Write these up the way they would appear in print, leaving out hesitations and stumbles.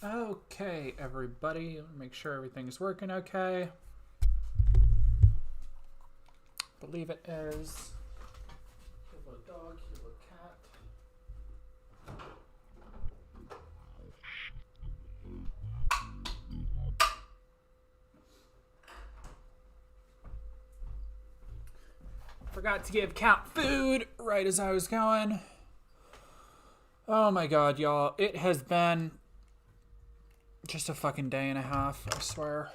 Okay, everybody, make sure everything's working okay. Believe it is. Cute little dog, cute little cat. Forgot to give Cat food right as I was going. Oh my god, y'all. It has been just a fucking day and a half, I swear.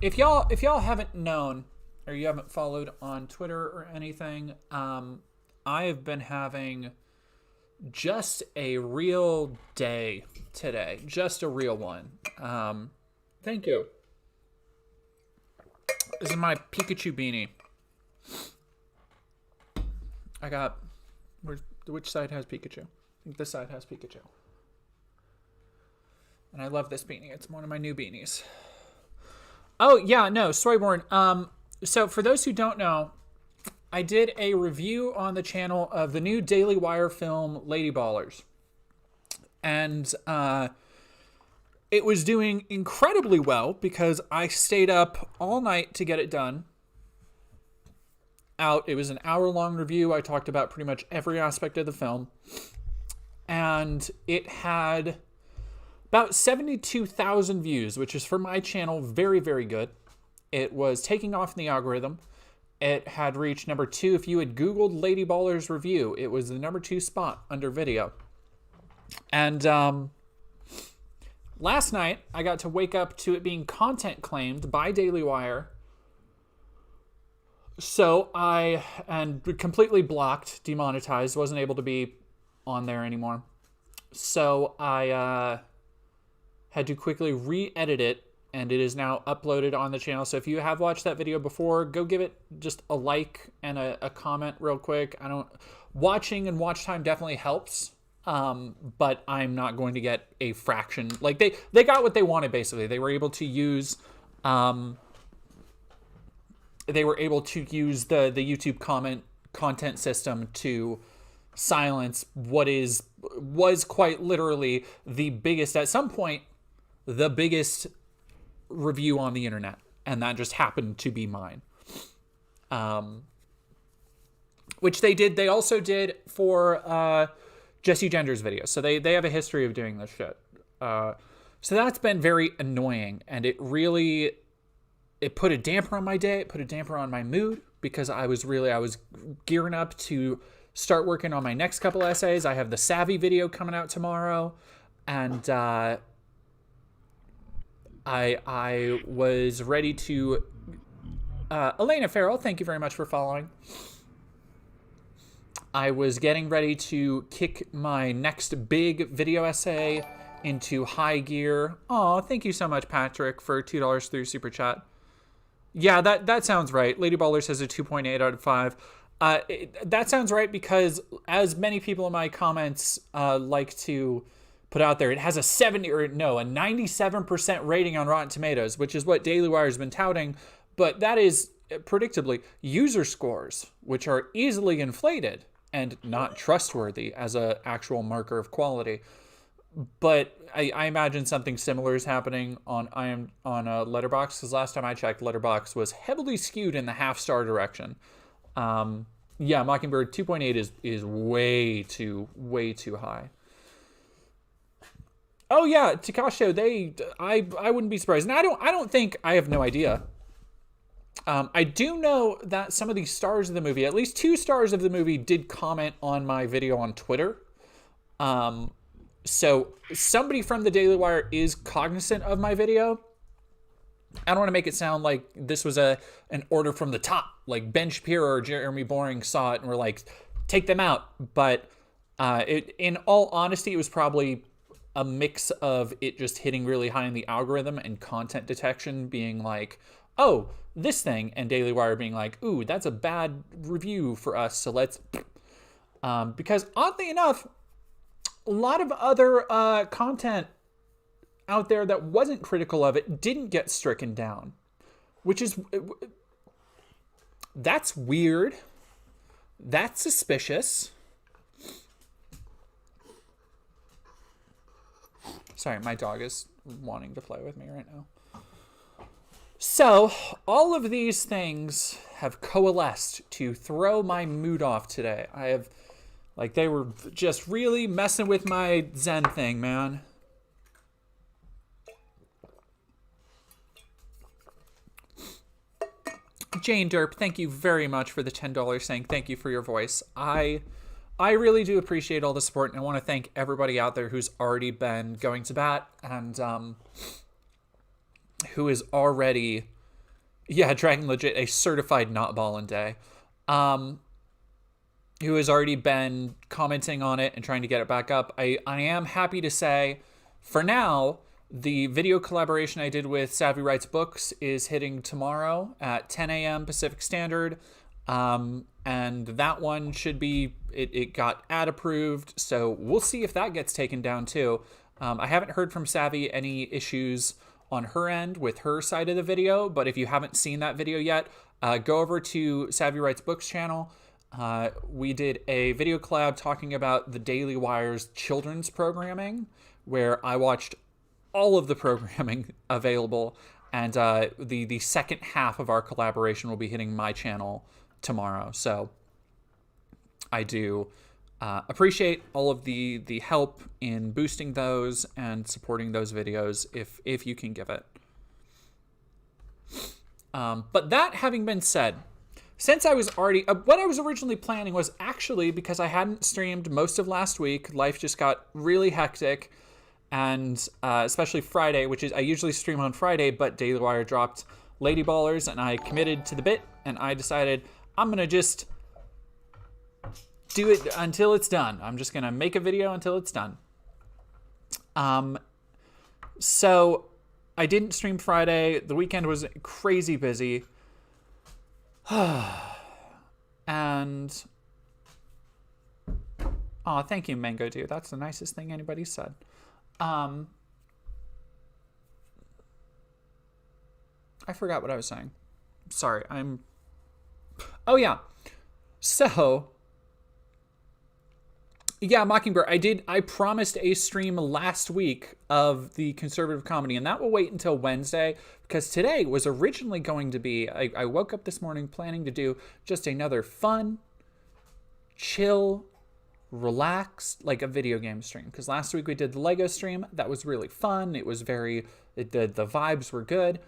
If y'all haven't known or you haven't followed on Twitter or anything, I have been having just a real day today. Just a real one. Thank you. This is my Pikachu beanie. I got... Which side has Pikachu? I think this side has Pikachu. And I love this beanie. It's one of my new beanies. Oh, yeah, no, Soyborn. So for those who don't know, I did a review on the channel of the new Daily Wire film, Lady Ballers. And it was doing incredibly well because I stayed up all night to get it done. It was an hour-long review. I talked about pretty much every aspect of the film. And it had about 72,000 views, which is for my channel very, very good. It was taking off in the algorithm. It had reached number 2. If you had Googled Lady Ballers review, it was the number 2 spot under video. And last night, I got to wake up to it being content claimed by Daily Wire. So completely blocked, demonetized, wasn't able to be on there anymore. So I had to quickly re-edit it, and it is now uploaded on the channel. So if you have watched that video before, go give it just a like and a comment real quick. Watching and watch time definitely helps, but I'm not going to get a fraction. Like they got what they wanted, basically. They were able to use the YouTube content system to silence what was quite literally the biggest, at some point, the biggest review on the internet, and that just happened to be mine. Which they did. They also did for Jesse Gender's video, so they have a history of doing this shit. So that's been very annoying, and it put a damper on my day. It put a damper on my mood because I was gearing up to start working on my next couple essays. I have the Savvy video coming out tomorrow, and I was ready to... Elena Farrell, thank you very much for following. I was getting ready to kick my next big video essay into high gear. Oh, thank you so much, Patrick, for $2 through Super Chat. Yeah, that sounds right. Lady Baller says a 2.8 out of 5. That sounds right because, as many people in my comments like to put out there, it has a 97% rating on Rotten Tomatoes, which is what Daily Wire has been touting. But that is, predictably, user scores, which are easily inflated and not trustworthy as an actual marker of quality. But I imagine something similar is happening on Letterboxd, because last time I checked, Letterboxd was heavily skewed in the half-star direction. Yeah, Mockingbird 2.8 is way too high. Oh yeah, Cashapp, I wouldn't be surprised. And I don't think, I have no idea. I do know that some of the stars of the movie, at least 2 stars of the movie, did comment on my video on Twitter. So somebody from the Daily Wire is cognizant of my video. I don't want to make it sound like this was an order from the top, like Ben Shapiro or Jeremy Boring saw it and were like, take them out. But in all honesty, it was probably a mix of it just hitting really high in the algorithm and content detection being like, oh, this thing, and Daily Wire being like, ooh, that's a bad review for us, so let's... because oddly enough, a lot of other content out there that wasn't critical of it didn't get stricken down, which is... That's weird. That's suspicious. Sorry, my dog is wanting to play with me right now. So, all of these things have coalesced to throw my mood off today. I have, like, they were just really messing with my Zen thing, man. Jane Derp, thank you very much for the $10 saying thank you for your voice. I really do appreciate all the support, and I want to thank everybody out there who's already been going to bat and who is already, Dragon Legit, a certified not ballin' day, who has already been commenting on it and trying to get it back up. I am happy to say, for now, the video collaboration I did with Savvy Writes Books is hitting tomorrow at 10 a.m. Pacific Standard. And that one should be, it got ad approved, so we'll see if that gets taken down too. I haven't heard from Savvy any issues on her end with her side of the video, but if you haven't seen that video yet, go over to Savvy Writes Books channel. We did a video collab talking about the Daily Wire's children's programming, where I watched all of the programming available, and the second half of our collaboration will be hitting my channel tomorrow. So I do appreciate all of the help in boosting those and supporting those videos if you can give it. But that having been said, since I was already, what I was originally planning was actually, because I hadn't streamed most of last week, life just got really hectic, and especially Friday, which is, I usually stream on Friday, but Daily Wire dropped Lady Ballers, and I committed to the bit, and I decided I'm going to just do it until it's done. I'm just going to make a video until it's done. So I didn't stream Friday. The weekend was crazy busy. And oh, thank you, Mango Dude. That's the nicest thing anybody said. I forgot what I was saying. Sorry, oh yeah. So yeah, Mockingbird, I promised a stream last week of the conservative comedy, and that will wait until Wednesday, because today was originally going to be, I woke up this morning planning to do just another fun, chill, relaxed, like a video game stream, because last week we did the Lego stream. That was really fun. It was the vibes were good.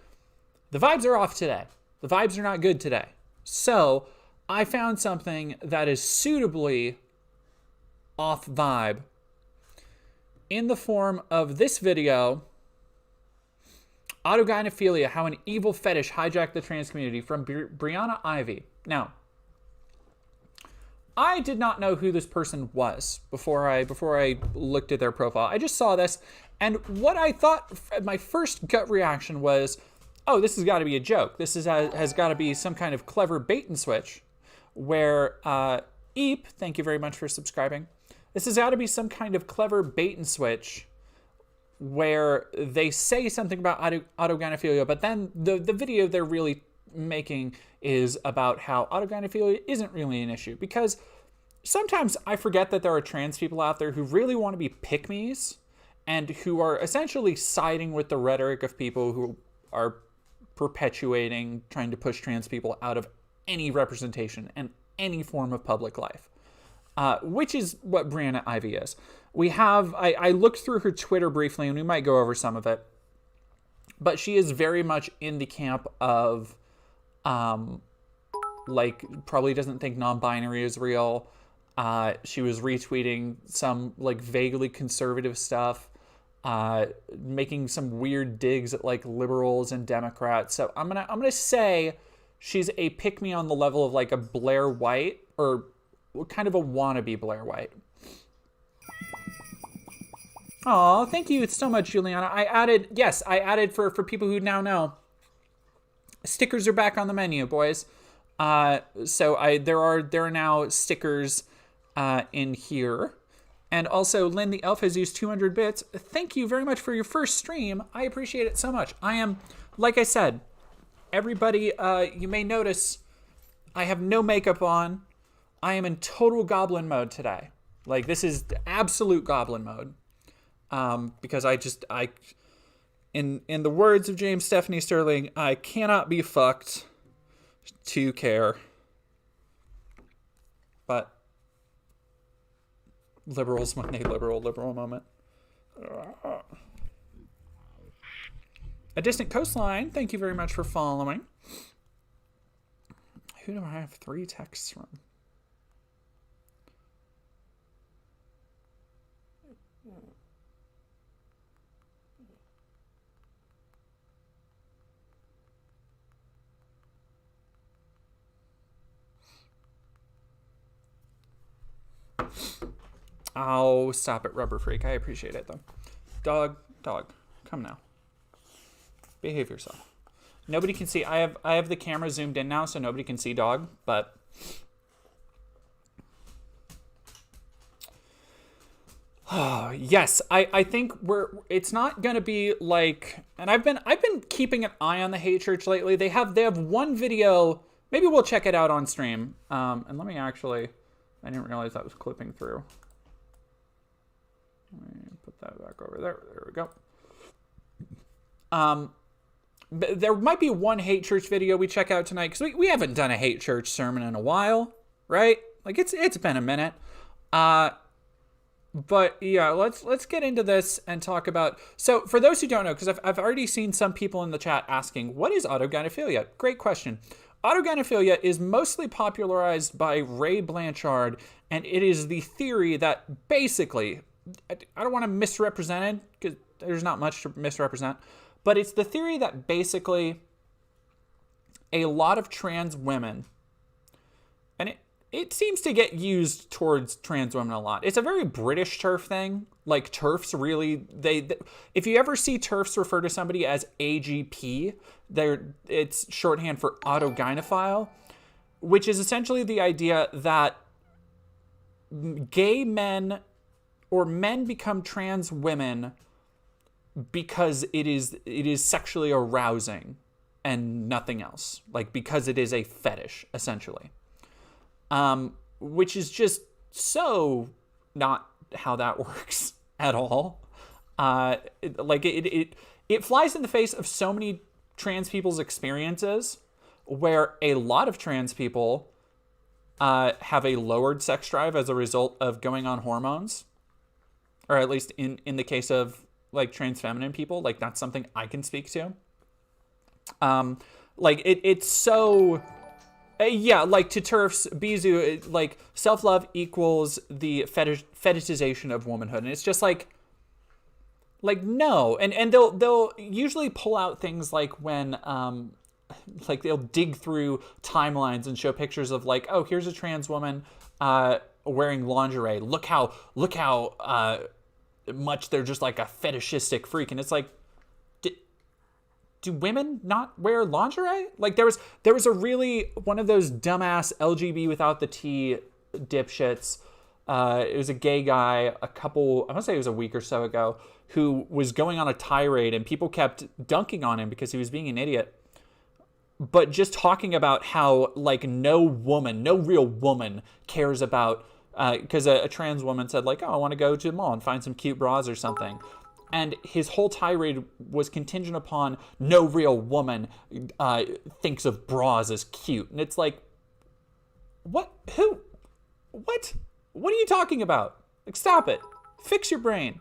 The vibes are off today. The vibes are not good today. So I found something that is suitably off vibe in the form of this video, Autogynephilia, How an Evil Fetish Hijacked the Trans Community, from Brianna Ivy. Now, I did not know who this person was before I looked at their profile. I just saw this, and what I thought, my first gut reaction was, oh, this has got to be a joke. This has got to be some kind of clever bait and switch where, Eep, thank you very much for subscribing. This has got to be some kind of clever bait and switch where they say something about autogynephilia, but then the video they're really making is about how autogynephilia isn't really an issue. Because sometimes I forget that there are trans people out there who really want to be pick-me's and who are essentially siding with the rhetoric of people who are perpetuating, trying to push trans people out of any representation and any form of public life. Which is what Brianna Ivy is. We have, I looked through her Twitter briefly, and we might go over some of it, but she is very much in the camp of, like, probably doesn't think non-binary is real. She was retweeting some, like, vaguely conservative stuff, making some weird digs at, like, liberals and Democrats. So I'm gonna say she's a pick-me on the level of, like, a Blair White, or kind of a wannabe Blair White. Oh, thank you so much, Juliana. I added for people who now know. Stickers are back on the menu, boys. So there are now stickers in here. And also, Lynn the Elf has used 200 bits. Thank you very much for your first stream. I appreciate it so much. I am, like I said, everybody, you may notice I have no makeup on. I am in total goblin mode today. Like, this is absolute goblin mode. because in the words of James Stephanie Sterling, I cannot be fucked to care. But liberals when they liberal moment. A distant coastline. Thank you very much for following. Who do I have 3 texts from? Oh, stop it, Rubber Freak. I appreciate it, though. Dog, come now. Behave yourself. Nobody can see. I have the camera zoomed in now, so nobody can see dog, but... Oh, yes, I think it's not going to be like... And I've been keeping an eye on the Hate Church lately. They have one video... Maybe we'll check it out on stream. And let me actually... I didn't realize that was clipping through. Let me put that back over there. There we go. There might be one Hate Church video we check out tonight, because we haven't done a Hate Church sermon in a while, right? Like, it's been a minute. But yeah, let's get into this and talk about... So for those who don't know, because I've already seen some people in the chat asking, what is autogynephilia? Great question. Autogynephilia is mostly popularized by Ray Blanchard, and it is the theory that basically... I don't want to misrepresent it, because there's not much to misrepresent, but it's the theory that basically a lot of trans women, and it seems to get used towards trans women a lot. It's a very British TERF thing. Like, TERFs really, if you ever see TERFs refer to somebody as AGP, it's shorthand for autogynephile, which is essentially the idea that gay men or men become trans women because it is sexually arousing and nothing else. Like, because it is a fetish, essentially. Which is just so not how that works at all. It flies in the face of so many trans people's experiences, where a lot of trans people have a lowered sex drive as a result of going on hormones. Or at least in the case of, like, trans feminine people, like, that's something I can speak to. It's so... yeah, like, to TERFs, Bizu, like, self-love equals the fetishization of womanhood. And it's just like no. And they'll usually pull out things like when, like, they'll dig through timelines and show pictures of, like, oh, here's a trans woman wearing lingerie. Look how much they're just like a fetishistic freak. And it's like, do women not wear lingerie? Like, there was a really one of those dumbass LGB without the T dipshits. It was a gay guy I want to say it was a week or so ago, who was going on a tirade, and people kept dunking on him because he was being an idiot. But just talking about how, like, no real woman cares about, because a trans woman said, like, oh, I want to go to the mall and find some cute bras or something. And his whole tirade was contingent upon no real woman thinks of bras as cute. And it's like, what? Who? What? What are you talking about? Like, stop it. Fix your brain.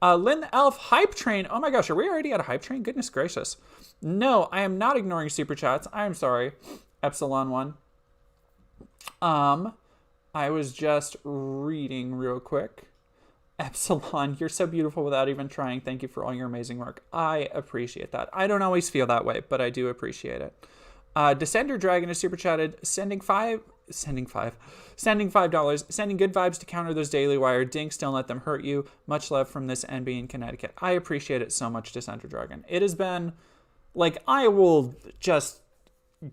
Lynn the Elf, Hype Train. Oh my gosh, are we already at a Hype Train? Goodness gracious. No, I am not ignoring super chats. I am sorry. Epsilon 1. I was just reading real quick. Epsilon, you're so beautiful without even trying. Thank you for all your amazing work. I appreciate that. I don't always feel that way, but I do appreciate it. Descender Dragon is super chatted, sending $5, sending good vibes to counter those Daily Wire dinks. Don't let them hurt you. Much love from this NB in Connecticut. I appreciate it so much, Descender Dragon. It has been, like, I will just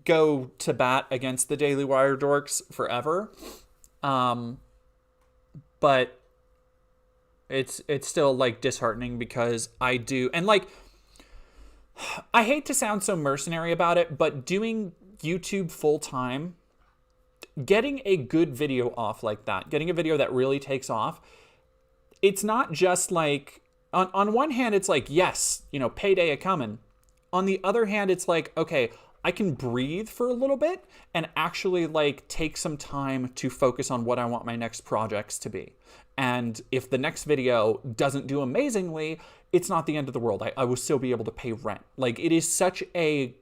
go to bat against the Daily Wire dorks forever. But it's still, like, disheartening because I do, and, like, I hate to sound so mercenary about it, but doing YouTube full time, getting a good video off like that, getting a video that really takes off, it's not just like on one hand, it's like, yes, you know, payday a coming. On the other hand, it's like, okay, I can breathe for a little bit and actually like take some time to focus on what I want my next projects to be. And if the next video doesn't do amazingly, it's not the end of the world. I will still be able to pay rent. Like, it is such a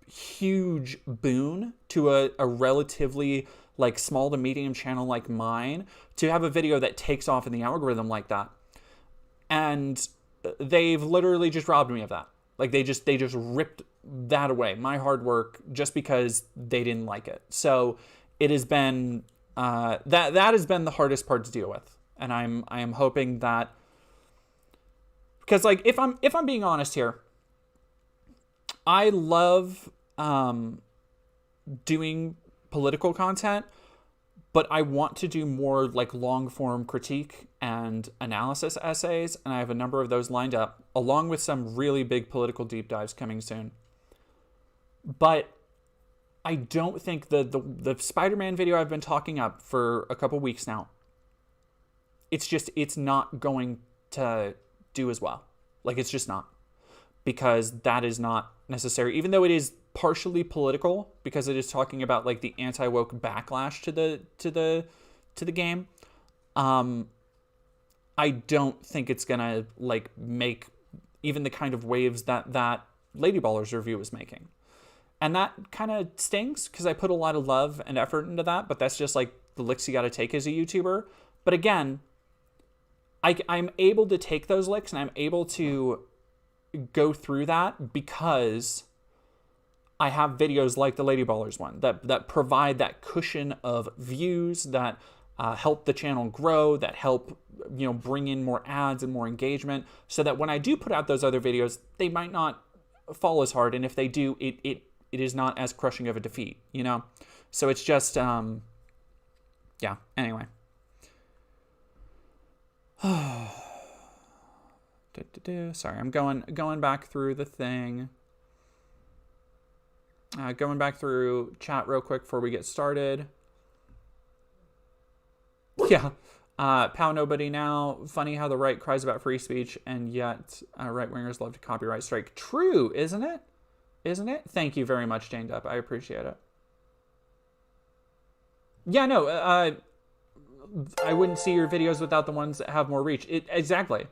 huge boon to a relatively like small to medium channel like mine to have a video that takes off in the algorithm like that. And they've literally just robbed me of that. Like, they just ripped that away, my hard work, just because they didn't like it. So it has been that has been the hardest part to deal with. And I am hoping that, because like, if I'm being honest here, I love doing political content, but I want to do more like long form critique and analysis essays, and I have a number of those lined up, along with some really big political deep dives coming soon. But I don't think the Spider-Man video I've been talking up for a couple weeks now, it's not going to do as well. Like, it's just not. Because that is not necessary, even though it is partially political, because it is talking about like the anti-woke backlash to the game. I don't think it's gonna like make even the kind of waves that Lady Baller's review was making. And that kind of stings, because I put a lot of love and effort into that, but that's just like the licks you got to take as a YouTuber. But again, I'm able to take those licks, and I'm able to go through that because I have videos like the Lady Ballers one that provide that cushion of views, that help the channel grow, that help, you know, bring in more ads and more engagement, so that when I do put out those other videos, they might not fall as hard, and if they do, it is not as crushing of a defeat, you know? So it's just, yeah, anyway. Sorry, I'm going back through the thing. Going back through chat real quick before we get started. Yeah. Pow nobody now. Funny how the right cries about free speech, and yet right-wingers love to copyright strike. True, isn't it? Isn't it? Thank you very much, Jane Depp. I appreciate it. Yeah, no, I wouldn't see your videos without the ones that have more reach. Exactly.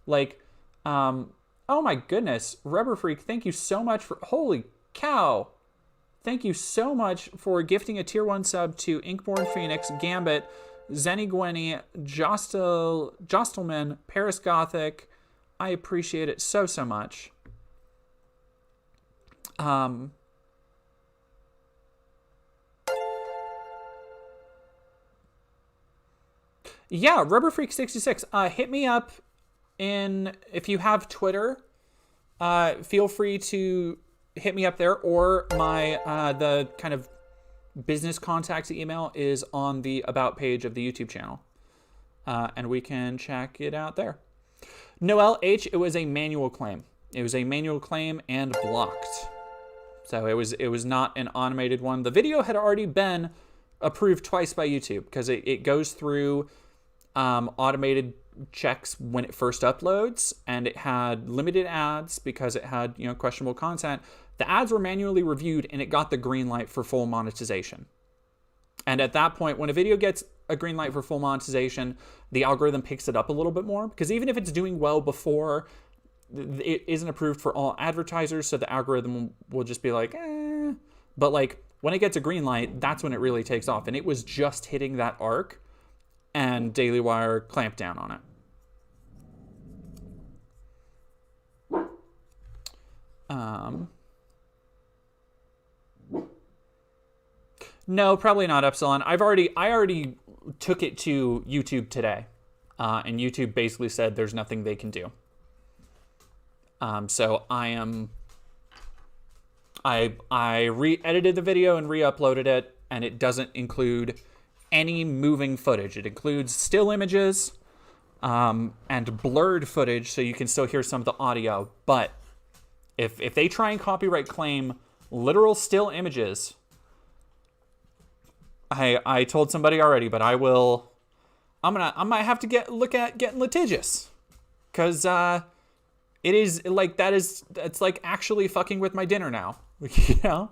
Like, oh my goodness. Rubber Freak, thank you so much for... Holy cow. Thank you so much for gifting a tier 1 sub to Inkborn Phoenix, Gambit, Zenny Gwenny, Jostelman, Paris Gothic. I appreciate it so much. Yeah, Rubber Freak 66. Hit me up if you have Twitter. Feel free to hit me up there, or my the kind of business contacts email is on the about page of the YouTube channel, and we can check it out there. Noel H, it was a manual claim. It was a manual claim and blocked. So it was not an automated one. The video had already been approved twice by YouTube, because it goes through automated checks when it first uploads, and it had limited ads because it had, you know, questionable content. The ads were manually reviewed, and it got the green light for full monetization. And at that point, when a video gets a green light for full monetization, the algorithm picks it up a little bit more, because even if it's doing well before, it isn't approved for all advertisers, so the algorithm will just be like, eh. But like, when it gets a green light, that's when it really takes off. And it was just hitting that arc, and Daily Wire clamped down on it. No, probably not Epsilon. I already took it to YouTube today, and YouTube basically said there's nothing they can do. So I re-edited the video and re-uploaded it, and it doesn't include any moving footage. It includes still images and blurred footage, so you can still hear some of the audio. But if they try and copyright claim literal still images, I told somebody already, but I might have to look at getting litigious. Because it is like, it's like actually fucking with my dinner now, you know?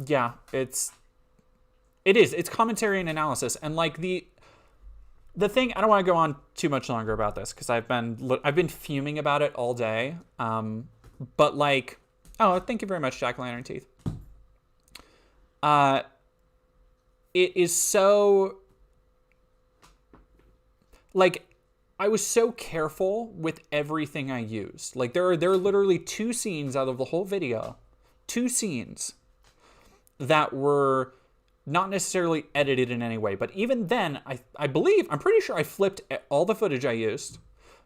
Yeah, it's commentary and analysis. And like the thing, I don't want to go on too much longer about this because I've been fuming about it all day. But like, oh, thank you very much, Jack Lantern Teeth. It is so, like, I was so careful with everything I used. Like there are literally 2 scenes out of the whole video, 2 scenes that were not necessarily edited in any way. But even then, I'm pretty sure I flipped all the footage I used,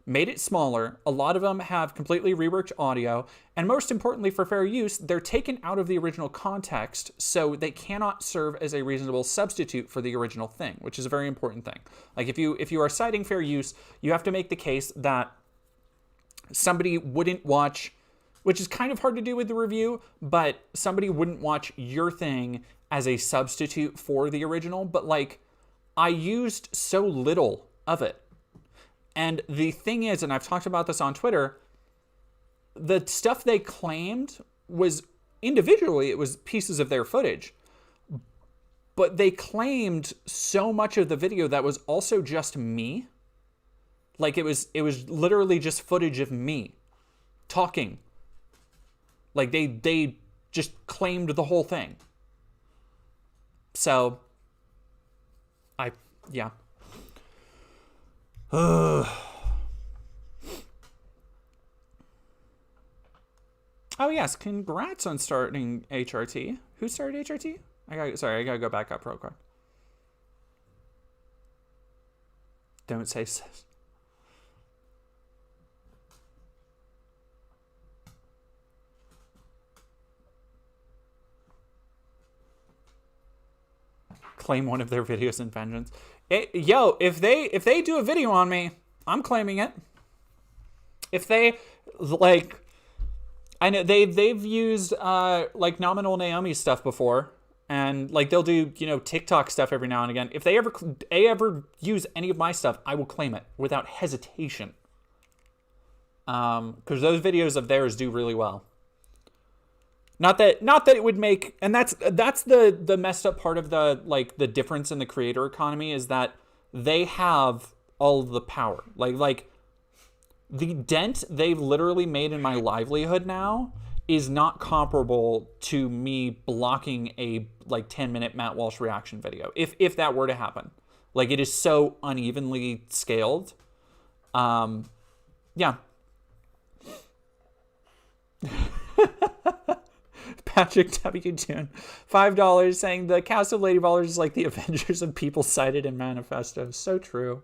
made it smaller. A lot of them have completely reworked audio. And most importantly, for fair use, they're taken out of the original context, so they cannot serve as a reasonable substitute for the original thing, which is a very important thing. Like if you are citing fair use, you have to make the case that somebody wouldn't watch, which is kind of hard to do with the review, but somebody wouldn't watch your thing as a substitute for the original. But like, I used so little of it. And the thing is, and I've talked about this on Twitter, the stuff they claimed was individually, it was pieces of their footage. But they claimed so much of the video that was also just me. Like it was literally just footage of me talking. Like they just claimed the whole thing. So yeah. Oh yes, congrats on starting HRT. Who started HRT? I gotta go back up real quick. Don't say sis. Claim one of their videos in vengeance. Yo, if they do a video on me, I'm claiming it. If they, like, I know they've used like Nominal Naomi stuff before, and like they'll do, you know, TikTok stuff every now and again. If they ever use any of my stuff, I will claim it without hesitation. Because those videos of theirs do really well. Not that it would make, and that's the messed up part of the difference in the creator economy is that they have all of the power. Like the dent they've literally made in my livelihood now is not comparable to me blocking a 10-minute Matt Walsh reaction video. If that were to happen, like it is so unevenly scaled. Yeah. Patrick W. Tune, $5 saying the cast of Lady Ballers is like the Avengers of people cited in Manifesto. So true.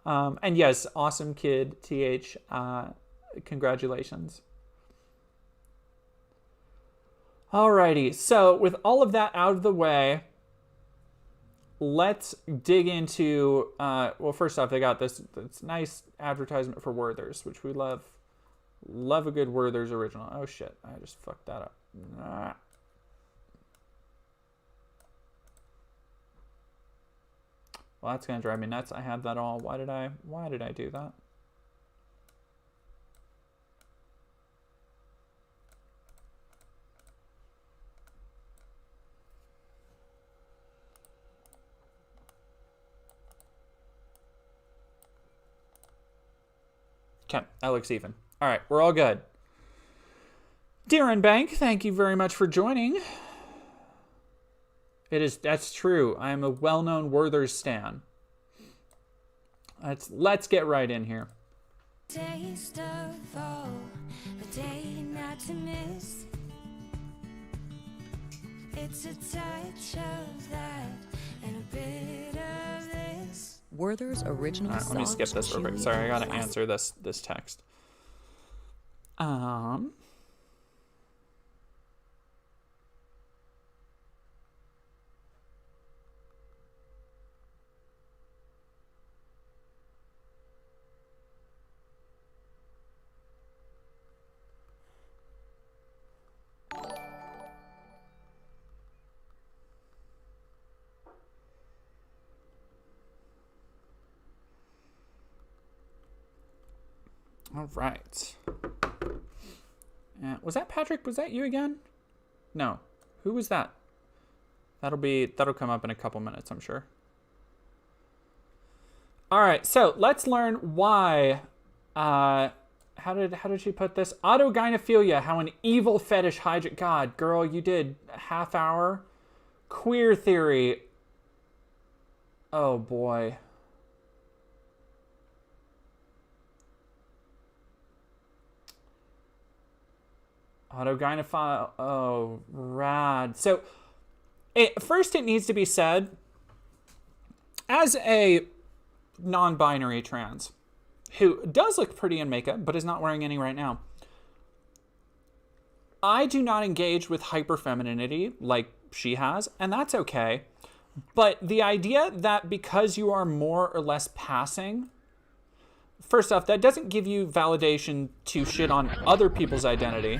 And yes, awesome kid, TH. Congratulations. Alrighty, so with all of that out of the way, let's dig into, well, first off, they got this nice advertisement for Werther's, which we love. Love a good Werther's original. Oh shit, I just fucked that up. Nah. Well, that's gonna drive me nuts. I have that all. Why did I do that? Okay, that looks even. All right, we're all good. Darren Bank, thank you very much for joining. That's true. I am a well-known Werther's stan. Let's get right in here. Taste of fall, a day not to miss. It's a touch of that and a bit of this. Werther's original. All right, let me skip this real quick. Sorry, I gotta answer this text. All right. Was that Patrick? Was that you again? No. Who was that? That'll come up in a couple minutes, I'm sure. All right, so let's learn why. How did she put this? Autogynephilia, how an evil fetish hijack. God, girl, you did a half hour. Queer theory. Oh boy. Autogynephile. Oh, rad. So, first it needs to be said, as a non-binary trans who does look pretty in makeup but is not wearing any right now, I do not engage with hyperfemininity like she has, and that's okay. But the idea that because you are more or less passing, first off, that doesn't give you validation to shit on other people's identity.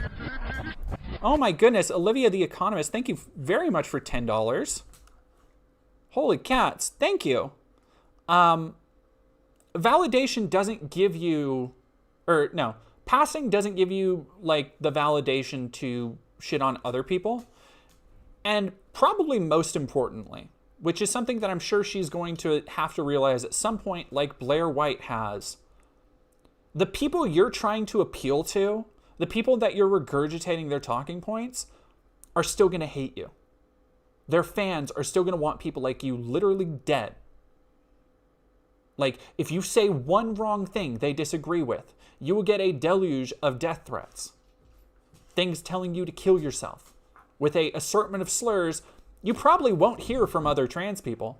Oh my goodness, Olivia the Economist, thank you very much for $10. Holy cats, thank you. Validation doesn't give you, or no, passing doesn't give you like the validation to shit on other people. And probably most importantly, which is something that I'm sure she's going to have to realize at some point, like Blair White has, the people you're trying to appeal to, the people that you're regurgitating their talking points, are still going to hate you. Their fans are still going to want people like you literally dead. Like, if you say one wrong thing they disagree with, you will get a deluge of death threats. Things telling you to kill yourself. With an assortment of slurs you probably won't hear from other trans people.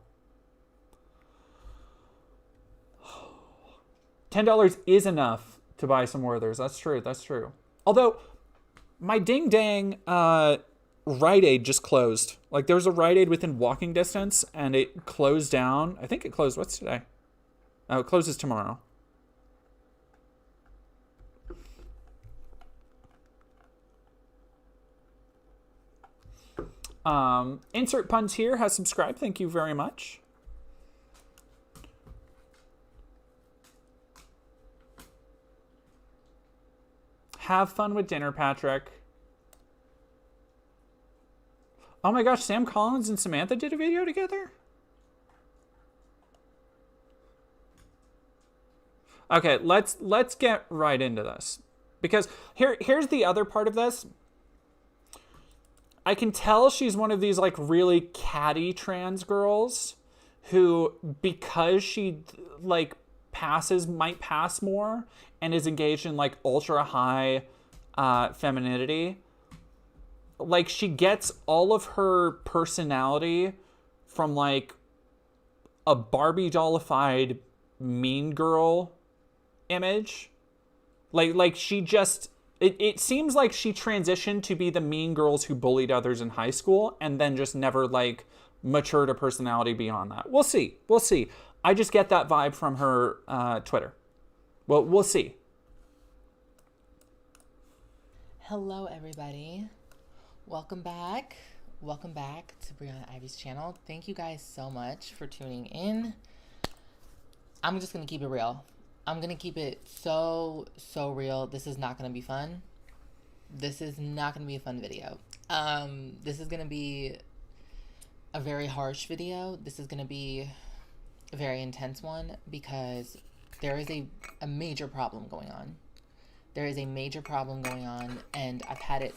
$10 is enough to buy some Werthers. That's true. That's true. Although, my ding dang Rite Aid just closed. Like, there was a Rite Aid within walking distance, and it closed down. I think it closed. What's today? Oh, it closes tomorrow. Insert Puns Here has subscribed. Thank you very much. Have fun with dinner, Patrick. Oh my gosh, Sam Collins and Samantha did a video together? Okay, let's get right into this. Because here's the other part of this. I can tell she's one of these like really catty trans girls who, because she like might pass more and is engaged in like ultra high femininity, like she gets all of her personality from like a Barbie dollified mean girl image. Like she just, it seems like she transitioned to be the mean girls who bullied others in high school and then just never like matured a personality beyond that. We'll see. We'll see. I just get that vibe from her Twitter. Well, we'll see. Hello, everybody. Welcome back. Welcome back to Brianna Ivy's channel. Thank you guys so much for tuning in. I'm just going to keep it real. I'm going to keep it so real. This is not going to be fun. This is not going to be a fun video. This is going to be a very harsh video. This is going to be a very intense one because there is a major problem going on. There is a major problem going on, and I've had it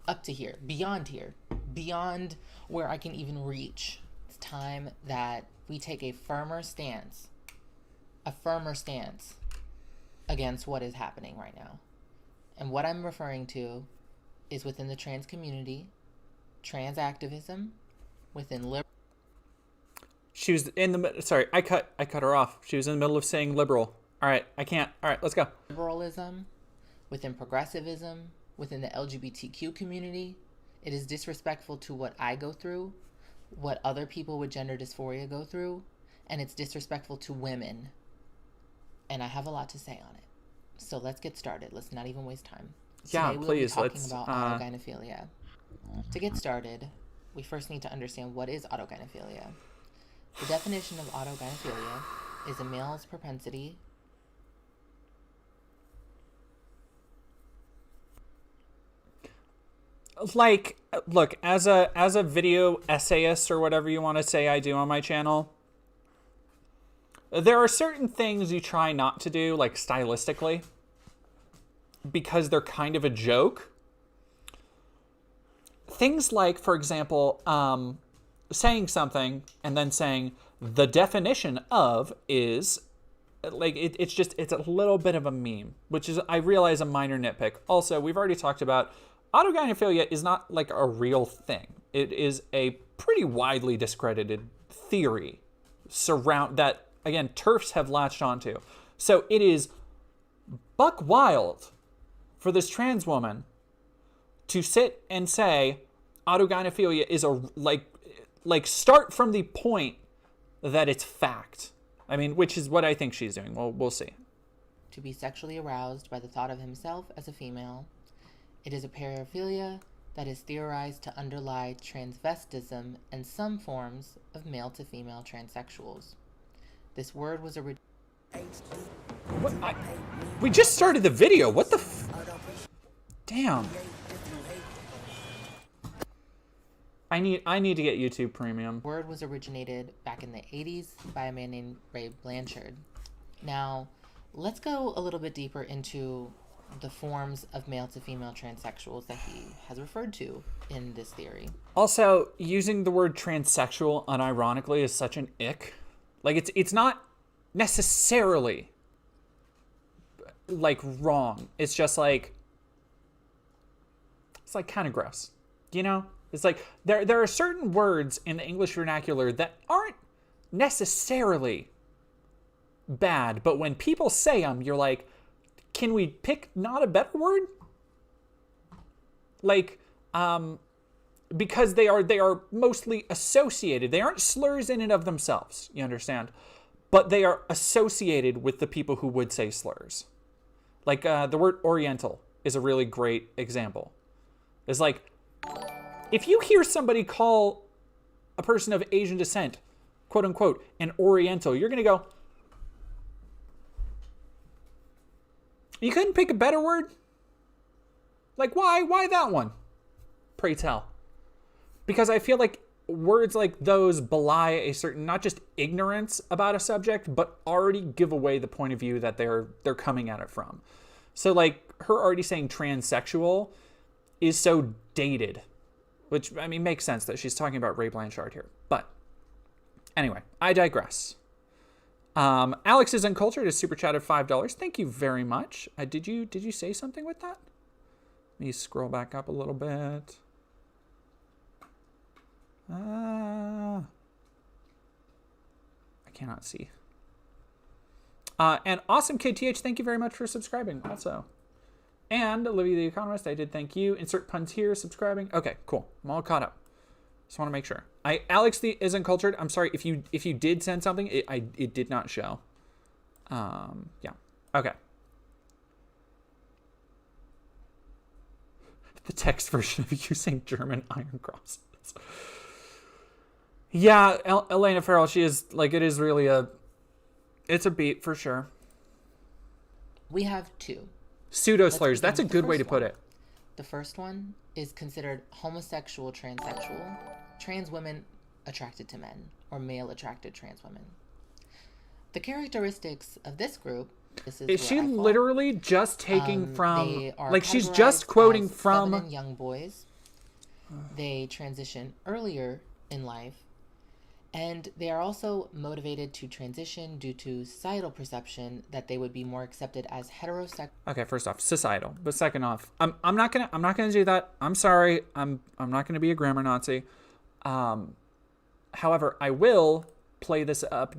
up to here, beyond where I can even reach. It's time that we take a firmer stance against what is happening right now. And what I'm referring to is within the trans community, trans activism, within liberal. She was in the, sorry, I cut her off. She was in the middle of saying liberal. All right, I can't. All right, let's go. Liberalism, within progressivism, within the LGBTQ community. It is disrespectful to what I go through, what other people with gender dysphoria go through, and it's disrespectful to women. And I have a lot to say on it. So let's get started. Let's not even waste time. Yeah, today please. We'll be talking about autogynephilia. To get started, we first need to understand what is autogynephilia. The definition of autogynephilia is a male's propensity Like, look, as a video essayist or whatever you want to say I do on my channel, there are certain things you try not to do, like stylistically, because they're kind of a joke. Things like, for example, saying something and then saying the definition of is, like, it's a little bit of a meme, which is, I realize, a minor nitpick. Also, we've already talked about autogynephilia is not like a real thing. It is a pretty widely discredited theory that, again, TERFs have latched onto. So it is buck wild for this trans woman to sit and say autogynephilia is like start from the point that it's fact. I mean, which is what I think she's doing. Well, we'll see. To be sexually aroused by the thought of himself as a female. It is a paraphilia that is theorized to underlie transvestism and some forms of male-to-female transsexuals. This word was we just started the video. What the damn. I need to get YouTube Premium. Word was originated back in the 80s by a man named Ray Blanchard. Now, let's go a little bit deeper into the forms of male-to-female transsexuals that he has referred to in this theory. Also, using the word transsexual unironically is such an ick. Like, it's not necessarily, like, wrong. It's just, like, it's, like, kind of gross. You know? It's like, there are certain words in the English vernacular that aren't necessarily bad, but when people say them, you're like, can we pick not a better word? Like, because they are mostly associated. They aren't slurs in and of themselves, you understand? But they are associated with the people who would say slurs. Like, the word Oriental is a really great example. It's like, if you hear somebody call a person of Asian descent, quote unquote, an Oriental, you're going to go, you couldn't pick a better word? Like, why? Why that one? Pray tell. Because I feel like words like those belie a certain, not just ignorance about a subject, but already give away the point of view that they're coming at it from. So, like, her already saying transsexual is so dated. Which, I mean, makes sense that she's talking about Ray Blanchard here. But anyway, I digress. Alex is Uncultured is super chatted $5. Thank you very much. Did you say something with that? Let me scroll back up a little bit. I cannot see. And Awesome KTH, thank you very much for subscribing also. And Olivia the Economist, I did thank you. Insert puns here, subscribing. Okay, cool. I'm all caught up. Just want to make sure. Alex the is Uncultured. I'm sorry if you did send something, it did not show. Yeah. Okay. The text version of you saying German iron crosses. Yeah, Elena Farrell, she is, like, it is really it's a beat for sure. We have two. Pseudo slurs. That's a good way to put it. The first one is considered homosexual transsexual, trans women attracted to men, or male attracted trans women. The characteristics of this group, is she literally just taking from, like, she's just quoting from young boys. They transition earlier in life, and they are also motivated to transition due to societal perception that they would be more accepted as heterosexual. Okay, first off, societal, but second off, I'm not gonna do that. I'm sorry. I'm not gonna be a grammar Nazi. However, I will play this up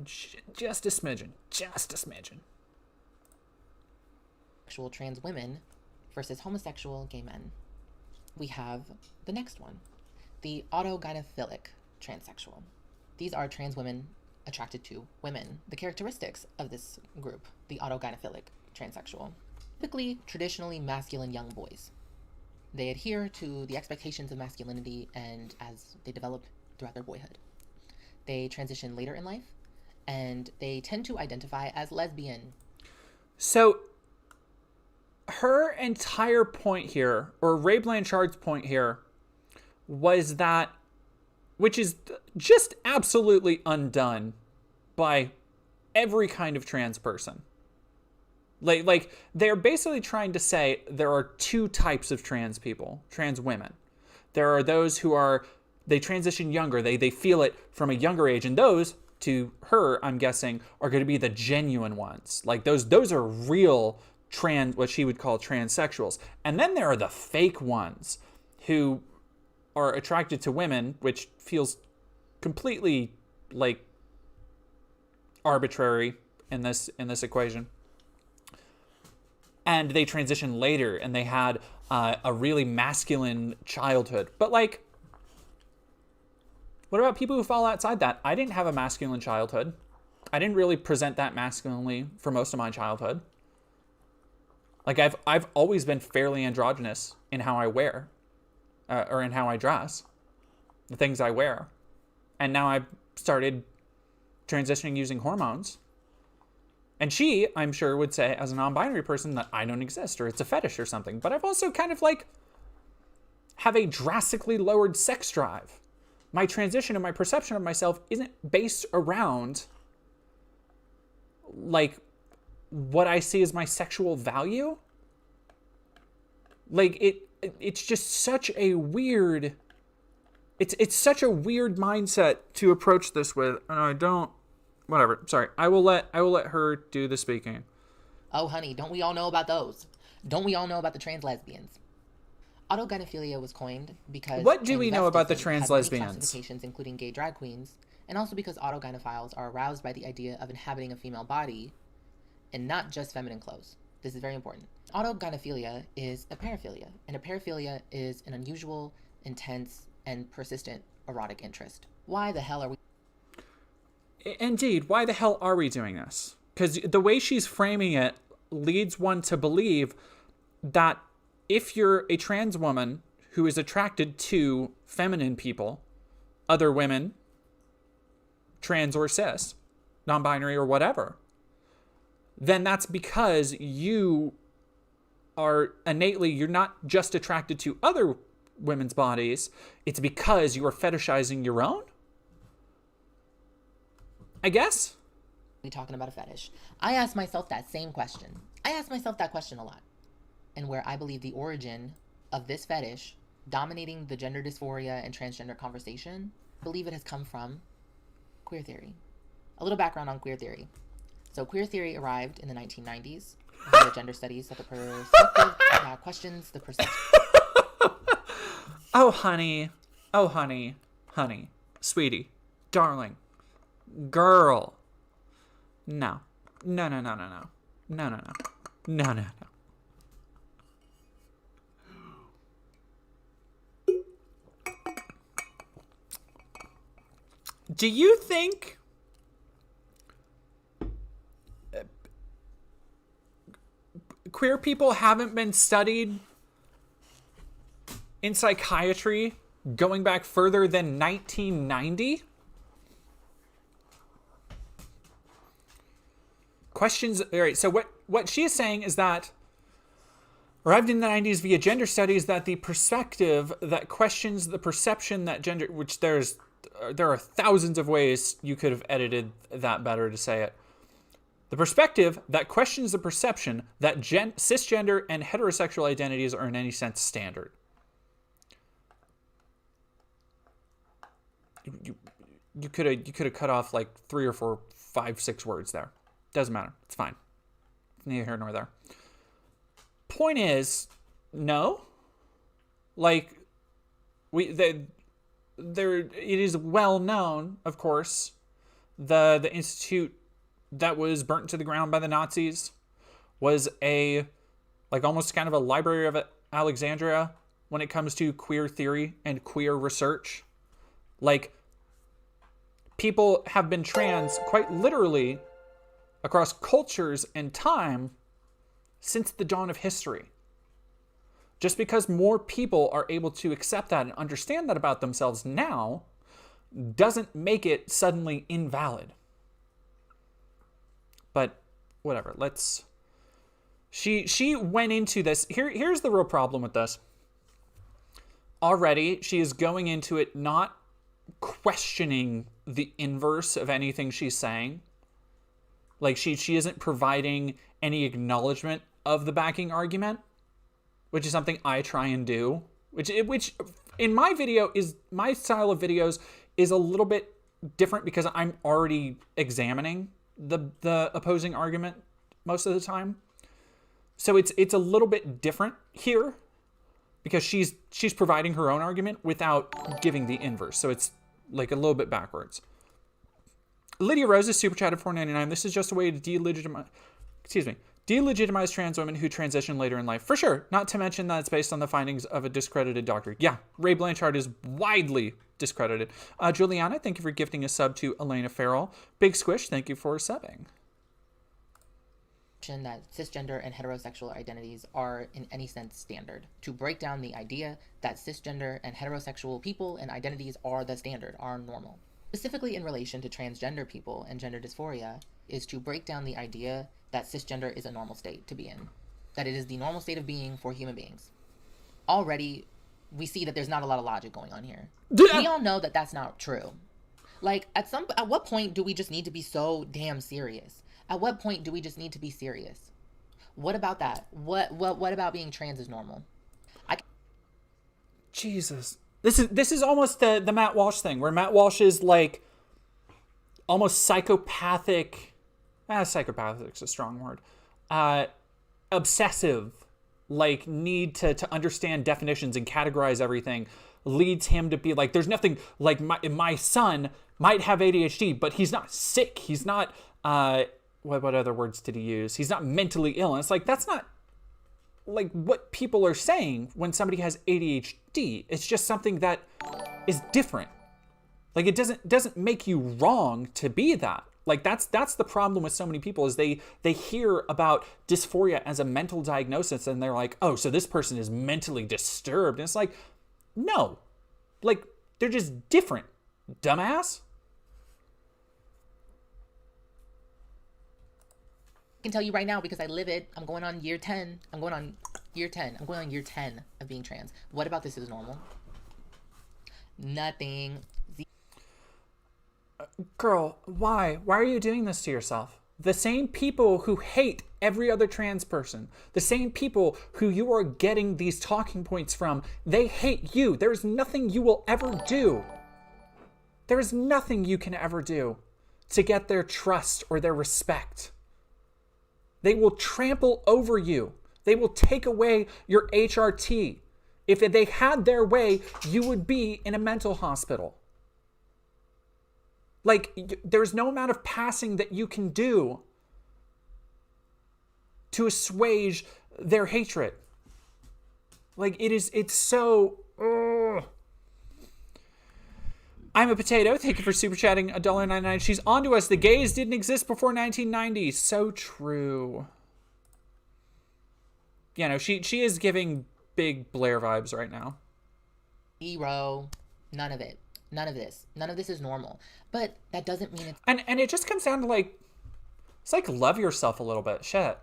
just a smidgen. Sexual trans women versus homosexual gay men. We have the next one, the autogynephilic transsexual. These are trans women attracted to women. The characteristics of this group, the autogynephilic transsexual, typically traditionally masculine young boys. They adhere to the expectations of masculinity and as they develop throughout their boyhood. They transition later in life, and they tend to identify as lesbian. So her entire point here, or Ray Blanchard's point here, was that, which is just absolutely undone by every kind of trans person. Like they're basically trying to say there are two types of trans people, trans women. There are those who they transition younger, they feel it from a younger age, and those, to her, I'm guessing, are going to be the genuine ones. Like those are real what she would call transsexuals. And then there are the fake ones who are attracted to women, which feels completely like arbitrary in this equation. And they transition later, and they had a really masculine childhood. But like, what about people who fall outside that? I didn't have a masculine childhood. I didn't really present that masculinely for most of my childhood. Like I've always been fairly androgynous in how I wear, or in how I dress, the things I wear. And now I've started transitioning using hormones. And she, I'm sure, would say, as a non-binary person, that I don't exist, or it's a fetish or something. But I've also kind of like have a drastically lowered sex drive. My transition and my perception of myself isn't based around like what I see as my sexual value. Like it's just such a weird, it's such a weird mindset to approach this with, and I don't. Whatever. Sorry. I will let her do the speaking. Oh, honey, don't we all know about those? Don't we all know about the trans lesbians? Autogynephilia was coined because... What do we know about the trans lesbians? Classifications, including gay drag queens, and also because autogynephiles are aroused by the idea of inhabiting a female body and not just feminine clothes. This is very important. Autogynephilia is a paraphilia, and a paraphilia is an unusual, intense, and persistent erotic interest. Why the hell are we... Indeed, why the hell are we doing this? Because the way she's framing it leads one to believe that if you're a trans woman who is attracted to feminine people, other women, trans or cis, non-binary or whatever, then that's because you are innately, you're not just attracted to other women's bodies, it's because you are fetishizing your own? I guess. We talking about a fetish. I ask myself that same question. I ask myself that question a lot. And where I believe the origin of this fetish dominating the gender dysphoria and transgender conversation, I believe it has come from queer theory. A little background on queer theory. So queer theory arrived in the 1990s. The gender studies that the perspective questions the perception. Oh, honey. Oh, honey. Honey. Sweetie. Darling. Girl. No. No, no, no, no, no. No, no, no. No, no, no. Do you think queer people haven't been studied in psychiatry going back further than 1990? Questions. All right. So what she is saying is that arrived in the 90s via gender studies, that the perspective that questions the perception that gender, which there are thousands of ways you could have edited that better to say it. The perspective that questions the perception that cisgender and heterosexual identities are in any sense standard. You could have cut off like 3 or 4, 5, 6 words there. Doesn't matter. It's fine. Neither here nor there. Point is, no. Like, it is well known, of course, the institute that was burnt to the ground by the Nazis was almost kind of a Library of Alexandria when it comes to queer theory and queer research. Like, people have been trans quite literally across cultures and time since the dawn of history. Just because more people are able to accept that and understand that about themselves now doesn't make it suddenly invalid. But whatever, she went into this. Here's the real problem with this. already she is going into it not questioning the inverse of anything she's saying. Like she isn't providing any acknowledgement of the backing argument, which is something I try and do. Which in my video is my style of videos is a little bit different because I'm already examining the opposing argument most of the time. So it's a little bit different here because she's providing her own argument without giving the inverse. So it's like a little bit backwards. Lydia Rose is super chatted $4.99. This is just a way to delegitimize trans women who transition later in life. For sure. Not to mention that it's based on the findings of a discredited doctor. Yeah, Ray Blanchard is widely discredited. Juliana, thank you for gifting a sub to Elena Farrell. Big Squish, thank you for subbing. That cisgender and heterosexual identities are in any sense standard. To break down the idea that cisgender and heterosexual people and identities are the standard, are normal. Specifically in relation to transgender people and gender dysphoria, is to break down the idea that cisgender is a normal state to be in. That it is the normal state of being for human beings. Already, we see that there's not a lot of logic going on here. We all know that that's not true. Like, at what point do we just need to be so damn serious? At what point do we just need to be serious? What about that? What about being trans is normal? Jesus. This is almost the Matt Walsh thing, where Matt Walsh is like almost psychopathic. Psychopathic's a strong word. Obsessive, like need to understand definitions and categorize everything, leads him to be like, there's nothing like my son might have ADHD, but he's not sick. He's not. What other words did he use? He's not mentally ill. And it's like, that's not like what people are saying when somebody has ADHD. It's just something that is different. Like it doesn't make you wrong to be that. Like that's the problem with so many people is they hear about dysphoria as a mental diagnosis and they're like, oh, so this person is mentally disturbed. And it's like, no, like they're just different, dumbass. I can tell you right now because I live it. I'm going on year 10. I'm going on year 10 of being trans. What about this is normal? Nothing. Girl, why? Why are you doing this to yourself? The same people who hate every other trans person, the same people who you are getting these talking points from, they hate you. There is nothing you will ever do. There is nothing you can ever do to get their trust or their respect. They will trample over you. They will take away your HRT. If they had their way, you would be in a mental hospital. Like, there's no amount of passing that you can do to assuage their hatred. Like, it's so... Ugh. I'm a potato. Thank you for super chatting $1.99. She's on to us. The gays didn't exist before 1990. So true. You know, she is giving big Blair vibes right now. Zero. None of it. None of this. None of this is normal. But that doesn't mean it's... And it just comes down to like... It's like love yourself a little bit. Shit.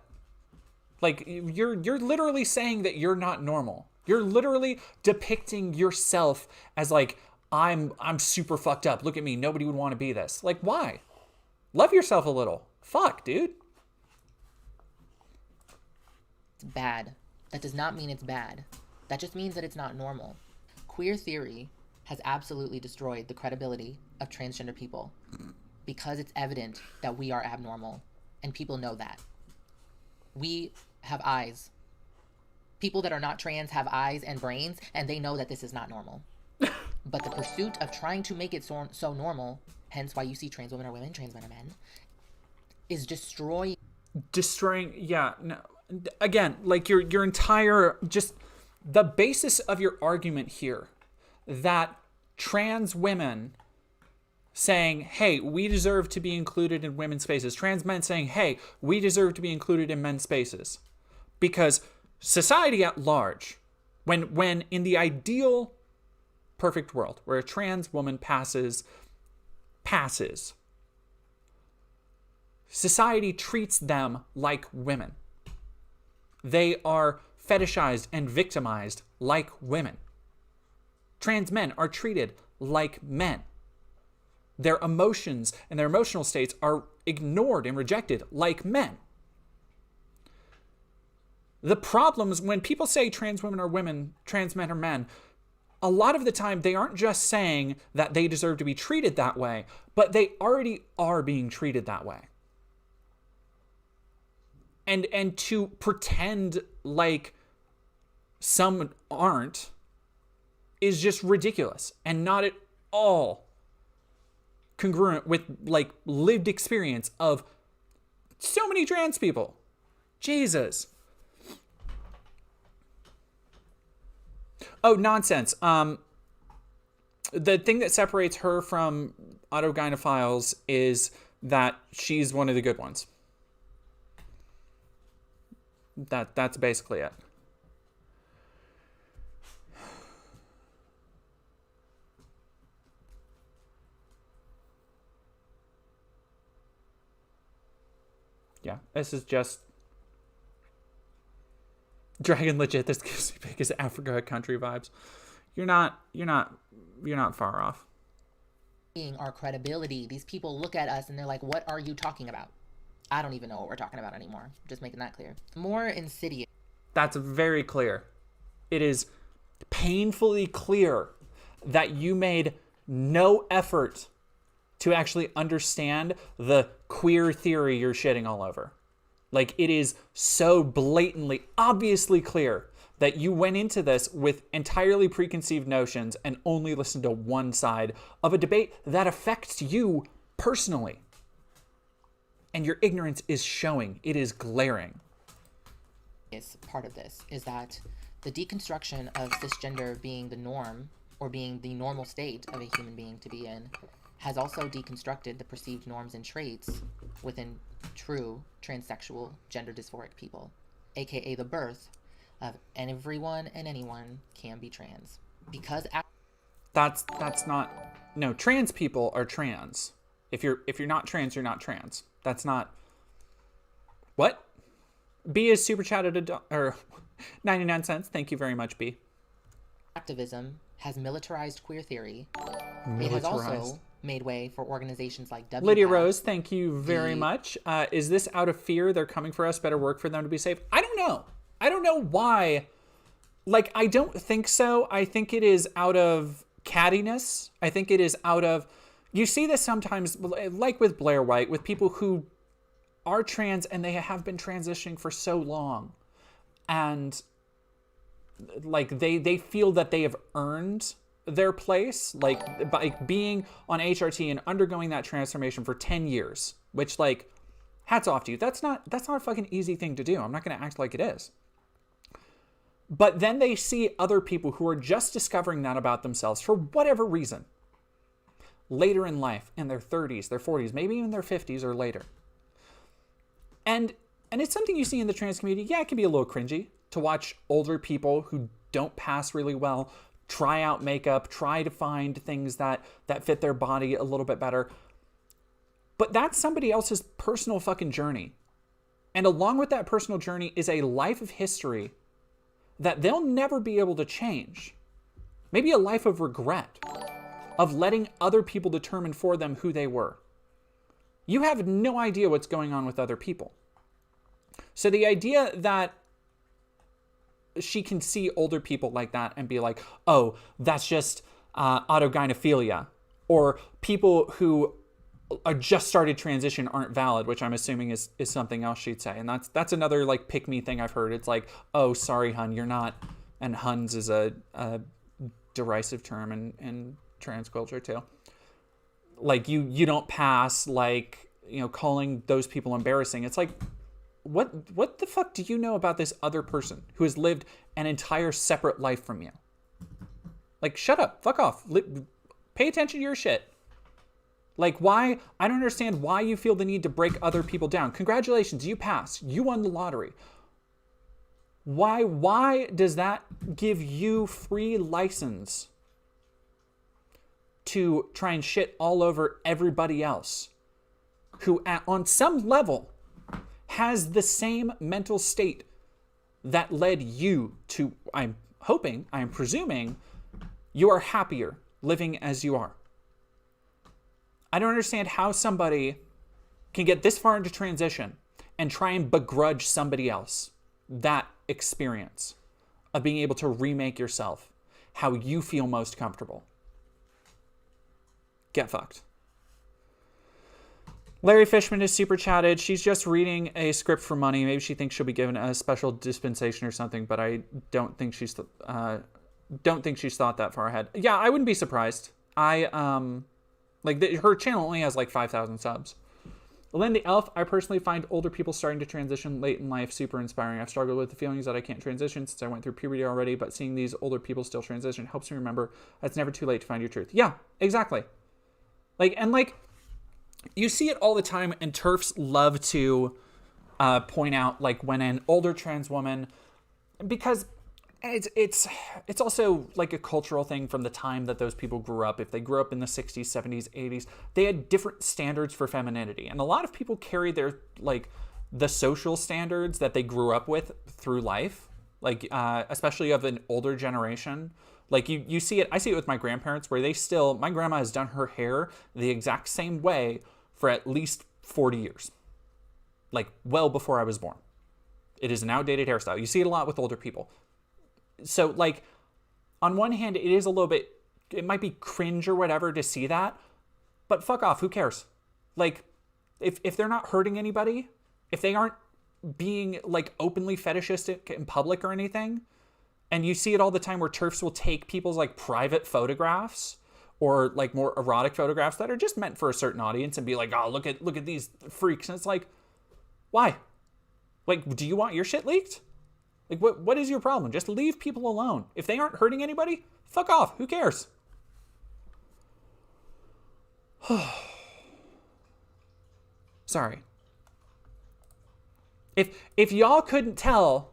Like, you're literally saying that you're not normal. You're literally depicting yourself as like... I'm super fucked up. Look at me. Nobody would want to be this. Like, why? Love yourself a little. Fuck, dude. It's bad. That does not mean it's bad. That just means that it's not normal. Queer theory has absolutely destroyed the credibility of transgender people because it's evident that we are abnormal and people know that. We have eyes. People that are not trans have eyes and brains and they know that this is not normal. But the pursuit of trying to make it so normal, hence why you see trans women are women, trans men are men, is destroying, yeah, no. Again, like your entire, just the basis of your argument here, that trans women saying, hey, we deserve to be included in women's spaces, trans men saying, hey, we deserve to be included in men's spaces, because society at large, when in the ideal perfect world where a trans woman passes, society treats them like women. They are fetishized and victimized like women. Trans men are treated like men. Their emotions and their emotional states are ignored and rejected like men. The problems when people say trans women are women, trans men are men, a lot of the time they aren't just saying that they deserve to be treated that way, but they already are being treated that way. And to pretend like some aren't is just ridiculous and not at all congruent with like lived experience of so many trans people. Jesus. Oh, nonsense. The thing that separates her from autogynephiles is that she's one of the good ones. That's basically it. Yeah, this is just Dragon legit. This gives me biggest Africa country vibes. You're not far off. Our credibility. These people look at us and they're like, "What are you talking about?" I don't even know what we're talking about anymore. Just making that clear. More insidious. That's very clear. It is painfully clear that you made no effort to actually understand the queer theory you're shitting all over. Like, it is so blatantly, obviously clear that you went into this with entirely preconceived notions and only listened to one side of a debate that affects you personally. And your ignorance is showing. It is glaring. Part of this is that the deconstruction of cisgender being the norm or being the normal state of a human being to be in has also deconstructed the perceived norms and traits within true transsexual gender dysphoric people, aka the birth of everyone and anyone can be trans. Because that's not, no, trans people are trans. If you're not trans, you're not trans. That's not what? B is super chatted or 99 cents. Thank you very much, B. Activism has militarized queer theory. It has also made way for organizations like WPATH. Lydia Rose, thank you very much. Is this out of fear? They're coming for us. Better work for them to be safe. I don't know. I don't know why. Like, I don't think so. I think it is out of cattiness. I think it is out of... You see this sometimes, like with Blair White, with people who are trans and they have been transitioning for so long. And like they feel that they have earned their place, like by being on HRT and undergoing that transformation for 10 years, which, like, hats off to you. That's not a fucking easy thing to do. I'm not going to act like it is. But then they see other people who are just discovering that about themselves for whatever reason later in life, in their 30s, their 40s, maybe even their 50s or later. And it's something you see in the trans community. Yeah, it can be a little cringy to watch older people who don't pass really well try out makeup, try to find things that fit their body a little bit better. But that's somebody else's personal fucking journey. And along with that personal journey is a life of history that they'll never be able to change. Maybe a life of regret, of letting other people determine for them who they were. You have no idea what's going on with other people. So the idea that she can see older people like that and be like, oh, that's just autogynephilia, or people who are just started transition aren't valid, which I'm assuming is something else she'd say. And that's another like pick me thing I've heard. It's like, oh, sorry, hun, you're not. And huns is a derisive term in trans culture too. Like you don't pass, like, you know, calling those people embarrassing. It's like, what the fuck do you know about this other person who has lived an entire separate life from you? Like, shut up, fuck off, pay attention to your shit. Like, why? I don't understand why you feel the need to break other people down. Congratulations, you passed. You won the lottery. Why does that give you free license to try and shit all over everybody else who on some level has the same mental state that led you to, I'm presuming, You are happier living as you are. I don't understand how somebody can get this far into transition and try and begrudge somebody else that experience of being able to remake yourself how you feel most comfortable. Get fucked. Larry Fishman is super chatted. She's just reading a script for money. Maybe she thinks she'll be given a special dispensation or something, but I don't think she's thought that far ahead. Yeah, I wouldn't be surprised. Her channel only has like 5,000 subs. Lynn the Elf, I personally find older people starting to transition late in life super inspiring. I've struggled with the feelings that I can't transition since I went through puberty already, but seeing these older people still transition helps me remember it's never too late to find your truth. Yeah, exactly. You see it all the time, and TERFs love to point out like when an older trans woman, because it's also like a cultural thing from the time that those people grew up. If they grew up in the 60s, 70s, 80s, they had different standards for femininity. And a lot of people carry their, like, the social standards that they grew up with through life, like, especially of an older generation. Like, you see it, I see it with my grandparents, where my grandma has done her hair the exact same way for at least 40 years. Like, well before I was born. It is an outdated hairstyle. You see it a lot with older people. So, like, on one hand, it is a little bit, it might be cringe or whatever to see that, but fuck off, who cares? Like, if they're not hurting anybody, if they aren't being, like, openly fetishistic in public or anything, and you see it all the time where TERFs will take people's, like, private photographs or, like, more erotic photographs that are just meant for a certain audience and be like, oh, look at these freaks. And it's like, why? Like, do you want your shit leaked? Like, what is your problem? Just leave people alone. If they aren't hurting anybody, fuck off. Who cares? Sorry. If y'all couldn't tell,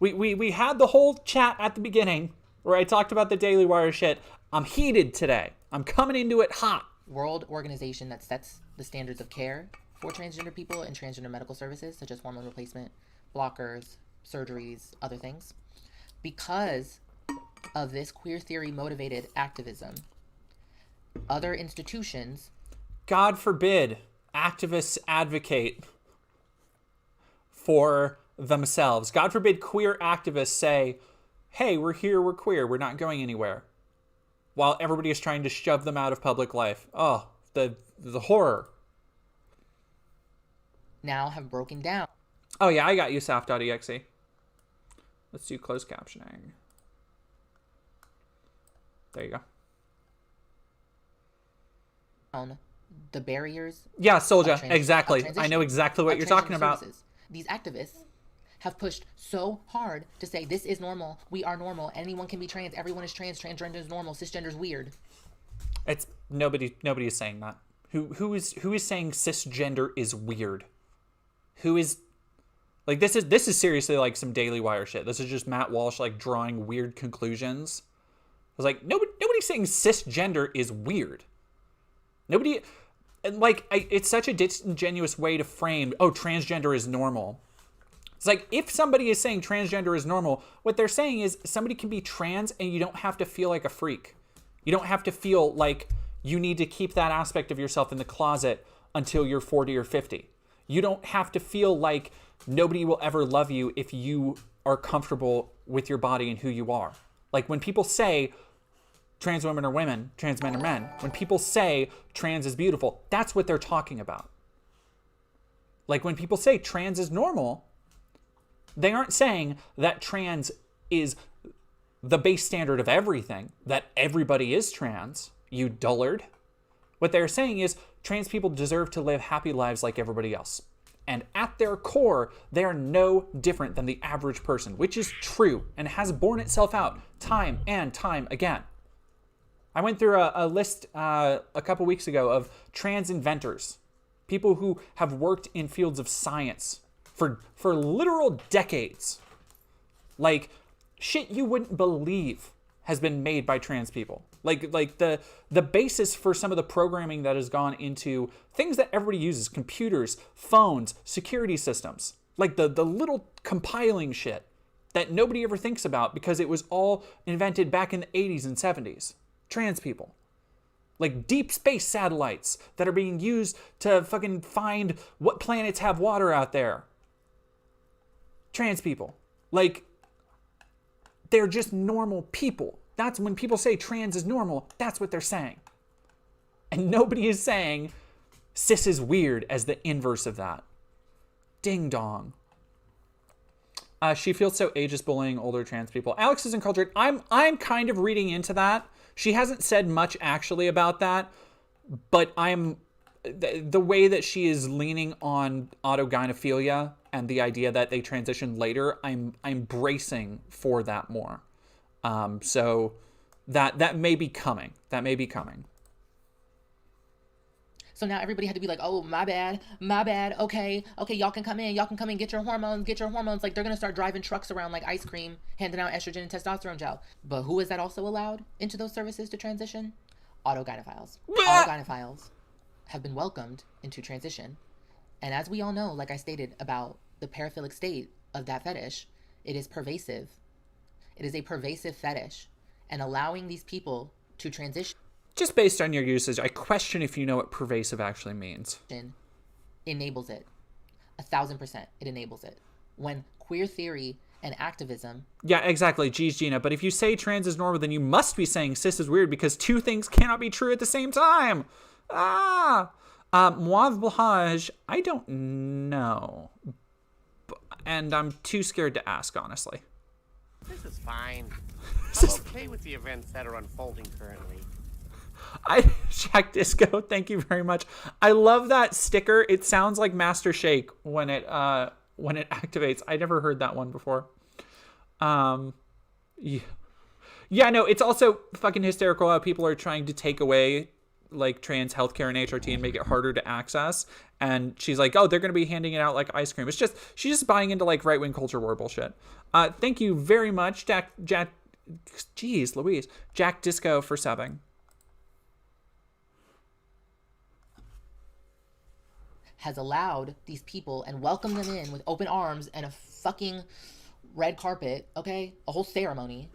we had the whole chat at the beginning where I talked about the Daily Wire shit. I'm heated today. I'm coming into it hot. World organization that sets the standards of care for transgender people and transgender medical services, such as hormone replacement, blockers, surgeries, other things. Because of this queer theory motivated activism, other institutions, God forbid, activists advocate for themselves. God forbid queer activists say, hey, we're here, we're queer, we're not going anywhere, while everybody is trying to shove them out of public life. Oh, the horror. Now have broken down. Oh yeah, I got you, saf.exe. Let's do closed captioning. There you go. The barriers. Yeah, Soldier, exactly. I know exactly what you're talking about. Services. These activists have pushed so hard to say this is normal, we are normal, anyone can be trans, everyone is trans, transgender is normal, cisgender is weird. It's nobody is saying that. Who is saying cisgender is weird? Who is, like, this is seriously like some Daily Wire shit. This is just Matt Walsh like drawing weird conclusions. I was like, nobody's saying cisgender is weird. Nobody, and like, it's such a disingenuous way to frame, oh, transgender is normal. It's like, if somebody is saying transgender is normal, what they're saying is somebody can be trans and you don't have to feel like a freak. You don't have to feel like you need to keep that aspect of yourself in the closet until you're 40 or 50. You don't have to feel like nobody will ever love you if you are comfortable with your body and who you are. Like, when people say trans women are women, trans men are men, when people say trans is beautiful, that's what they're talking about. Like, when people say trans is normal, they aren't saying that trans is the base standard of everything, that everybody is trans, you dullard. What they're saying is trans people deserve to live happy lives like everybody else. And at their core, they are no different than the average person, which is true and has borne itself out time and time again. I went through a list a couple weeks ago of trans inventors, people who have worked in fields of science for literal decades. Like, shit you wouldn't believe has been made by trans people. Like the basis for some of the programming that has gone into things that everybody uses, computers, phones, security systems, like the little compiling shit that nobody ever thinks about because it was all invented back in the 80s and 70s. Trans people. Like deep space satellites that are being used to fucking find what planets have water out there. Trans people. Like, they're just normal people. That's when people say trans is normal, that's what they're saying. And nobody is saying cis is weird as the inverse of that. Ding dong. She feels so ageist bullying older trans people. Alex is enculturated. I'm kind of reading into that. She hasn't said much actually about that, but the way that she is leaning on autogynephilia and the idea that they transition later, I'm bracing for that more. So that may be coming. That may be coming. So now everybody had to be like, oh, my bad. Okay, y'all can come in, get your hormones. Like, they're going to start driving trucks around like ice cream, handing out estrogen and testosterone gel. But who is that also allowed into those services to transition? Autogynephiles. Autogynephiles have been welcomed into transition. And as we all know, like I stated about the paraphilic state of that fetish, it is pervasive. It is a pervasive fetish. And allowing these people to transition, just based on your usage, I question if you know what pervasive actually means. Enables it. 1,000%. It enables it. When queer theory and activism. Yeah, exactly. Geez, Gina. But if you say trans is normal, then you must be saying cis is weird because two things cannot be true at the same time. Muav Blahaj, I don't know. And I'm too scared to ask, honestly. This is fine. I'm okay with the events that are unfolding currently. Jack Disco, thank you very much. I love that sticker. It sounds like Master Shake when it activates. I never heard that one before. Yeah, no, it's also fucking hysterical how people are trying to take away like trans healthcare and HRT and make it harder to access. And she's like, oh, they're going to be handing it out like ice cream. It's just, she's just buying into like right-wing culture war bullshit. Thank you very much, Jack Disco for subbing. Has allowed these people and welcomed them in with open arms and a fucking red carpet, okay? A whole ceremony.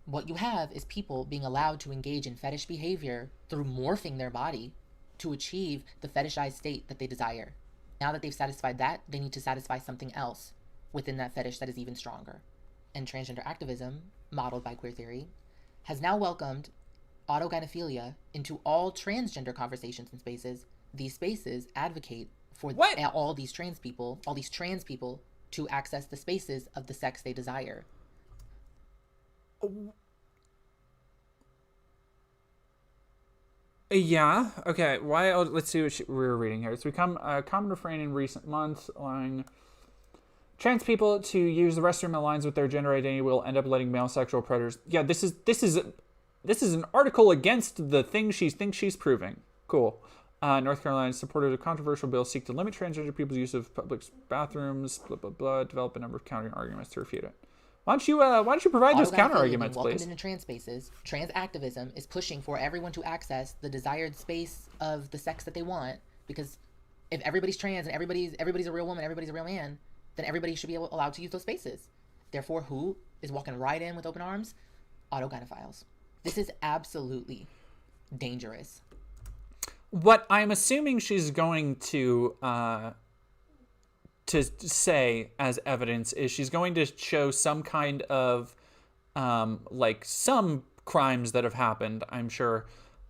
What you have is people being allowed to engage in fetish behavior through morphing their body to achieve the fetishized state that they desire. Now that they've satisfied that, they need to satisfy something else within that fetish that is even stronger. And transgender activism, modeled by queer theory, has now welcomed autogynephilia into all transgender conversations and spaces. These spaces advocate for all these trans people to access the spaces of the sex they desire. Yeah. Okay. Why? Let's see what we're reading here. It's become a common refrain in recent months, allowing trans people to use the restroom that aligns with their gender identity will end up letting male sexual predators. Yeah. This is an article against the thing she thinks she's proving. Cool. North Carolina supported a controversial bill seek to limit transgender people's use of public bathrooms, blah, blah, blah, develop a number of counter arguments to refute it. Why don't you provide those counter arguments, please? Welcomed into trans spaces, trans activism is pushing for everyone to access the desired space of the sex that they want, because if everybody's trans and everybody's a real woman, everybody's a real man, then everybody should be allowed to use those spaces. Therefore, who is walking right in with open arms? Autogynephiles. This is absolutely dangerous. What I'm assuming she's going to say as evidence is she's going to show some kind of like some crimes that have happened, I'm sure,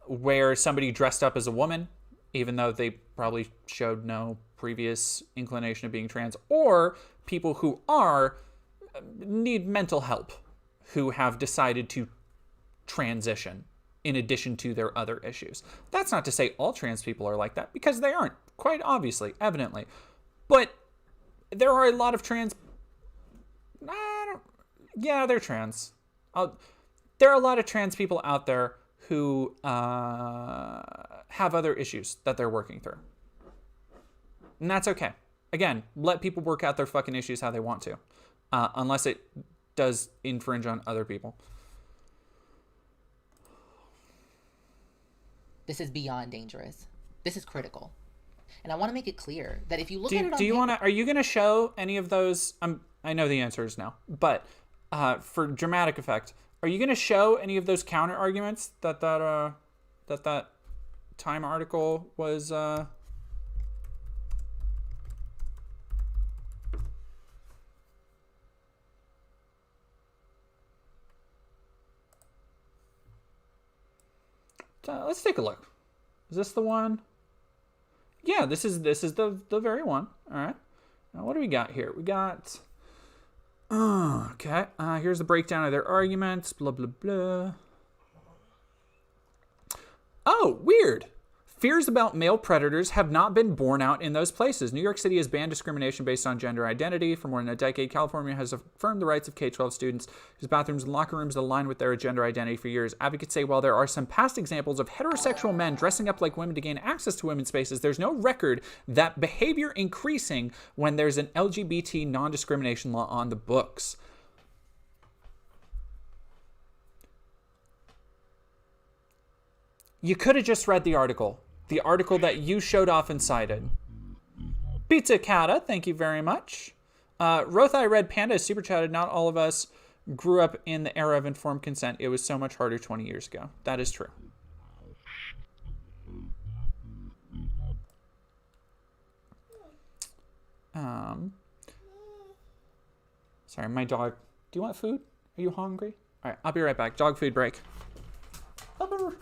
where somebody dressed up as a woman, even though they probably showed no previous inclination of being trans, or people who need mental help, who have decided to transition in addition to their other issues. That's not to say all trans people are like that, because they aren't, quite obviously, evidently. But there are a lot of trans... Yeah, they're trans. There are a lot of trans people out there who have other issues that they're working through. And that's okay. Again, let people work out their fucking issues how they want to. Unless it does infringe on other people. This is beyond dangerous. This is critical. And I want to make it clear that if you look at it on are you going to show any of those? I I know the answer is no. But for dramatic effect, are you going to show any of those counter arguments that Time article was? Let's take a look. Is this the one? Yeah, this is the very one. All right. Now what do we got here? We got. Okay. Here's the breakdown of their arguments. Blah blah blah. Oh, weird. Fears about male predators have not been borne out in those places. New York City has banned discrimination based on gender identity for more than a decade. California has affirmed the rights of K-12 students whose bathrooms and locker rooms align with their gender identity for years. Advocates say while there are some past examples of heterosexual men dressing up like women to gain access to women's spaces, there's no record that behavior increasing when there's an LGBT non-discrimination law on the books. You could have just read the article. The article that you showed off and cited. Pizza Cata, thank you very much. Rothai Red Panda super chatted. Not all of us grew up in the era of informed consent. It was so much harder 20 years ago. That is true. Sorry, my dog. Do you want food? Are you hungry? All right, I'll be right back. Dog food break. Alright,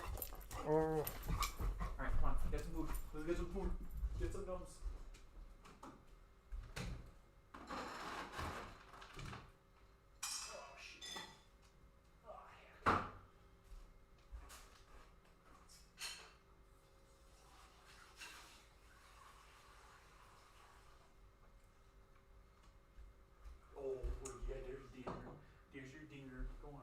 come on. Get some food. Let's get some food. Get some nums. Oh, shit. Oh, heck. Oh, yeah, there's dinner. There's your dinner. Go on.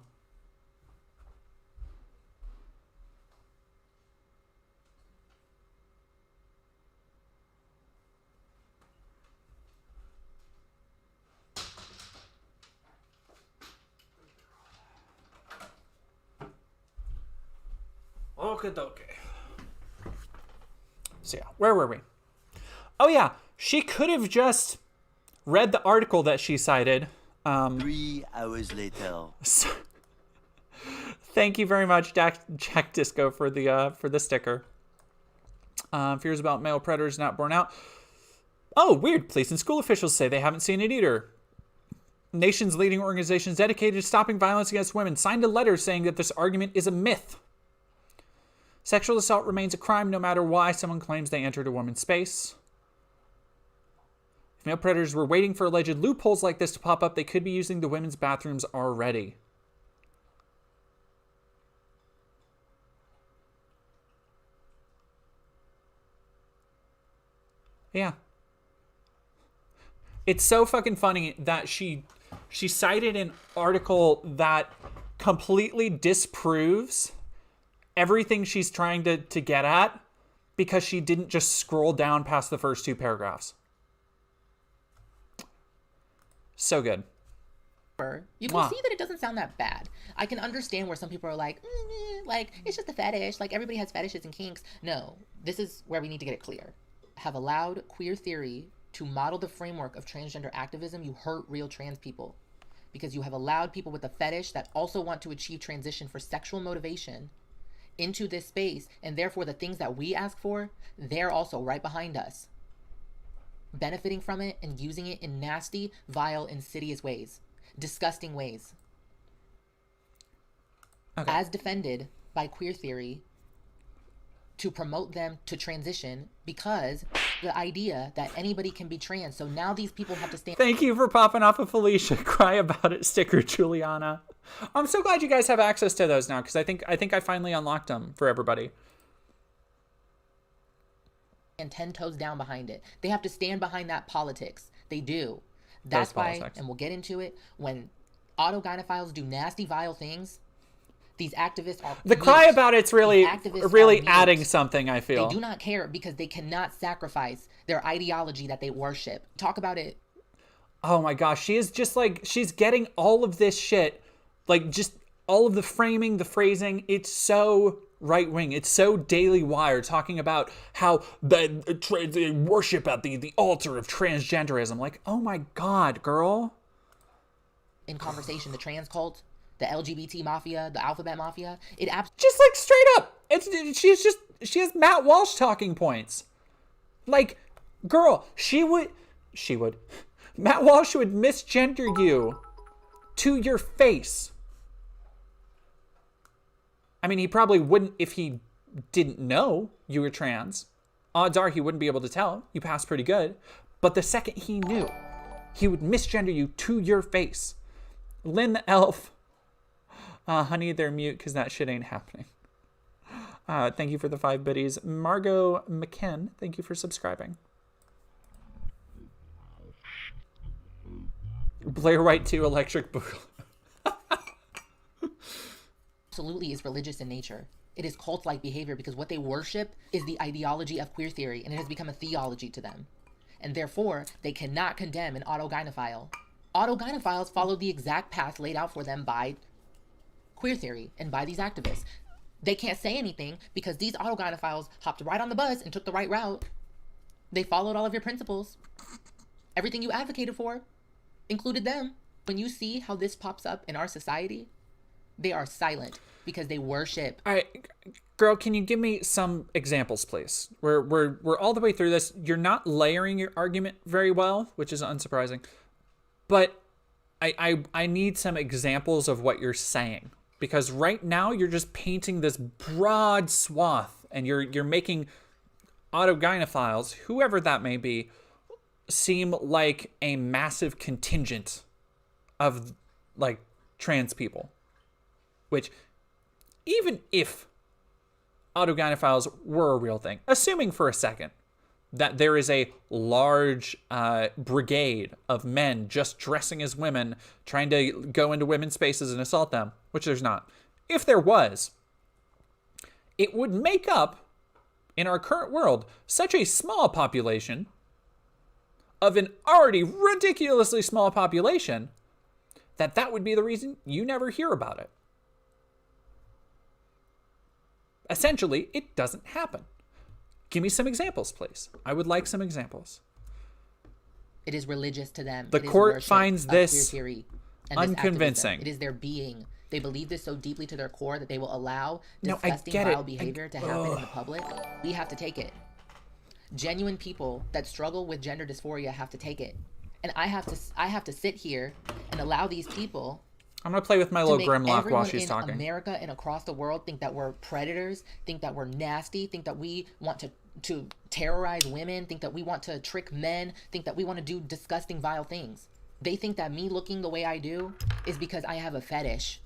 Okay. So yeah, where were we? Oh yeah, she could have just read the article that she cited. 3 hours later. So, thank you very much, Jack Disco, for the sticker. Fears about male predators not borne out. Oh, weird. Police and school officials say they haven't seen it either. Nation's leading organizations dedicated to stopping violence against women signed a letter saying that this argument is a myth. Sexual assault remains a crime no matter why someone claims they entered a woman's space. If male predators were waiting for alleged loopholes like this to pop up, they could be using the women's bathrooms already. Yeah. It's so fucking funny that she cited an article that completely disproves everything she's trying to get at because she didn't just scroll down past the first 2 paragraphs. So good. You can see that it doesn't sound that bad. I can understand where some people are like, it's just a fetish. Like, everybody has fetishes and kinks. No, this is where we need to get it clear. Have allowed queer theory to model the framework of transgender activism, you hurt real trans people. Because you have allowed people with a fetish that also want to achieve transition for sexual motivation into this space, and therefore the things that we ask for, they're also right behind us, benefiting from it and using it in nasty, vile, insidious ways, disgusting ways. Okay. As defended by queer theory to promote them to transition, because the idea that anybody can be trans, so now these people have to stand. Thank you for popping off a Felicia Cry About It sticker, Juliana. I'm so glad you guys have access to those now, because I think I finally unlocked them for everybody. And 10 toes down behind it. They have to stand behind that politics. They do. That's why, politics. And we'll get into it, when autogynephiles do nasty, vile things, these activists are the cry about it's really adding something, I feel. They do not care because they cannot sacrifice their ideology that they worship. Talk about it. Oh my gosh, she is just like, she's getting all of this shit, like just all of the framing, the phrasing. It's so right-wing. It's so Daily Wire, talking about how they worship at the altar of transgenderism. Like, oh my God, girl. in conversation, the trans cult, the LGBT mafia, the alphabet mafia. Just like straight up. She has Matt Walsh talking points. Like, girl, Matt Walsh would misgender you to your face. I mean, he probably wouldn't if he didn't know you were trans. Odds are he wouldn't be able to tell. You passed pretty good. But the second he knew, he would misgender you to your face. Lynn the Elf. Honey, they're mute because that shit ain't happening. Thank you for the 5 biddies. Margot McKen, thank you for subscribing. Blair White 2 Electric Boogaloo. Absolutely is religious in nature. It is cult-like behavior because what they worship is the ideology of queer theory, and it has become a theology to them. And therefore, they cannot condemn an autogynephile. Autogynephiles follow the exact path laid out for them by queer theory and by these activists. They can't say anything because these autogynephiles hopped right on the bus and took the right route. They followed all of your principles. Everything you advocated for included them. When you see how this pops up in our society, they are silent because they worship. All right, girl, can you give me some examples, please? We're all the way through this. You're not layering your argument very well, which is unsurprising. But I need some examples of what you're saying. Because right now you're just painting this broad swath and you're making autogynephiles, whoever that may be, seem like a massive contingent of like trans people. Which, even if autogynephiles were a real thing, assuming for a second that there is a large brigade of men just dressing as women trying to go into women's spaces and assault them, which there's not. If there was, it would make up, in our current world, such a small population of an already ridiculously small population that would be the reason you never hear about it. Essentially, it doesn't happen. Give me some examples, please. I would like some examples. It is religious to them. The court finds this theory unconvincing. It is their being. They believe this so deeply to their core that they will allow disgusting, vile behavior to happen in the public. We have to take it. Genuine people that struggle with gender dysphoria have to take it. And I have to sit here and allow these people. I'm going to play with my little Grimlock while she's talking. In America and across the world think that we're predators, think that we're nasty, think that we want to terrorize women, think that we want to trick men, think that we want to do disgusting, vile things. They think that me looking the way I do is because I have a fetish.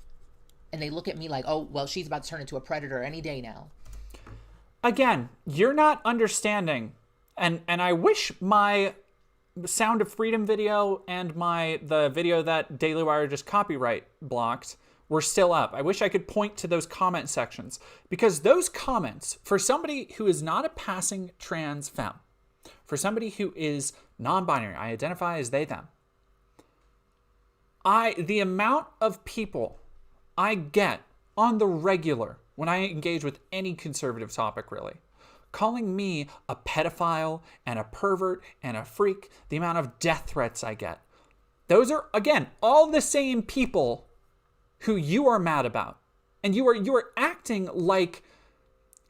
And they look at me like, oh, well, she's about to turn into a predator any day now. Again, you're not understanding. And I wish my Sound of Freedom video and the video that Daily Wire just copyright blocked were still up. I wish I could point to those comment sections, because those comments, for somebody who is not a passing trans femme, for somebody who is non-binary, I identify as they, them, the amount of people I get on the regular when I engage with any conservative topic, really, calling me a pedophile and a pervert and a freak, the amount of death threats I get. Those are, again, all the same people who you are mad about. And you are acting like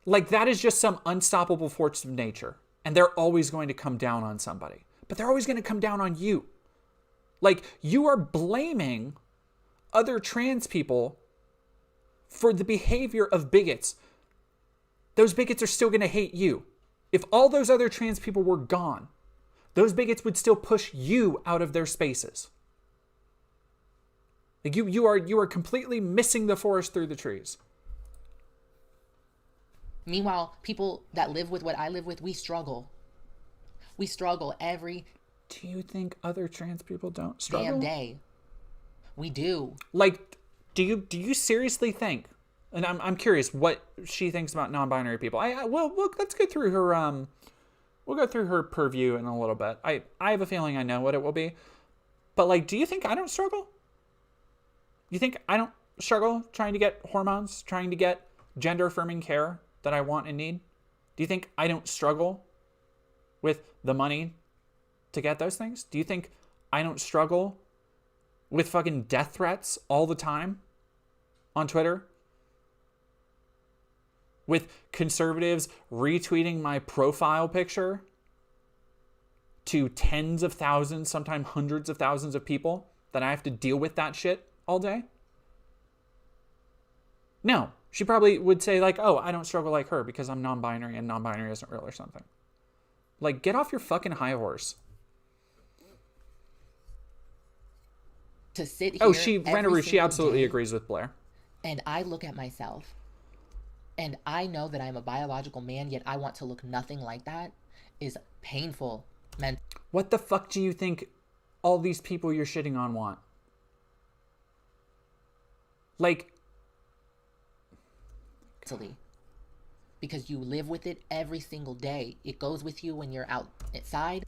that is just some unstoppable force of nature. And they're always going to come down on somebody. But they're always going to come down on you. Like, you are blaming other trans people for the behavior of bigots. Those bigots are still going to hate you. If all those other trans people were gone, those bigots would still push you out of their spaces. Like you are completely missing the forest through the trees. Meanwhile, people that live with what I live with, we struggle. We struggle every... Do you think other trans people don't struggle? Damn day. We do. Like, do you seriously think? And I'm curious what she thinks about non-binary people. Let's go through her we'll go through her purview in a little bit. I have a feeling I know what it will be. But like, do you think I don't struggle? You think I don't struggle trying to get hormones, trying to get gender affirming care that I want and need? Do you think I don't struggle with the money to get those things? Do you think I don't struggle with fucking death threats all the time on Twitter, with conservatives retweeting my profile picture to tens of thousands, sometimes hundreds of thousands of people, that I have to deal with that shit all day? No. She probably would say like, oh, I don't struggle like her because I'm non-binary and non-binary isn't real or something. Like, get off your fucking high horse. To sit here. Oh, she absolutely day, agrees with Blair. And I look at myself and I know that I'm a biological man, yet I want to look nothing like that, is painful. What the fuck do you think all these people you're shitting on want? Like, because you live with it every single day. It goes with you when you're outside.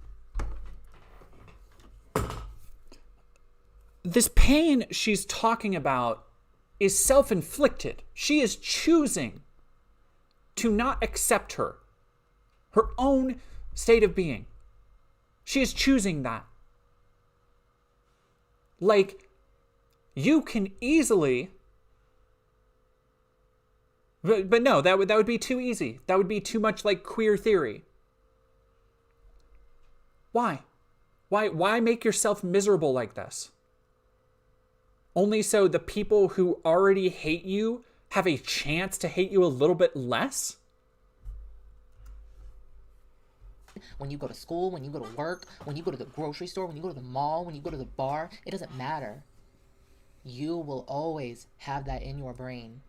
This pain she's talking about is self-inflicted. She is choosing to not accept her own state of being. She is choosing that. Like, you can easily... But no, that would be too easy. That would be too much like queer theory. Why? Why make yourself miserable like this? Only so the people who already hate you have a chance to hate you a little bit less? When you go to school, when you go to work, when you go to the grocery store, when you go to the mall, when you go to the bar, it doesn't matter. You will always have that in your brain.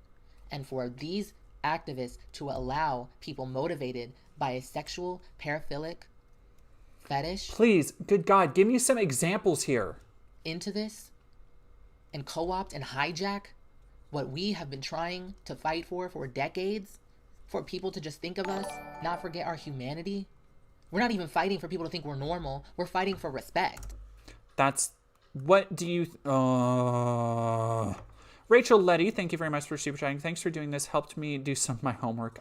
And for these activists to allow people motivated by a sexual paraphilic fetish, please, good God, give me some examples here, into this and co-opt and hijack what we have been trying to fight for decades, for people to just think of us, not forget our humanity. We're not even fighting for people to think we're normal. We're fighting for respect. That's... What do you... Rachel Letty, thank you very much for super chatting. Thanks for doing this. Helped me do some of my homework.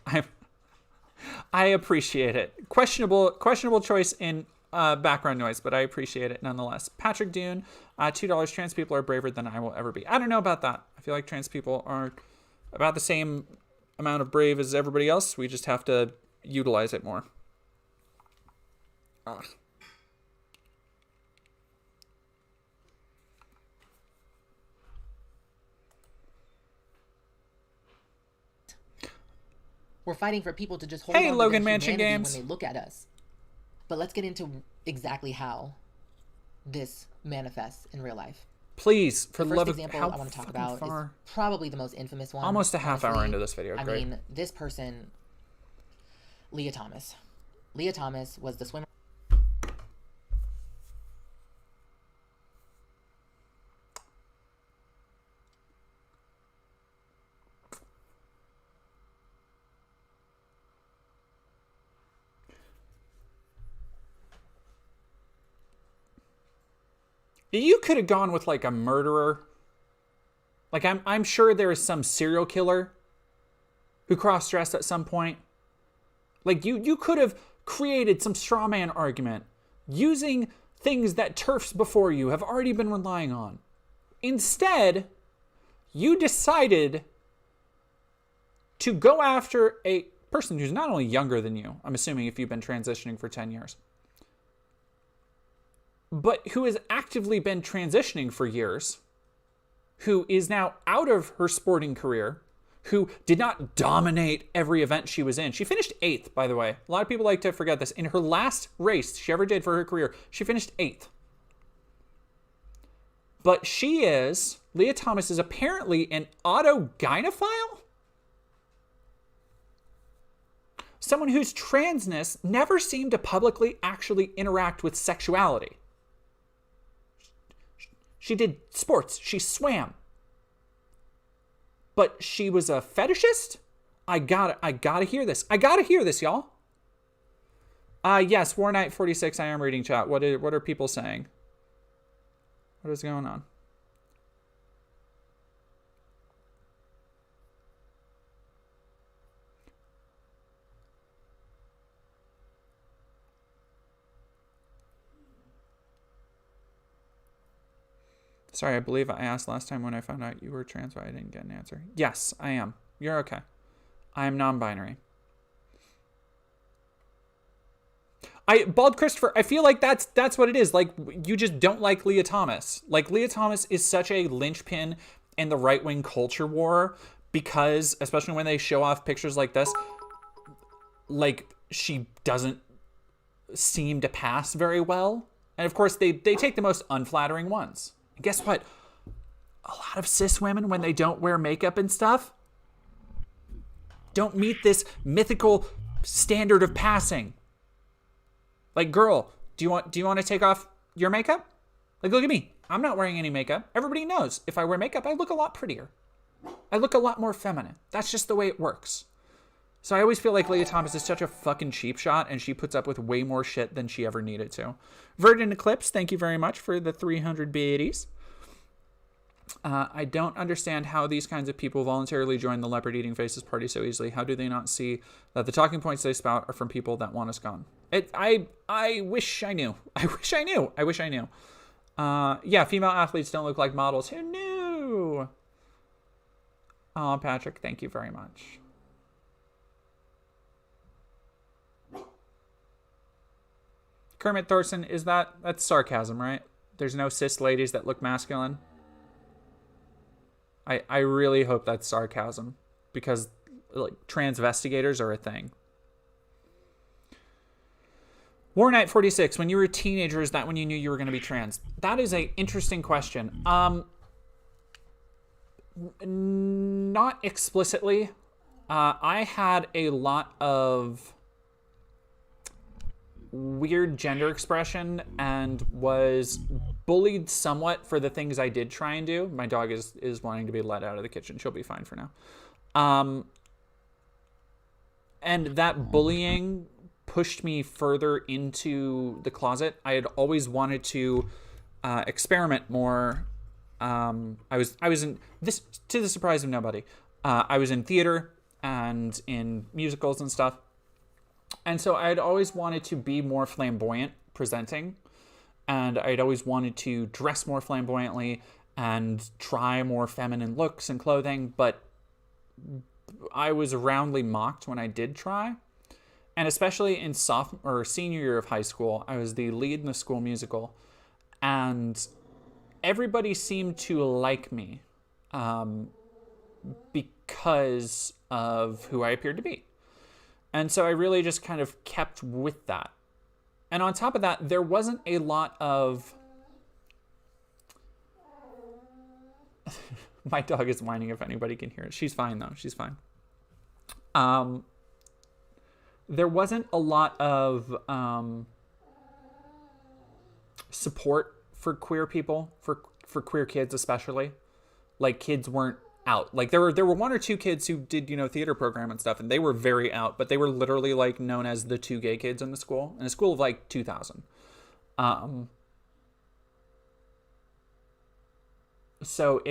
I appreciate it. Questionable choice in background noise, but I appreciate it nonetheless. Patrick Dune, $2. Trans people are braver than I will ever be. I don't know about that. I feel like trans people are about the same amount of brave as everybody else. We just have to utilize it more. Ugh. We're fighting for people to just hold on Logan to their Mansion humanity Games when they look at us. But let's get into exactly how this manifests in real life. Please, for the love of... The first example I want to talk about is probably the most infamous one. Almost a half hour into this video. I mean, this person, Leah Thomas. Leah Thomas was the swimmer. You could have gone with like a murderer. Like I'm sure there is some serial killer who cross-dressed at some point. Like you could have created some straw man argument using things that TERFs before you have already been relying on. Instead, you decided to go after a person who's not only younger than you, I'm assuming if you've been transitioning for 10 years, but who has actively been transitioning for years, who is now out of her sporting career, who did not dominate every event she was in. She finished 8th, by the way. A lot of people like to forget this. In her last race she ever did for her career, she finished 8th. But Leah Thomas is apparently an autogynephile? Someone whose transness never seemed to publicly actually interact with sexuality. She did sports. She swam. But she was a fetishist? I gotta hear this. I gotta hear this, y'all. Yes, Warknight46, I am reading chat. What are people saying? What is going on? Sorry, I believe I asked last time when I found out you were trans, but I didn't get an answer. Yes, I am. You're okay. I'm non-binary. Bald Christopher, I feel like that's what it is. Like, you just don't like Leah Thomas. Like, Leah Thomas is such a linchpin in the right-wing culture war because, especially when they show off pictures like this, like, she doesn't seem to pass very well. And of course, they take the most unflattering ones. And guess what? A lot of cis women, when they don't wear makeup and stuff, don't meet this mythical standard of passing. Like, girl, do you want to take off your makeup? Like, look at me. I'm not wearing any makeup. Everybody knows if I wear makeup, I look a lot prettier. I look a lot more feminine. That's just the way it works. So I always feel like Leah Thomas is such a fucking cheap shot, and she puts up with way more shit than she ever needed to. Verdant Eclipse, thank you very much for the 300 biddies. I don't understand how these kinds of people voluntarily join the leopard eating faces party so easily. How do they not see that the talking points they spout are from people that want us gone? I wish I knew. I wish I knew. Yeah, female athletes don't look like models. Who knew? Oh, Patrick, thank you very much. Kermit Thorson, that's sarcasm, right? There's no cis ladies that look masculine. I really hope that's sarcasm because like transvestigators are a thing. War Knight 46, when you were a teenager, is that when you knew you were going to be trans? That is an interesting question. Not explicitly. I had a lot of weird gender expression and was bullied somewhat for the things I did try and do. My dog is wanting to be let out of the kitchen. She'll be fine for now. And that bullying pushed me further into the closet. I had always wanted to experiment more. I was in this, to the surprise of nobody. I was in theater and in musicals and stuff. And so I'd always wanted to be more flamboyant presenting. And I'd always wanted to dress more flamboyantly and try more feminine looks and clothing. But I was roundly mocked when I did try. And especially in sophomore or senior year of high school, I was the lead in the school musical. And everybody seemed to like me because of who I appeared to be. And so I really just kind of kept with that. And on top of that, there wasn't a lot of... My dog is whining if anybody can hear it. She's fine, though. She's fine. There wasn't a lot of support for queer people, for queer kids especially. Like, kids weren't out. Like, there were one or two kids who did, theater program and stuff, and they were very out, but they were literally, like, known as the two gay kids in the school, in a school of, like, 2,000. So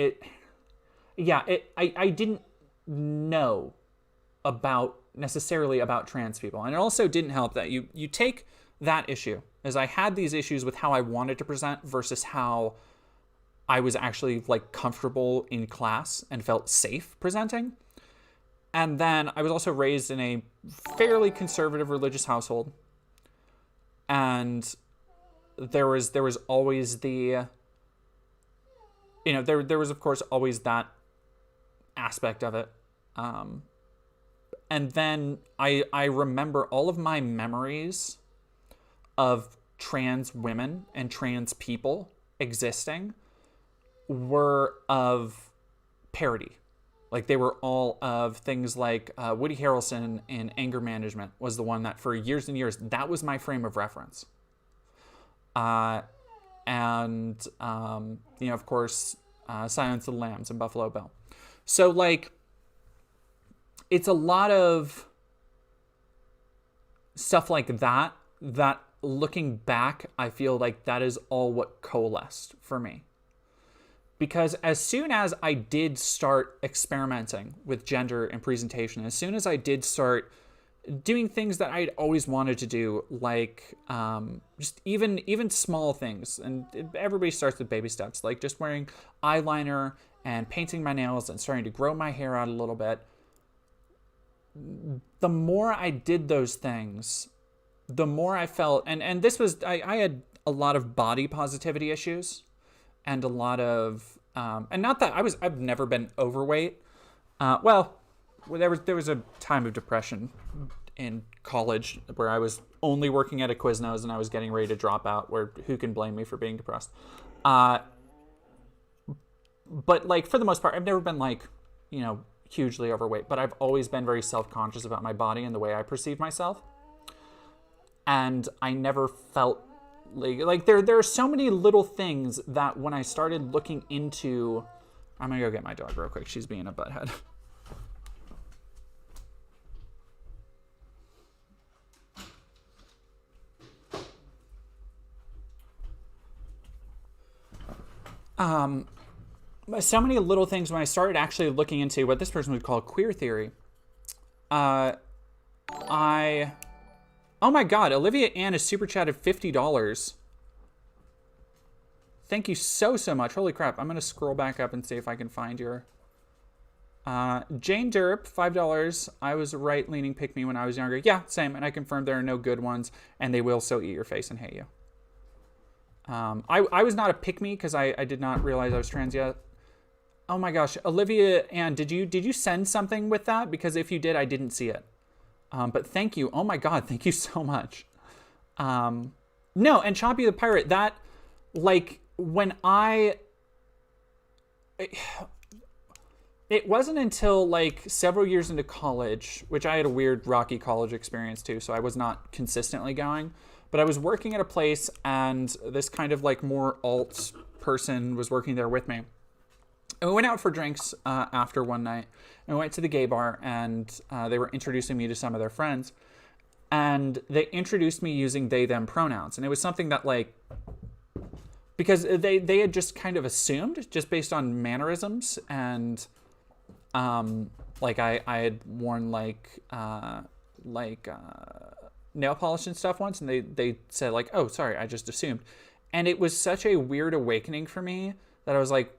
I didn't know necessarily about trans people. And it also didn't help that you take that issue, as I had these issues with how I wanted to present versus how I was actually like comfortable in class and felt safe presenting. And then I was also raised in a fairly conservative religious household. And there was always the, there was of course always that aspect of it. And then I remember all of my memories of trans women and trans people existing were of parody. Like, they were all of things like Woody Harrelson in Anger Management was the one that for years and years, that was my frame of reference. Of course, Silence of the Lambs and Buffalo Bill. So, like, it's a lot of stuff like that looking back, I feel like that is all what coalesced for me. Because as soon as I did start experimenting with gender and presentation, as soon as I did start doing things that I'd always wanted to do, like just even small things. And everybody starts with baby steps, like just wearing eyeliner and painting my nails and starting to grow my hair out a little bit. The more I did those things, the more I felt, and this was, I had a lot of body positivity issues and a lot of, and not that I've never been overweight. Well, there was a time of depression in college where I was only working at a Quiznos and I was getting ready to drop out, where who can blame me for being depressed? But like, for the most part, I've never been like, hugely overweight, but I've always been very self-conscious about my body and the way I perceive myself. And I never felt like there are so many little things that when I started looking into, I'm gonna go get my dog real quick. She's being a butthead. So many little things when I started actually looking into what this person would call queer theory. Oh my God, Olivia Ann is super chatted $50. Thank you so much. Holy crap. I'm going to scroll back up and see if I can find your... Jane Derp, $5. I was right-leaning pick-me when I was younger. Yeah, same. And I confirmed there are no good ones, and they will so eat your face and hate you. I was not a pick-me because I did not realize I was trans yet. Oh my gosh, Olivia Ann, did you send something with that? Because if you did, I didn't see it. But thank you. Oh my God, thank you so much. No, and Choppy the Pirate, that, like, when it wasn't until, like, several years into college, which I had a weird rocky college experience too, so I was not consistently going, but I was working at a place and this kind of, like, more alt person was working there with me. And we went out for drinks after one night, and we went to the gay bar, and they were introducing me to some of their friends, and they introduced me using they, them pronouns. And it was something that, like, because they had just kind of assumed, just based on mannerisms, and like I had worn like nail polish and stuff once, and they said like, oh, sorry, I just assumed. And it was such a weird awakening for me that I was like,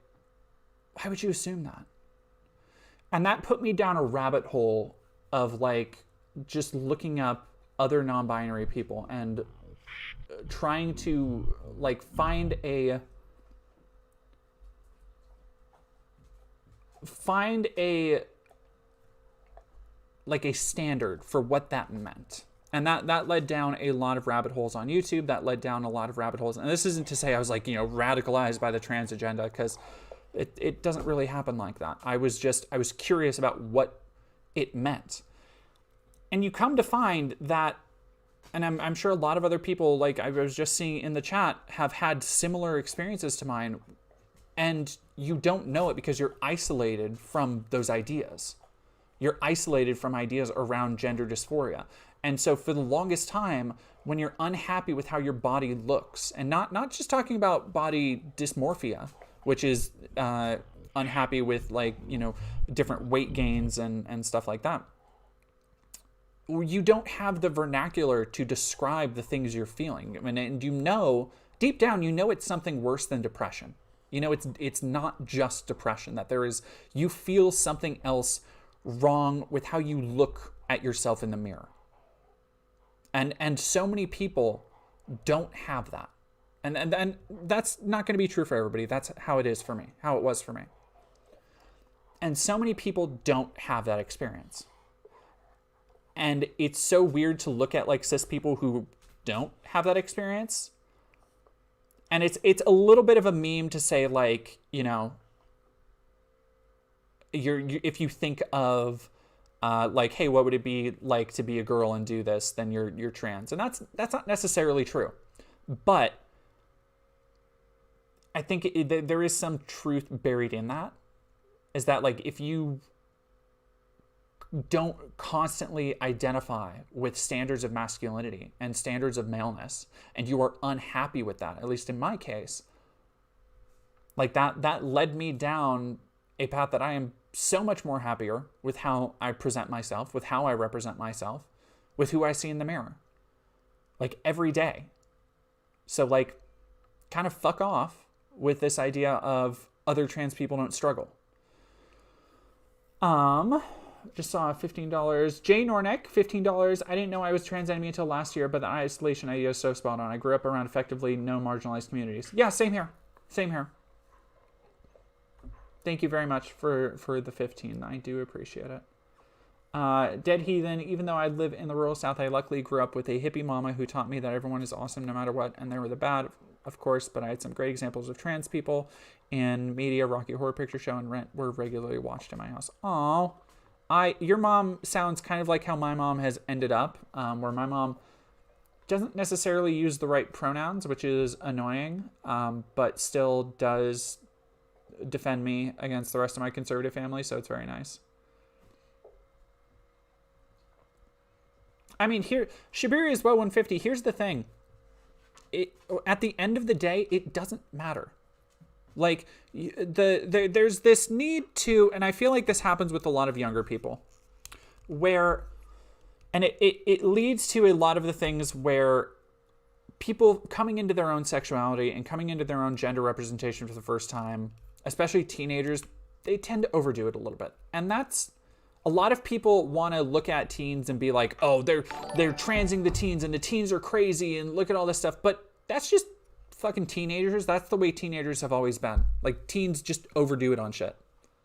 why would you assume that? And that put me down a rabbit hole of like just looking up other non-binary people and trying to like find a like a standard for what that meant. And that led down a lot of rabbit holes on YouTube. That led down a lot of rabbit holes. And this isn't to say I was like, radicalized by the trans agenda, because it doesn't really happen like that. I was curious about what it meant. And you come to find that, and I'm sure a lot of other people, like I was just seeing in the chat, have had similar experiences to mine, and you don't know it because you're isolated from those ideas. You're isolated from ideas around gender dysphoria. And so for the longest time, when you're unhappy with how your body looks, and not just talking about body dysmorphia, which is unhappy with like, different weight gains and stuff like that, you don't have the vernacular to describe the things you're feeling. And deep down, it's something worse than depression. It's not just depression, that you feel something else wrong with how you look at yourself in the mirror. And so many people don't have that. And that's not going to be true for everybody. That's how it is for me, how it was for me. And so many people don't have that experience. And it's so weird to look at like cis people who don't have that experience. And it's a little bit of a meme to say like, if you think of like, hey, what would it be like to be a girl and do this? Then you're trans, and that's not necessarily true. But I think there is some truth buried in that. Is that like if you don't constantly identify with standards of masculinity and standards of maleness, and you are unhappy with that, at least in my case, like that led me down a path that I am so much more happier with how I present myself, with how I represent myself, with who I see in the mirror. Like, every day. So, like, kind of fuck off with this idea of other trans people don't struggle. Just saw $15. Jay Nornick, $15. I didn't know I was trans enemy until last year, but the isolation idea is so spot on. I grew up around effectively no marginalized communities. Yeah, same here. Same here. Thank you very much for the 15. I do appreciate it. Dead Heathen, even though I live in the rural South, I luckily grew up with a hippie mama who taught me that everyone is awesome no matter what, and there were the bad, of course, but I had some great examples of trans people in media. Rocky Horror Picture Show and Rent were regularly watched in my house. Aww. Your mom sounds kind of like how my mom has ended up, where my mom doesn't necessarily use the right pronouns, which is annoying, but still does defend me against the rest of my conservative family, so it's very nice. I mean, here, Shabiri is well 150. Here's the thing. At the end of the day, it doesn't matter. Like, there's this need to, and I feel like this happens with a lot of younger people, where, and it leads to a lot of the things where people coming into their own sexuality and coming into their own gender representation for the first time, especially teenagers, they tend to overdo it a little bit. And that's, a lot of people want to look at teens and be like, oh, they're transing the teens and the teens are crazy and look at all this stuff. But that's just fucking teenagers. That's the way teenagers have always been. Like, teens just overdo it on shit.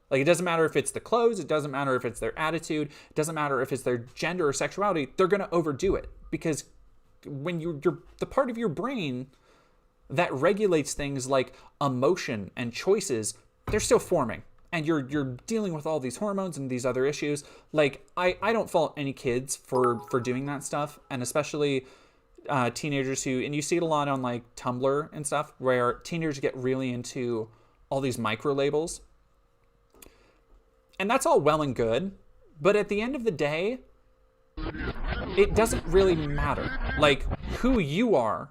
Like, it doesn't matter if it's the clothes. It doesn't matter if it's their attitude. It doesn't matter if it's their gender or sexuality. They're going to overdo it because when you're the part of your brain that regulates things like emotion and choices, they're still forming. And you're dealing with all these hormones and these other issues. Like, I don't fault any kids for doing that stuff. And especially teenagers who, and you see it a lot on like Tumblr and stuff, where teenagers get really into all these micro labels. And that's all well and good. But at the end of the day, it doesn't really matter. Like, who you are,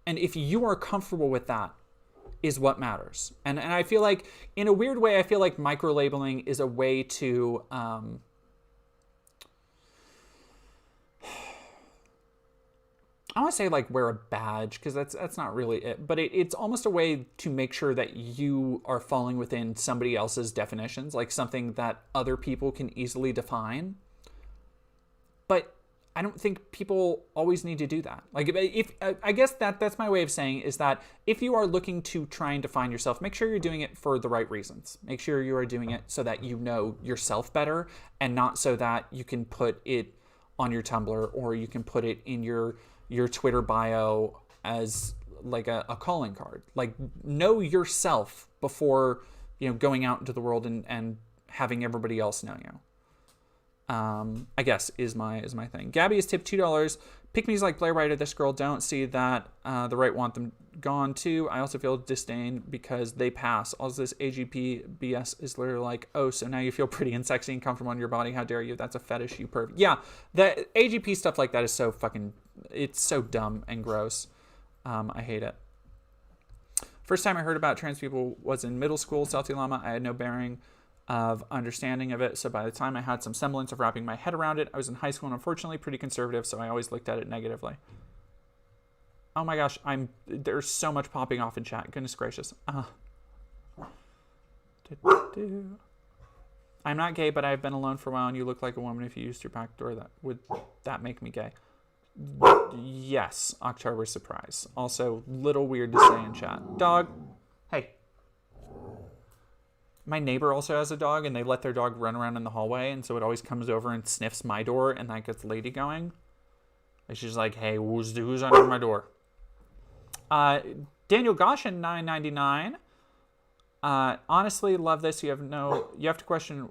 and if you are comfortable with that, is what matters. And I feel like, in a weird way, I feel like micro-labeling is a way to I want to say like wear a badge, because that's not really it, but it's almost a way to make sure that you are falling within somebody else's definitions, like something that other people can easily define. But I don't think people always need to do that. Like, if I guess that's my way of saying is that if you are looking to try and define yourself, make sure you're doing it for the right reasons. Make sure you are doing it so that you know yourself better, and not so that you can put it on your Tumblr or you can put it in your Twitter bio as like a calling card. Like, know yourself before, going out into the world and having everybody else know you. I guess is my thing. Gabby is tipped $2. Pick-me's like Blair White or this girl don't see that the right want them gone too. I also feel disdain because they pass. All this AGP BS is literally like, oh, so now you feel pretty and sexy and comfortable in your body. How dare you? That's a fetish, you perv. Yeah, the AGP stuff like that is so fucking, it's so dumb and gross. I hate it. First time I heard about trans people was in middle school, Salty Llama. I had no bearing of understanding of it, so by the time I had some semblance of wrapping my head around it, I was in high school and unfortunately pretty conservative, so I always looked at it negatively. Oh my gosh, there's so much popping off in chat. Goodness gracious. I'm not gay, but I've been alone for a while, and you look like a woman if you used your back door. Would that make me gay? Yes, October surprise. Also, little weird to say in chat. Dog. Hey. My neighbor also has a dog, and they let their dog run around in the hallway, and so it always comes over and sniffs my door, and that gets Lady going. And she's like, hey, who's under my door? Daniel Goshen, $9.99. Honestly, love this. You have to question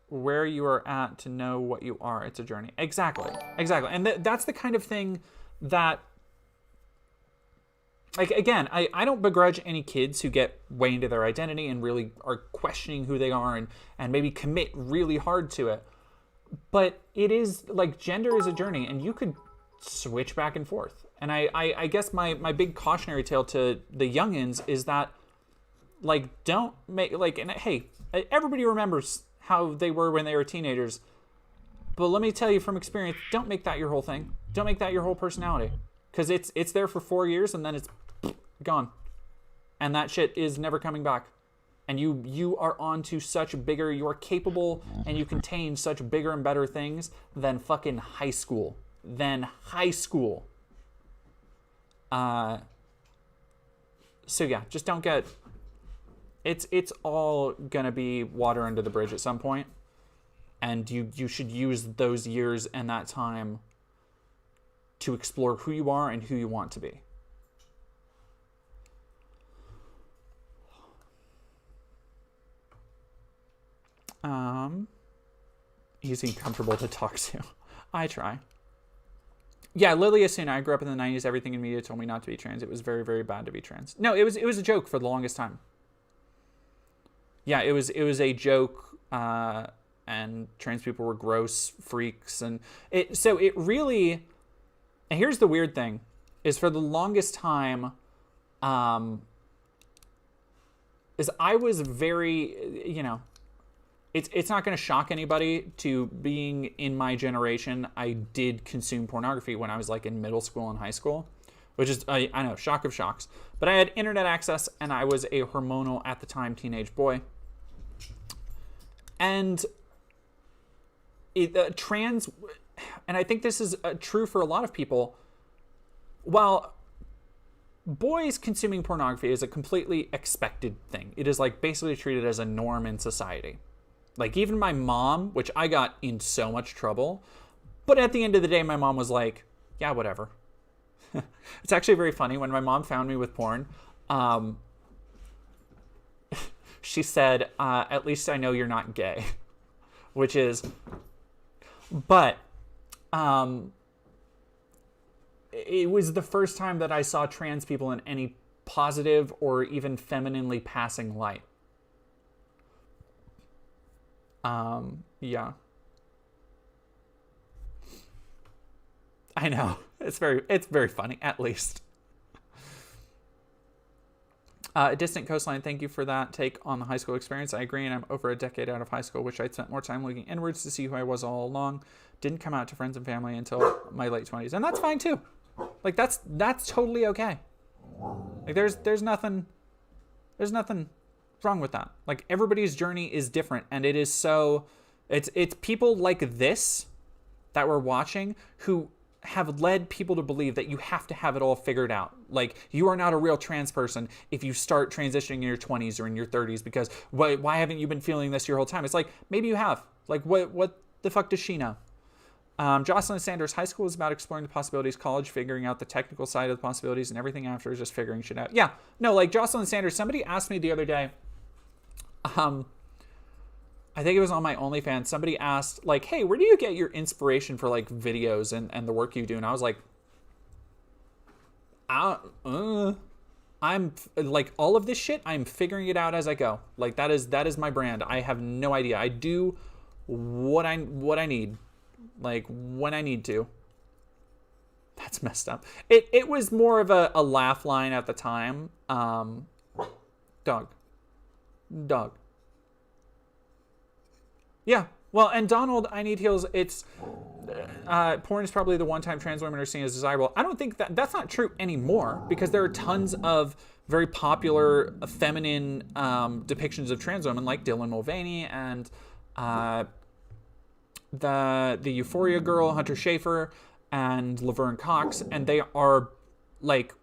where you are at to know what you are. It's a journey. Exactly. And that's the kind of thing that, like, again, I don't begrudge any kids who get way into their identity and really are questioning who they are and maybe commit really hard to it. But it is, like, gender is a journey, and you could switch back and forth. And I guess my big cautionary tale to the youngins is that, like, don't make, like, and hey, everybody remembers how they were when they were teenagers. But let me tell you from experience, don't make that your whole thing. Don't make that your whole personality. Because it's there for 4 years and then it's gone. And that shit is never coming back. And you are on to such bigger, you are capable and you contain such bigger and better things than fucking high school. So yeah, just don't get, it's all gonna be water under the bridge at some point. And you should use those years and that time to explore who you are and who you want to be. Easy and comfortable to talk to. I try. Yeah, Lily Asuna, I grew up in the 90s. Everything in media told me not to be trans. It was very, very bad to be trans. No, it was a joke for the longest time. Yeah, it was a joke, and trans people were gross freaks, and it really. And here's the weird thing, is for the longest time, is I was very, it's not going to shock anybody to being in my generation. I did consume pornography when I was like in middle school and high school, which is, I know, shock of shocks. But I had internet access and I was a hormonal, at the time, teenage boy. And trans, and I think this is true for a lot of people, while boys consuming pornography is a completely expected thing. It is like basically treated as a norm in society. Like even my mom, which I got in so much trouble, but at the end of the day, my mom was like, yeah, whatever. It's actually very funny. When my mom found me with porn, she said, at least I know you're not gay, which is, but it was the first time that I saw trans people in any positive or even femininely passing light. Yeah. I know. It's very funny, at least. A distant coastline, thank you for that take on the high school experience. I agree, and I'm over a decade out of high school, which I'd spent more time looking inwards to see who I was all along. Didn't come out to friends and family until my late 20s. And that's fine too. Like that's totally okay. Like there's nothing wrong with that. Like everybody's journey is different, and it is so it's people like this that we're watching who have led people to believe that you have to have it all figured out. Like you are not a real trans person if you start transitioning in your 20s or in your 30s, because why haven't you been feeling this your whole time? It's like, maybe you have. Like what the fuck does she know? Jocelyn Sanders, high school is about exploring the possibilities, college figuring out the technical side of the possibilities, and everything after is just figuring shit out. Yeah, no, like Jocelyn Sanders, somebody asked me the other day, I think it was on my OnlyFans, somebody asked, like, hey, where do you get your inspiration for, like, videos and the work you do? And I was like, I'm, like, all of this shit, I'm figuring it out as I go. Like, that is my brand. I have no idea. I do what I need, like, when I need to. That's messed up. It was more of a laugh line at the time. Dog. Yeah, well, and Donald, I need heels. It's porn is probably the one time trans women are seen as desirable. I don't think that's not true anymore, because there are tons of very popular feminine depictions of trans women, like Dylan Mulvaney and the Euphoria girl, Hunter Schafer, and Laverne Cox, and they are like,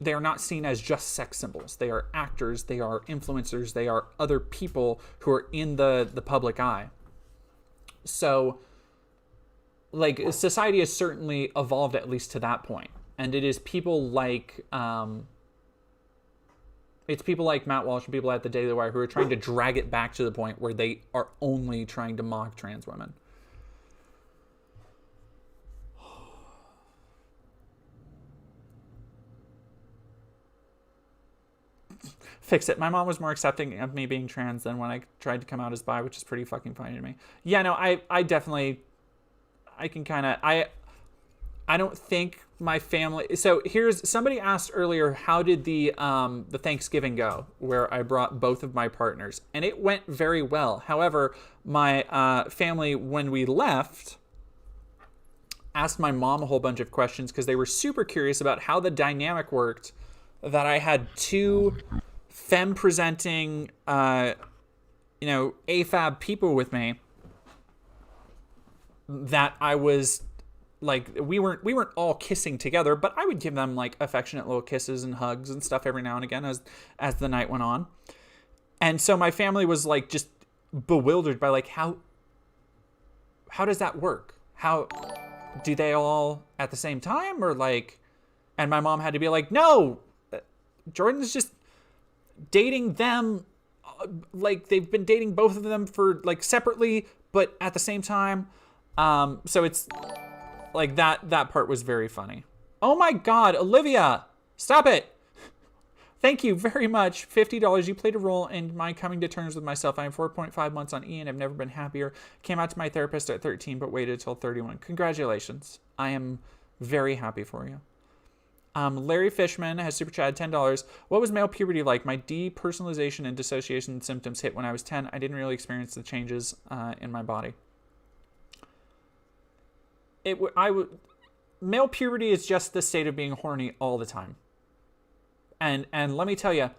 they are not seen as just sex symbols. They are actors, they are influencers, they are other people who are in the public eye. So, like, society has certainly evolved at least to that point. And it is people like, it's people like Matt Walsh and people at the Daily Wire who are trying to drag it back to the point where they are only trying to mock trans women. Fix it. My mom was more accepting of me being trans than when I tried to come out as bi, which is pretty fucking funny to me. Yeah, no, I definitely, I can kind of, I don't think my family. So here's somebody asked earlier, how did the Thanksgiving go? Where I brought both of my partners, and it went very well. However, my family, when we left, asked my mom a whole bunch of questions because they were super curious about how the dynamic worked. That I had two femme presenting, AFAB people with me. That I was. Like, we weren't all kissing together, but I would give them like affectionate little kisses and hugs and stuff every now and again as the night went on. And so my family was like just bewildered by like how does that work? How do they all at the same time, or like? And my mom had to be like, no, Jordan's just dating them, like they've been dating both of them for like separately, but at the same time. So it's. Like, that part was very funny. Oh my God, Olivia, stop it. Thank you very much. $50. You played a role in my coming to terms with myself. I am 4.5 months on E and I've never been happier. Came out to my therapist at 13, but waited until 31. Congratulations. I am very happy for you. Larry Fishman has super chatted $10. What was male puberty like? My depersonalization and dissociation symptoms hit when I was 10. I didn't really experience the changes in my body. Male puberty is just the state of being horny all the time. And let me tell you,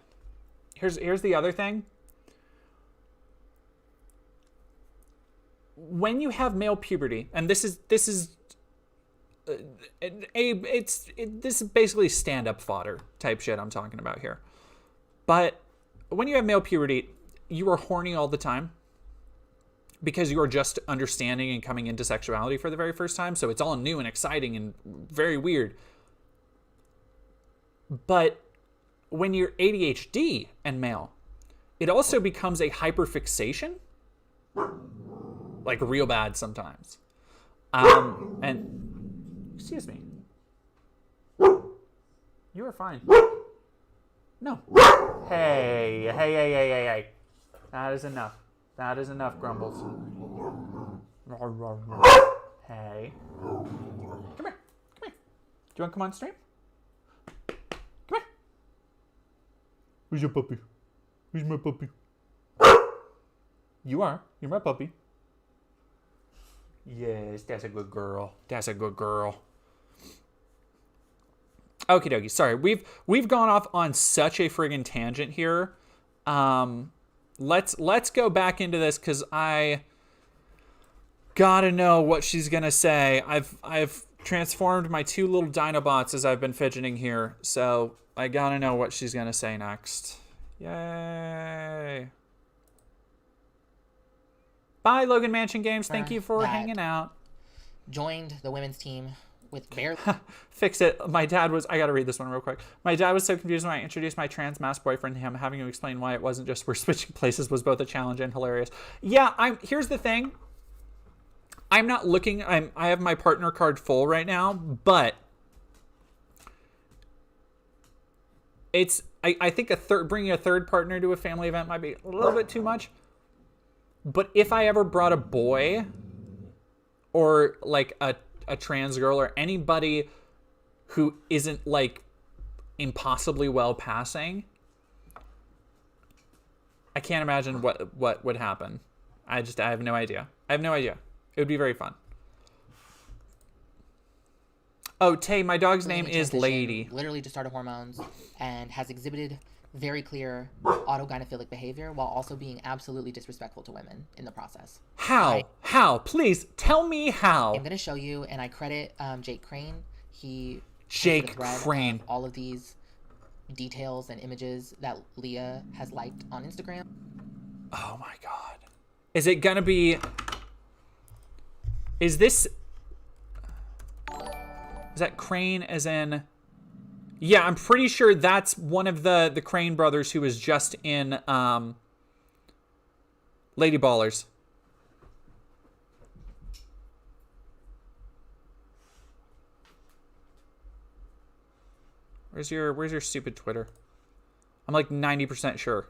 here's the other thing. When you have male puberty, and this is basically stand-up fodder type shit I'm talking about here. But when you have male puberty, you are horny all the time. Because you are just understanding and coming into sexuality for the very first time. So it's all new and exciting and very weird. But when you're ADHD and male, it also becomes a hyperfixation. Like real bad sometimes. And, excuse me. You are fine. No. Hey. That is enough. That is enough, Grumbles. Hey. Come here. Do you want to come on stream? Come here. Who's your puppy? Who's my puppy? You are. You're my puppy. Yes, that's a good girl. That's a good girl. Okie dokie. Sorry, we've gone off on such a friggin' tangent here. Let's go back into this because I gotta know what she's gonna say. I've transformed my two little Dinobots as I've been fidgeting here, so I gotta know what she's gonna say next. Yay! Bye, Logan Mansion Games. Thank you for hanging out. Joined the women's team with barely. Fix it. My dad was. I gotta read this one real quick. My dad was so confused when I introduced my trans masked boyfriend to him. Having to explain why it wasn't just we're switching places was both a challenge and hilarious. Yeah, here's the thing. I'm not looking. I have my partner card full right now, but it's. I think bringing a third partner to a family event might be a little bit too much. But if I ever brought a boy, or like a trans girl, or anybody who isn't like impossibly well passing, I can't imagine what would happen. I have no idea. It would be very fun. Oh, Tay, my dog's name is Lady. Literally just started hormones and has exhibited very clear autogynephilic behavior while also being absolutely disrespectful to women in the process. How? Please tell me how. I'm going to show you, and I credit Jake Crane. Jake Crane. All of these details and images that Leah has liked on Instagram. Oh my God. Is it going to be... Is that Crane as in... Yeah, I'm pretty sure that's one of the Crane brothers who was just in Lady Ballers. Where's your stupid Twitter? I'm like 90% sure.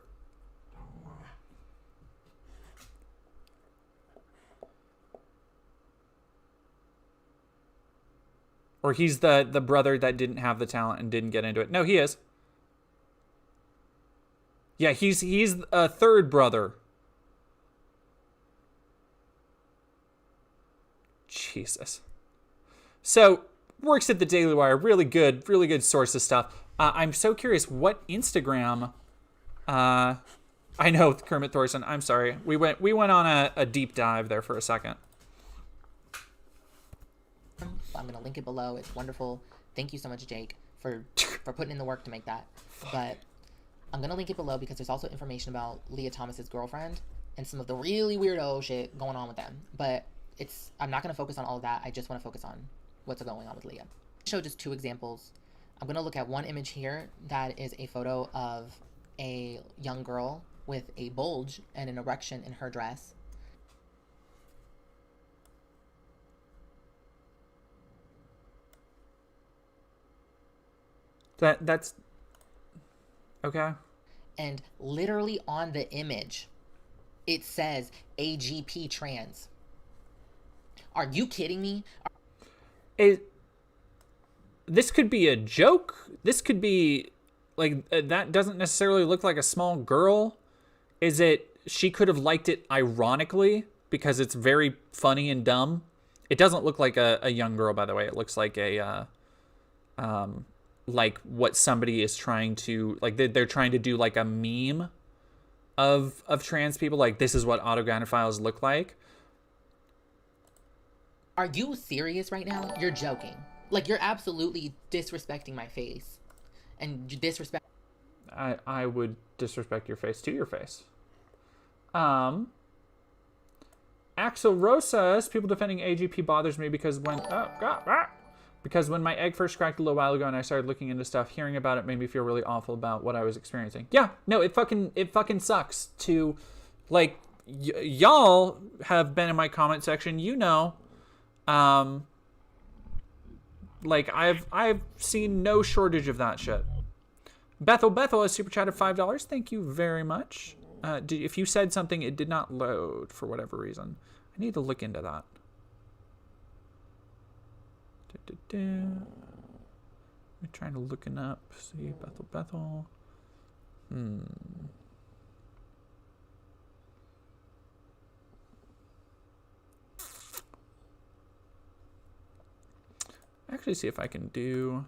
Or he's the brother that didn't have the talent and didn't get into it. No, he is. Yeah, he's a third brother. Jesus. So, works at the Daily Wire. Really good source of stuff. I'm so curious what Instagram... I know, Kermit Thorson. I'm sorry. We went on a deep dive there for a second. I'm going to link it below. It's wonderful. Thank you so much, Jake, for putting in the work to make that. But I'm going to link it below because there's also information about Leah Thomas's girlfriend and some of the really weirdo shit going on with them. But I'm not going to focus on all of that. I just want to focus on what's going on with Leah. I'll show just 2 examples. I'm going to look at one image here that is a photo of a young girl with a bulge and an erection in her dress. That's okay. And literally on the image, it says AGP trans. Are you kidding me? This could be a joke. This could be like that doesn't necessarily look like a small girl. Is it she could have liked it ironically because it's very funny and dumb? It doesn't look like a young girl, by the way. It looks like a like what somebody is trying to like they're trying to do like a meme of trans people, like this is what autogynephiles look like. Are you serious right now? You're joking. Like, you're absolutely disrespecting my face. And you disrespect... I would disrespect your face to your face. Axel Rosas, people defending AGP bothers me because because when my egg first cracked a little while ago and I started looking into stuff, hearing about it made me feel really awful about what I was experiencing. Yeah, no, it fucking sucks to, like, y'all have been in my comment section, you know. Like, I've seen no shortage of that shit. Bethel has super chatted $5. Thank you very much. If you said something, it did not load for whatever reason. I need to look into that. I'm trying to look it up. See, Bethel. Actually, see if I can do...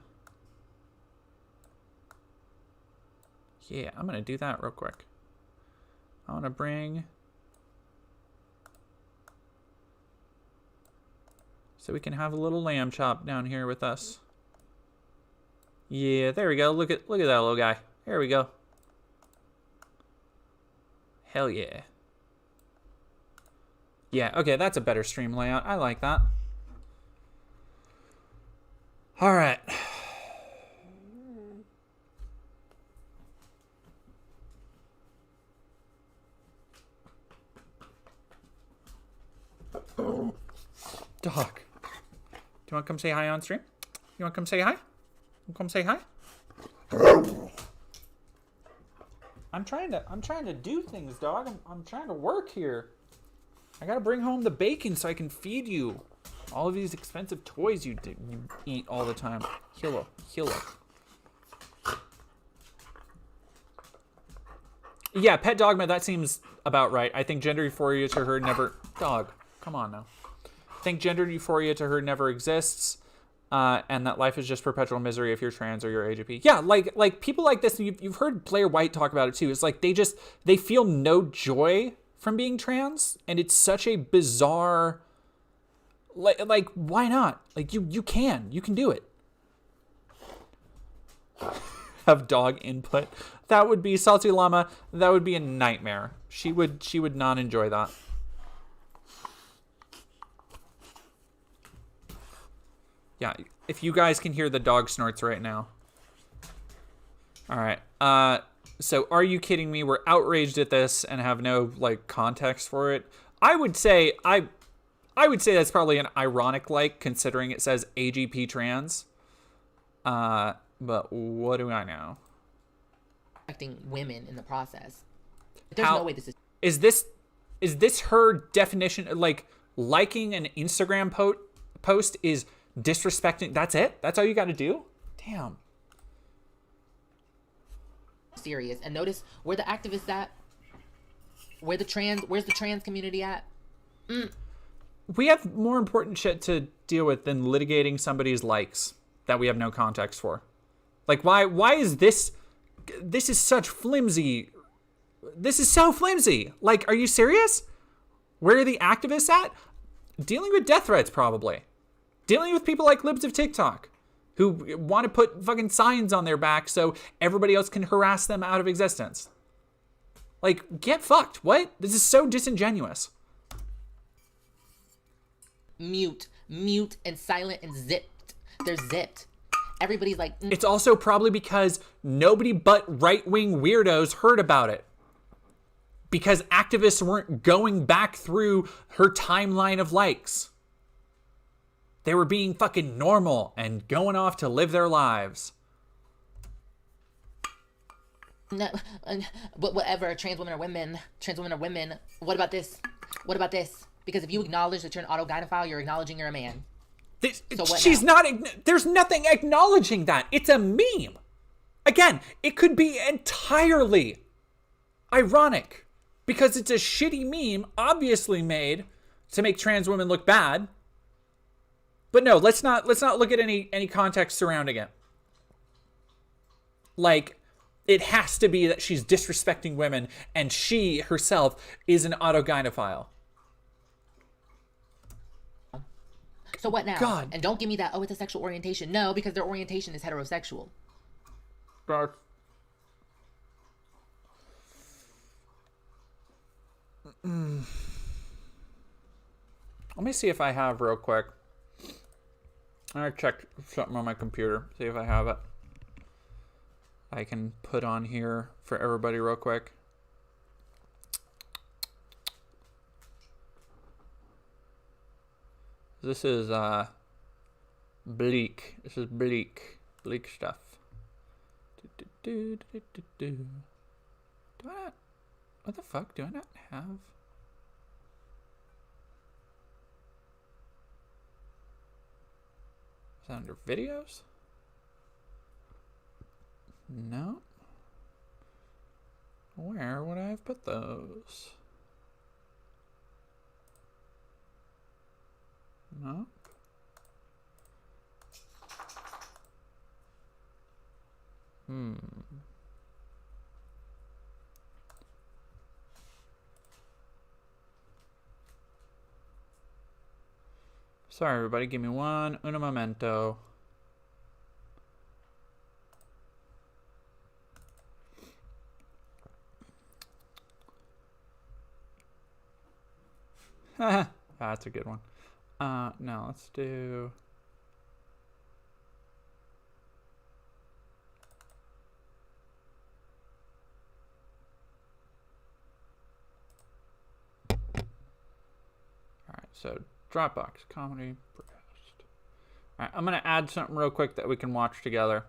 Yeah, I'm going to do that real quick. I want to bring... So we can have a little lamb chop down here with us. Yeah, there we go. Look at that little guy. There we go. Hell yeah. Yeah, okay, that's a better stream layout. I like that. All right. Dog. Do you want to come say hi on stream? You want to come say hi? Come say hi? I'm trying to do things, dog. I'm trying to work here. I gotta bring home the bacon so I can feed you all of these expensive toys you eat all the time. Hello. Yeah, pet dogma, that seems about right. I think gender euphoria to her never... Dog, come on now. I think gender euphoria to her never exists, and that life is just perpetual misery if you're trans or you're AGP. Yeah, like people like this, you've heard Player White talk about it too. It's like they feel no joy from being trans, and it's such a bizarre... Like why not? Like you can do it. Have dog input. That would be Salty Llama. That would be a nightmare. She would not enjoy that. Yeah, if you guys can hear the dog snorts right now. All right. So are you kidding me? We're outraged at this and have no like context for it. I would say that's probably an ironic like, considering it says AGP trans. But what do I know? Affecting women in the process. There's no way this is... Is this her definition? Like, liking an Instagram post is disrespecting. That's it? That's all you got to do? Damn. Serious. And notice where the activists at? Where's the trans community at? We have more important shit to deal with than litigating somebody's likes that we have no context for. Like, why is this is such flimsy. This is so flimsy. Like, are you serious? Where are the activists at? Dealing with death threats, probably. Dealing with people like libs of TikTok who want to put fucking signs on their back so everybody else can harass them out of existence. Like, get fucked. What? This is so disingenuous. Mute, and silent, and zipped. They're zipped. Everybody's like... It's also probably because nobody but right-wing weirdos heard about it. Because activists weren't going back through her timeline of likes. They were being fucking normal and going off to live their lives. No, whatever, trans women are women. What about this? Because if you acknowledge that you're an autogynephile, you're acknowledging you're a man. She's not. There's nothing acknowledging that. It's a meme. Again, it could be entirely ironic because it's a shitty meme, obviously made to make trans women look bad. But no, let's not look at any context surrounding it. Like, it has to be that she's disrespecting women and she herself is an autogynephile. So what now? God. And don't give me that, oh, it's a sexual orientation. No, because their orientation is heterosexual. God. Let me see if I have real quick. I'm going to check something on my computer. See if I have it. I can put on here for everybody real quick. This is bleak. This is bleak stuff. Do I not? What the fuck? Do I not have? Is that under videos? No. Where would I have put those? No. Sorry, everybody. Give me un momento. That's a good one. Now let's do... Alright, so Dropbox, comedy, breast. Alright, I'm going to add something real quick that we can watch together.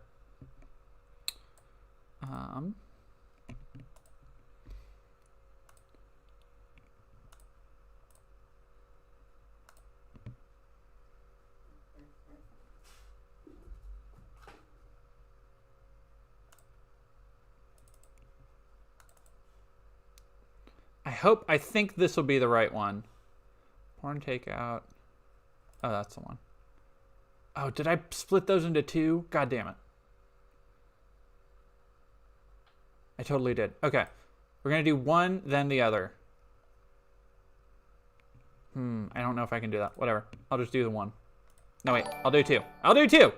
I think this will be the right one. Porn takeout. Oh, that's the one. Oh, did I split those into two? God damn it. I totally did. Okay. We're going to do one, then the other. I don't know if I can do that. Whatever. I'll just do the one. No, wait. I'll do two. I'll do two!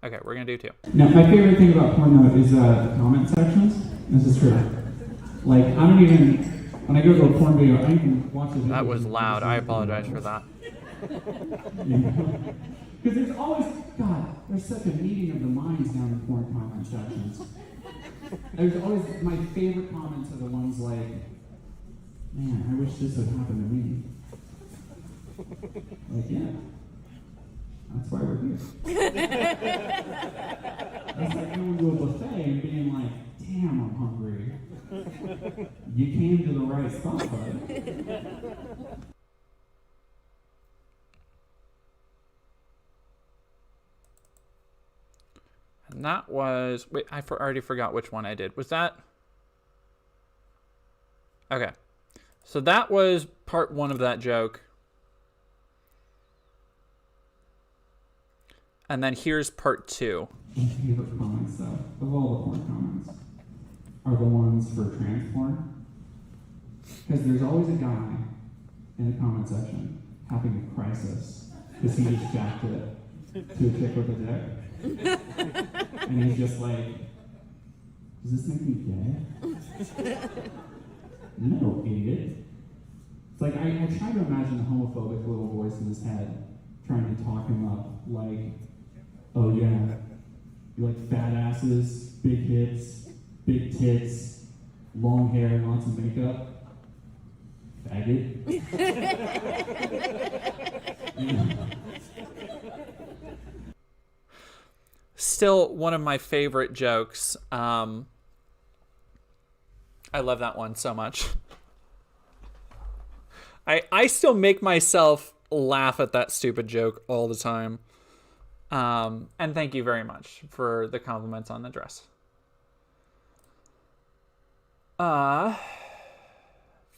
Okay, we're going to do two. Now, my favorite thing about porn, though, is the comment sections. This is true. Like, I don't even... When I go to a porn video, I even watch the video. That was loud. I apologize for that. Because there's always, God, there's such a meeting of the minds down in porn comment sections. There's always, my favorite comments are the ones like, man, I wish this would happen to me. Like, yeah, that's why we're here. That's like going to a buffet and being like, damn, I'm hungry. You came to the right spot, bud. That was... Wait, already forgot which one I did. Was that... Okay. So that was part 1 of that joke. And then here's part 2. My favorite comments, though, of all the porn comments, are the ones for trans porn. Because there's always a guy in the comment section having a crisis because he just jacked it to a chick with a dick. And he's just like, does this make me gay? No, idiot. It's like, I try to imagine the homophobic little voice in his head trying to talk him up, like, oh yeah, you like fat asses, big hips, big tits, long hair, and lots of makeup. Faggot. Yeah. Still one of my favorite jokes. I love that one so much. I still make myself laugh at that stupid joke all the time. And thank you very much for the compliments on the dress.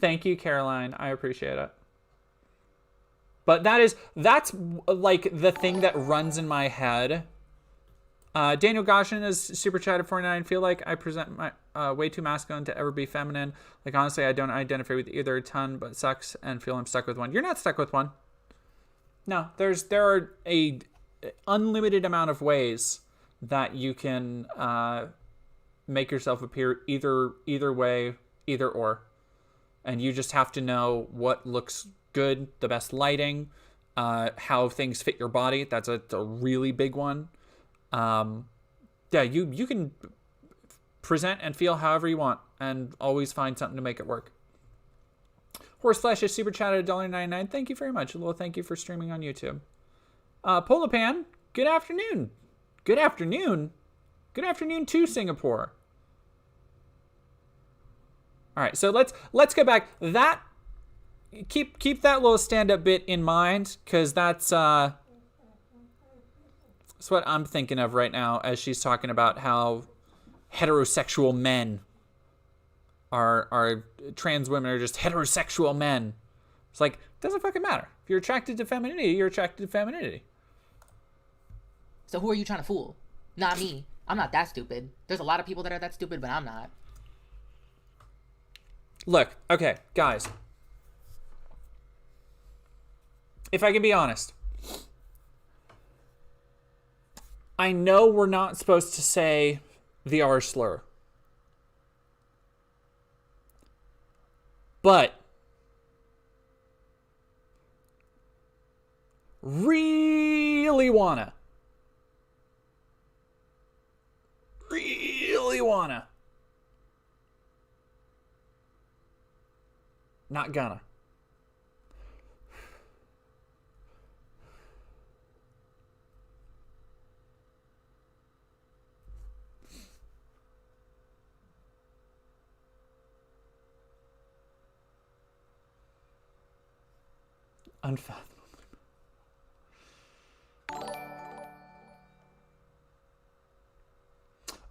Thank you, Caroline. I appreciate it. But that's like the thing that runs in my head. Daniel Goshen is super chatted 49. I feel like I present my way too masculine to ever be feminine. Like, honestly, I don't identify with either a ton, but sucks and feel I'm stuck with one. You're not stuck with one. No, there are a unlimited amount of ways that you can make yourself appear either way, either or. And you just have to know what looks good, the best lighting, how things fit your body. That's a really big one. Yeah, you can present and feel however you want and always find something to make it work. Horseflesh is super chatted $1.99. Thank you very much. Well, thank you for streaming on YouTube. Polapan, good afternoon. Good afternoon. Good afternoon to Singapore. All right, so let's go back. That keep that little stand-up bit in mind, because that's what I'm thinking of right now as she's talking about how heterosexual men are trans women are just heterosexual men. It's like, doesn't fucking matter. If you're attracted to femininity, you're attracted to femininity. So who are you trying to fool? Not me. I'm not that stupid. There's a lot of people that are that stupid, but I'm not. Look, okay, guys. If I can be honest, I know we're not supposed to say the R slur. But really wanna not gonna. Unfathomable.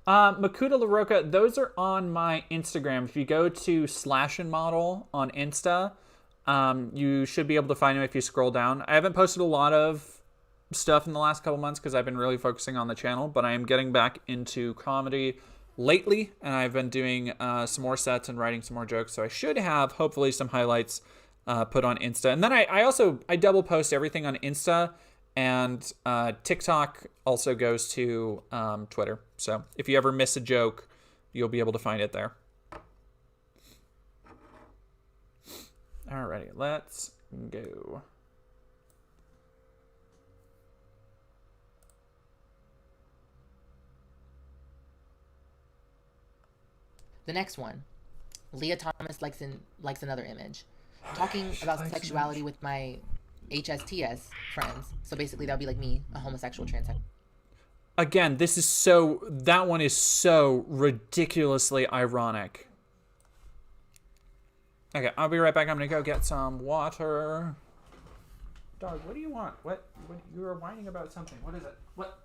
Makuta LaRocca, those are on my Instagram. If you go to Slash and Model on Insta, you should be able to find them if you scroll down. I haven't posted a lot of stuff in the last couple months because I've been really focusing on the channel, but I am getting back into comedy lately, and I've been doing some more sets and writing some more jokes, so I should have, hopefully, some highlights put on Insta. And then I double post everything on Insta, and TikTok also goes to Twitter. So if you ever miss a joke, you'll be able to find it there. Alrighty, let's go. The next one, Leah Thomas likes another image. Talking about sexuality with my HSTS friends. So basically that would be like me, a homosexual transsexual. Again, that one is so ridiculously ironic. Okay, I'll be right back. I'm gonna go get some water. Dog, what do you want? What you were whining about something. What is it? What?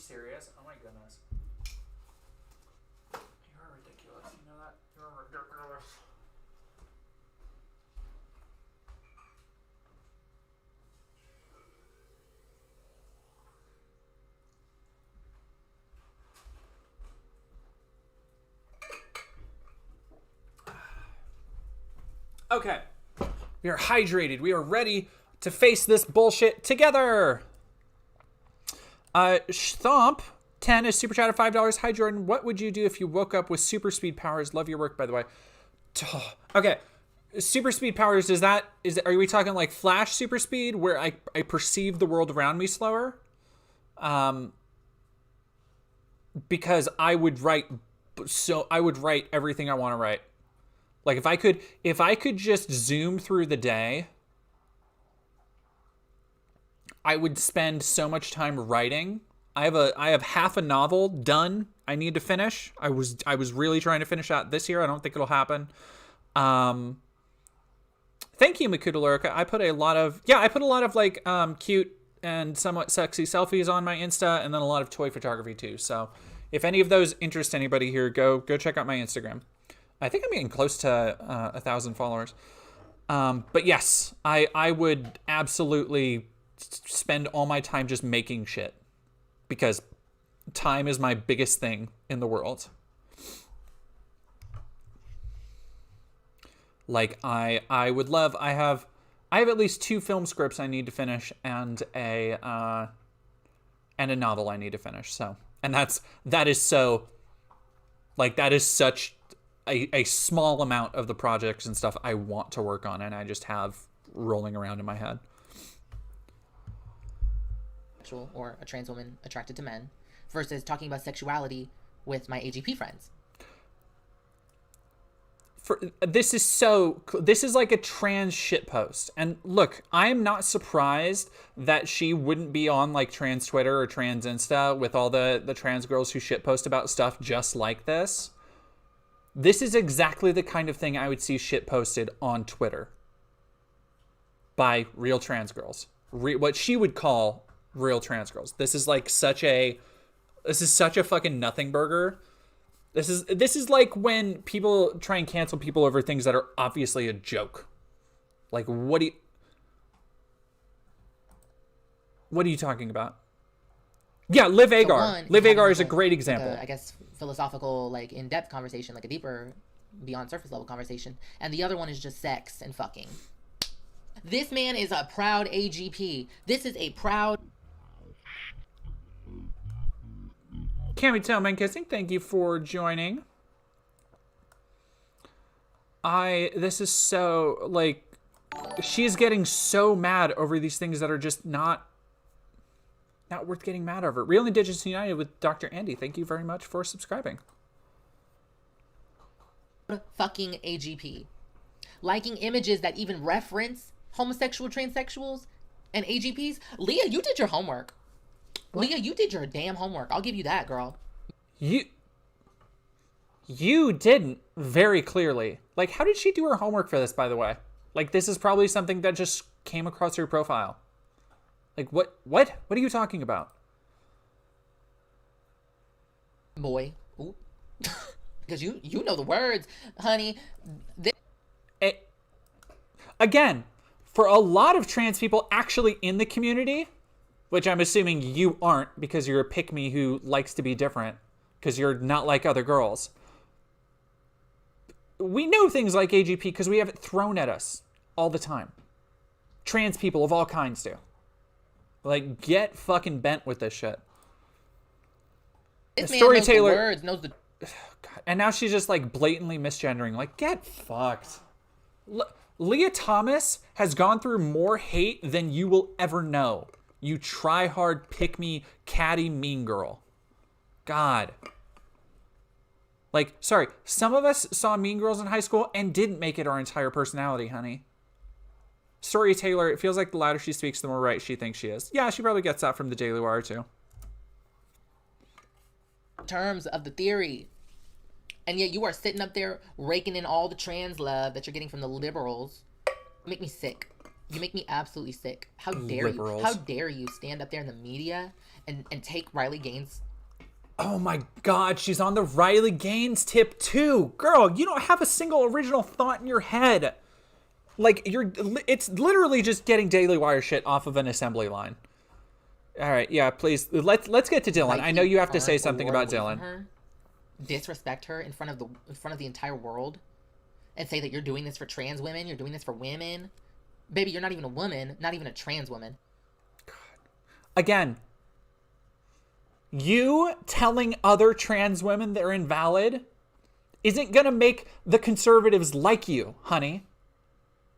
serious? Oh my goodness. You are ridiculous. You know that? You are ridiculous. Okay. We are hydrated. We are ready to face this bullshit together. Thomp 10 is super chat of $5. Hi Jordan, what would you do if you woke up with super speed powers? Love your work, by the way. Okay, super speed powers, are we talking like Flash super speed where I perceive the world around me slower? Because I would write everything I want to write. Like if I could just zoom through the day, I would spend so much time writing. I have half a novel done. I need to finish. I was really trying to finish that this year. I don't think it'll happen. Thank you, Makuta Lurica. I put a lot of like cute and somewhat sexy selfies on my Insta, and then a lot of toy photography too. So if any of those interest anybody here, go check out my Instagram. I think I'm getting close to 1,000 followers. But yes, I would absolutely spend all my time just making shit, because time is my biggest thing in the world. Like I would love, I have at least 2 film scripts I need to finish and a novel I need to finish. So, and that is such a small amount of the projects and stuff I want to work on, and I just have rolling around in my head. Or a trans woman attracted to men versus talking about sexuality with my AGP friends. This is like a trans shitpost. And look, I am not surprised that she wouldn't be on like trans Twitter or trans Insta with all the trans girls who shitpost about stuff just like this. This is exactly the kind of thing I would see shitposted on Twitter by real trans girls. What she would call real trans girls. This is such a fucking nothing burger. This is like when people try and cancel people over things that are obviously a joke. Like, what are you talking about? Yeah, Liv Agar. Liv Agar is a great example. Like I guess philosophical, like in-depth conversation, like a deeper, beyond surface level conversation. And the other one is just sex and fucking. This man is a proud AGP. This is a proud... Can't we tell, man kissing? Thank you for joining. This is so, like, she's getting so mad over these things that are just not worth getting mad over. Real Indigenous United with Dr. Andy. Thank you very much for subscribing. Fucking AGP. Liking images that even reference homosexual transsexuals and AGPs. Leah, you did your homework. What? Leah, you did your damn homework. I'll give you that, girl. You didn't, very clearly. Like, how did she do her homework for this, by the way? Like, this is probably something that just came across her profile. Like, what are you talking about? Boy. Ooh. Because you know the words, honey. Again, for a lot of trans people actually in the community, which I'm assuming you aren't because you're a pick-me who likes to be different because you're not like other girls. We know things like AGP because we have it thrown at us all the time. Trans people of all kinds do. Like, get fucking bent with this shit. This man knows the words, knows the... God. And now she's just like blatantly misgendering. Like, get fucked. Leah Thomas has gone through more hate than you will ever know. You try hard, pick me, catty, mean girl. God. Like, sorry, some of us saw Mean Girls in high school and didn't make it our entire personality, honey. Story Taylor, it feels like the louder she speaks, the more right she thinks she is. Yeah, she probably gets that from the Daily Wire, too. Terms of the theory. And yet you are sitting up there raking in all the trans love that you're getting from the liberals. Make me sick. You make me absolutely sick. How dare Liberals. you? How dare you stand up there in the media and take Riley Gaines? Oh my God, she's on the Riley Gaines tip too. Girl, you don't have a single original thought in your head. Like, it's literally just getting Daily Wire shit off of an assembly line. All right, yeah, please, let's get to Dylan. Like, I know you have to turn say something Aurora about away from Dylan. her, disrespect her in front of the entire world, and say that you're doing this for trans women, you're doing this for women. Baby, you're not even a woman, not even a trans woman. Again, you telling other trans women they're invalid isn't gonna make the conservatives like you, honey.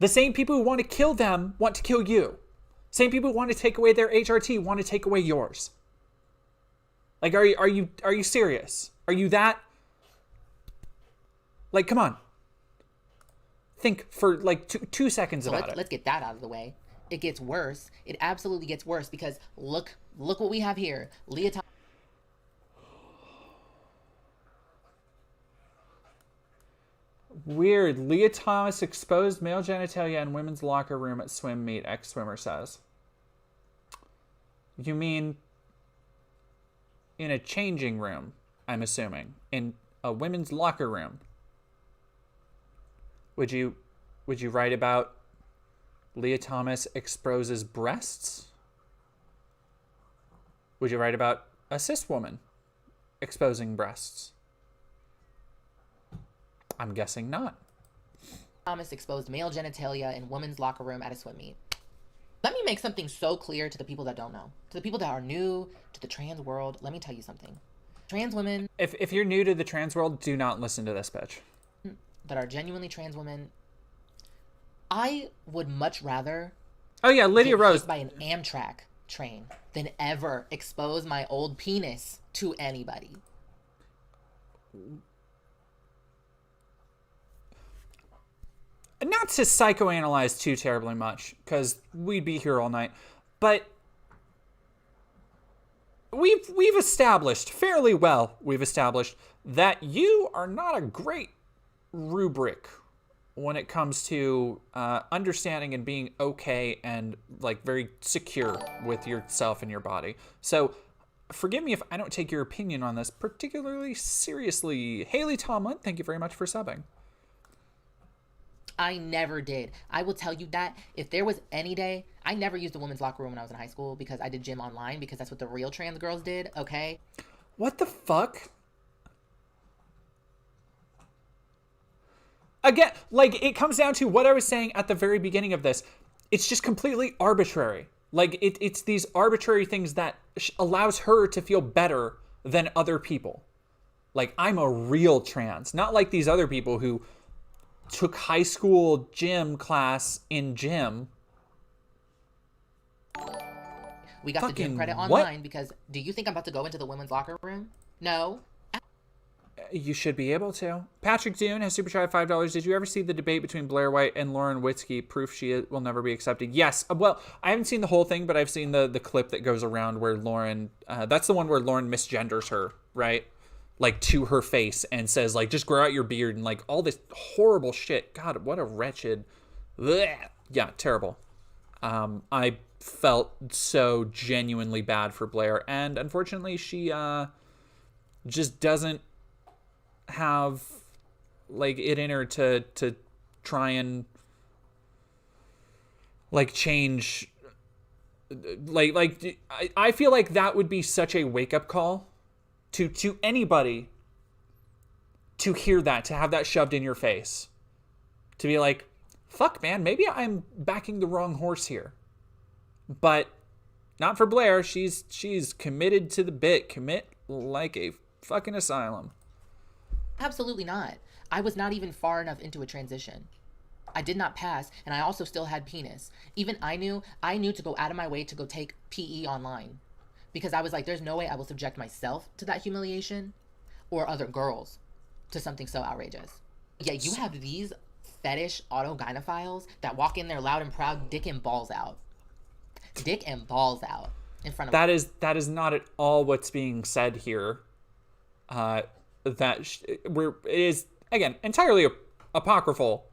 The same people who want to kill them want to kill you. Same people who want to take away their HRT want to take away yours. Like, are you serious? Are you that? Like, come on. Think for like two seconds about it. Let's get that out of the way. It gets worse. It absolutely gets worse because look what we have here. Leah Thomas. Weird. Leah Thomas exposed male genitalia in women's locker room at swim meet, ex-swimmer says. You mean in a changing room, I'm assuming. In a women's locker room. Would you write about Leah Thomas exposes breasts? Would you write about a cis woman exposing breasts? I'm guessing not. Thomas exposed male genitalia in women's locker room at a swim meet. Let me make something so clear to the people that don't know. To the people that are new to the trans world, let me tell you something. Trans women... If you're new to the trans world, do not listen to this bitch. ...that are genuinely trans women, I would much rather... Oh yeah, Lydia get Rose. hit by an Amtrak train than ever expose my old penis to anybody. Not to psychoanalyze too terribly much, because we'd be here all night, but we've established fairly well, that you are not a great rubric when it comes to understanding and being okay and like very secure with yourself and your body. So forgive me if I don't take your opinion on this particularly seriously. Haley Tomlin, thank you very much for subbing. I never did. I will tell you that if there was any day, I never used a women's locker room when I was in high school because I did gym online because that's what the real trans girls did, okay? What the fuck? Again, like, it comes down to what I was saying at the very beginning of this. It's just completely arbitrary. Like, it's these arbitrary things that allows her to feel better than other people. Like, I'm a real trans. Not like these other people who took high school gym class in gym. We got the gym credit online because do you think I'm about to go into the women's locker room? No. You should be able to. Patrick Dune has super chat $5. Did you ever see the debate between Blair White and Lauren Witzke? Proof she will never be accepted. Yes. Well, I haven't seen the whole thing, but I've seen the clip that goes around where Lauren, that's the one where Lauren misgenders her, right? Like to her face and says like, just grow out your beard and like all this horrible shit. God, what a wretched, bleh. Yeah, terrible. I felt so genuinely bad for Blair, and unfortunately she just doesn't have like it in her to try and like change. Like I feel like that would be such a wake-up call to anybody to hear that, to have that shoved in your face, to be like, fuck man, maybe I'm backing the wrong horse here. But not for Blair. She's committed to the bit. Commit like a fucking asylum. Absolutely not. I was not even far enough into a transition. I did not pass, and I also still had penis. Even I knew to go out of my way to go take PE online. Because I was like, there's no way I will subject myself to that humiliation or other girls to something so outrageous. Yeah, you have these fetish autogynephiles that walk in there loud and proud, dick and balls out. Dick and balls out in front of that is not at all what's being said here. It is, again, entirely apocryphal.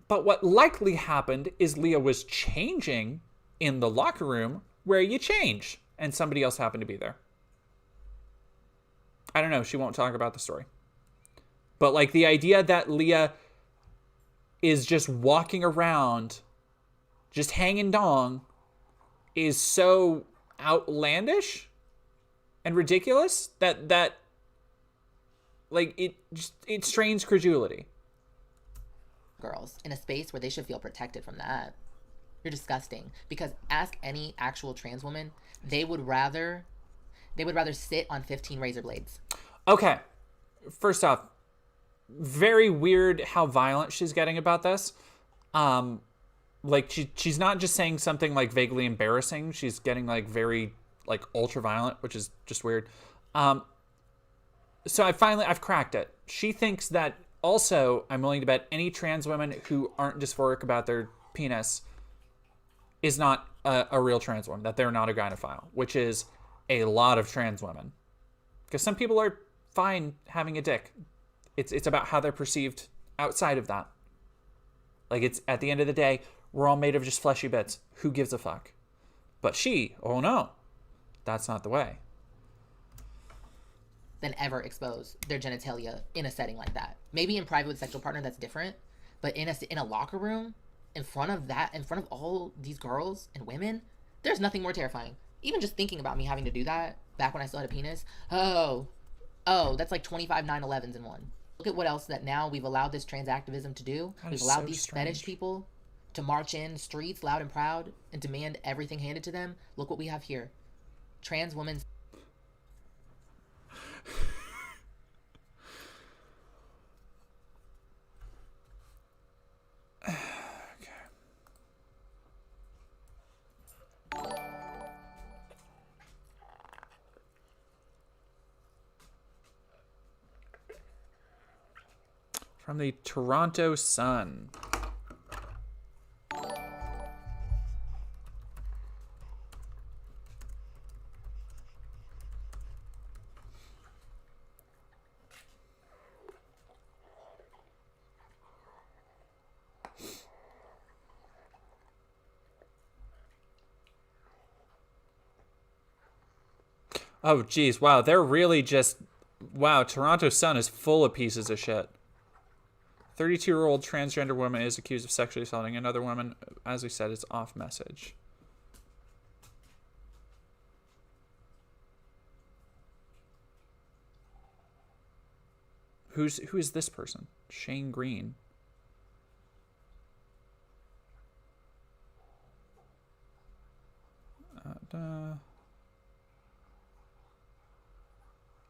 But what likely happened is Leah was changing in the locker room where you change, and somebody else happened to be there. I don't know. She won't talk about the story. But like the idea that Leah is just walking around, just hanging dong, is so outlandish and ridiculous that like it strains credulity. Girls in a space where they should feel protected from that. You're disgusting. Because ask any actual trans woman, they would rather sit on 15 razor blades. Okay. First off, very weird how violent she's getting about this. Like she's not just saying something like vaguely embarrassing. She's getting like very like ultra violent, which is just weird. So I've cracked it. She thinks that also I'm willing to bet any trans women who aren't dysphoric about their penis is not a real trans woman, that they're not a gynophile, which is a lot of trans women. Because some people are fine having a dick. It's about how they're perceived outside of that. Like, it's at the end of the day, we're all made of just fleshy bits. Who gives a fuck? But she, oh no, that's not the way. Than ever expose their genitalia in a setting like that. Maybe in private with a sexual partner, that's different. But in a locker room, in front of all these girls and women, there's nothing more terrifying. Even just thinking about me having to do that back when I still had a penis. Oh, that's like 25 9/11s in one. Look at what else that now we've allowed this trans activism to do. We've allowed these fetish people to march in streets loud and proud and demand everything handed to them. Look what we have here. Trans women. From the Toronto Sun. Oh, geez. Wow. They're really just... Wow. Toronto Sun is full of pieces of shit. 32-year-old transgender woman is accused of sexually assaulting another woman. As we said, it's off message. Who is this person? Shane Green.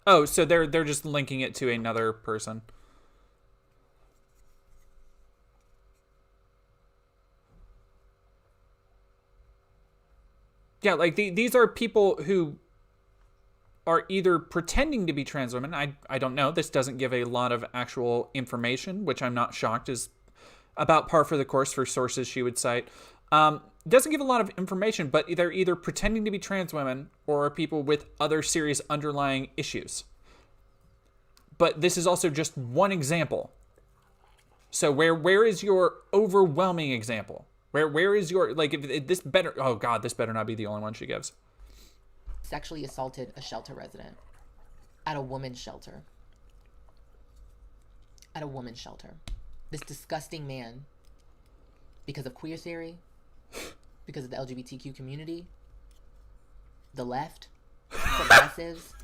Oh, so they're just linking it to another person. Yeah, like these are people who are either pretending to be trans women. I don't know. This doesn't give a lot of actual information, which I'm not shocked is about par for the course for sources she would cite. Doesn't give a lot of information, but they're either pretending to be trans women or are people with other serious underlying issues. But this is also just one example. So where is your overwhelming example? Where is your, like, if this better, oh God, this better not be the only one she gives. Sexually assaulted a shelter resident at a woman's shelter. At a woman's shelter. This disgusting man, because of queer theory, because of the LGBTQ community, the left, progressives.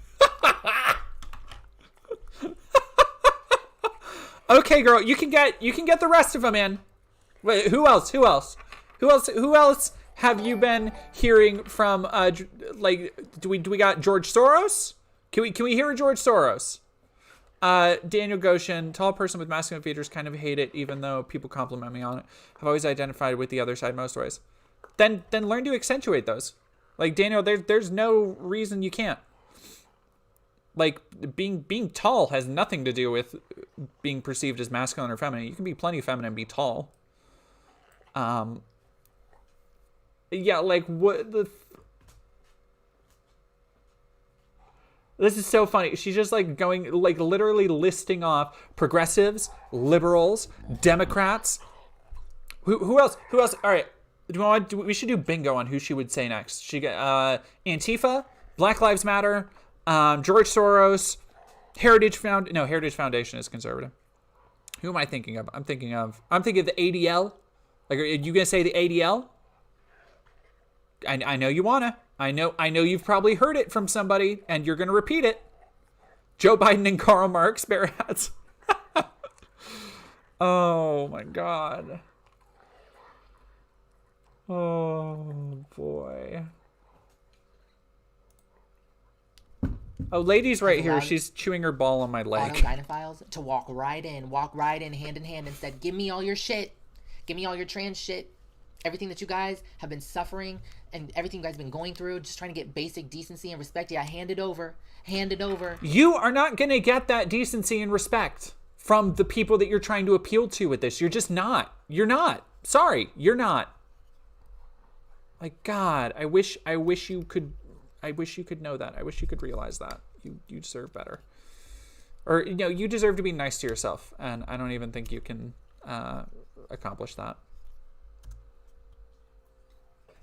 Okay, girl, you can get the rest of them in. Wait, who else have you been hearing from? Like, do we got George Soros? Can we hear George Soros? Daniel Goshen, tall person with masculine features, kind of hate it, even though people compliment me on it. I've always identified with the other side most ways. Then learn to accentuate those. Like, Daniel, there's no reason you can't. Like, being tall has nothing to do with being perceived as masculine or feminine. You can be plenty feminine and be tall. Yeah, like, what the... This is so funny. She's just, like, going, like, literally listing off progressives, liberals, Democrats, Who else? Who else? All right. We should do bingo on who she would say next. She got Antifa, Black Lives Matter, George Soros, Heritage Foundation is conservative. Who am I thinking of? I'm thinking of the ADL. Like, are you gonna say the ADL? I know you wanna. I know you've probably heard it from somebody, and you're gonna repeat it. Joe Biden and Karl Marx, bear hats. Oh my God. Oh boy. Oh, lady's right here. She's chewing her ball on my leg. Autogynephiles to walk right in, hand in hand, and said, "Give me all your shit. Give me all your trans shit. Everything that you guys have been suffering and everything you guys have been going through, just trying to get basic decency and respect. Yeah, hand it over. Hand it over." You are not going to get that decency and respect from the people that you're trying to appeal to with this. You're just not. You're not. Sorry, you're not. Like, God, I wish you could know that. I wish you could realize that. You deserve better. Or, you deserve to be nice to yourself, and I don't even think you can accomplish that.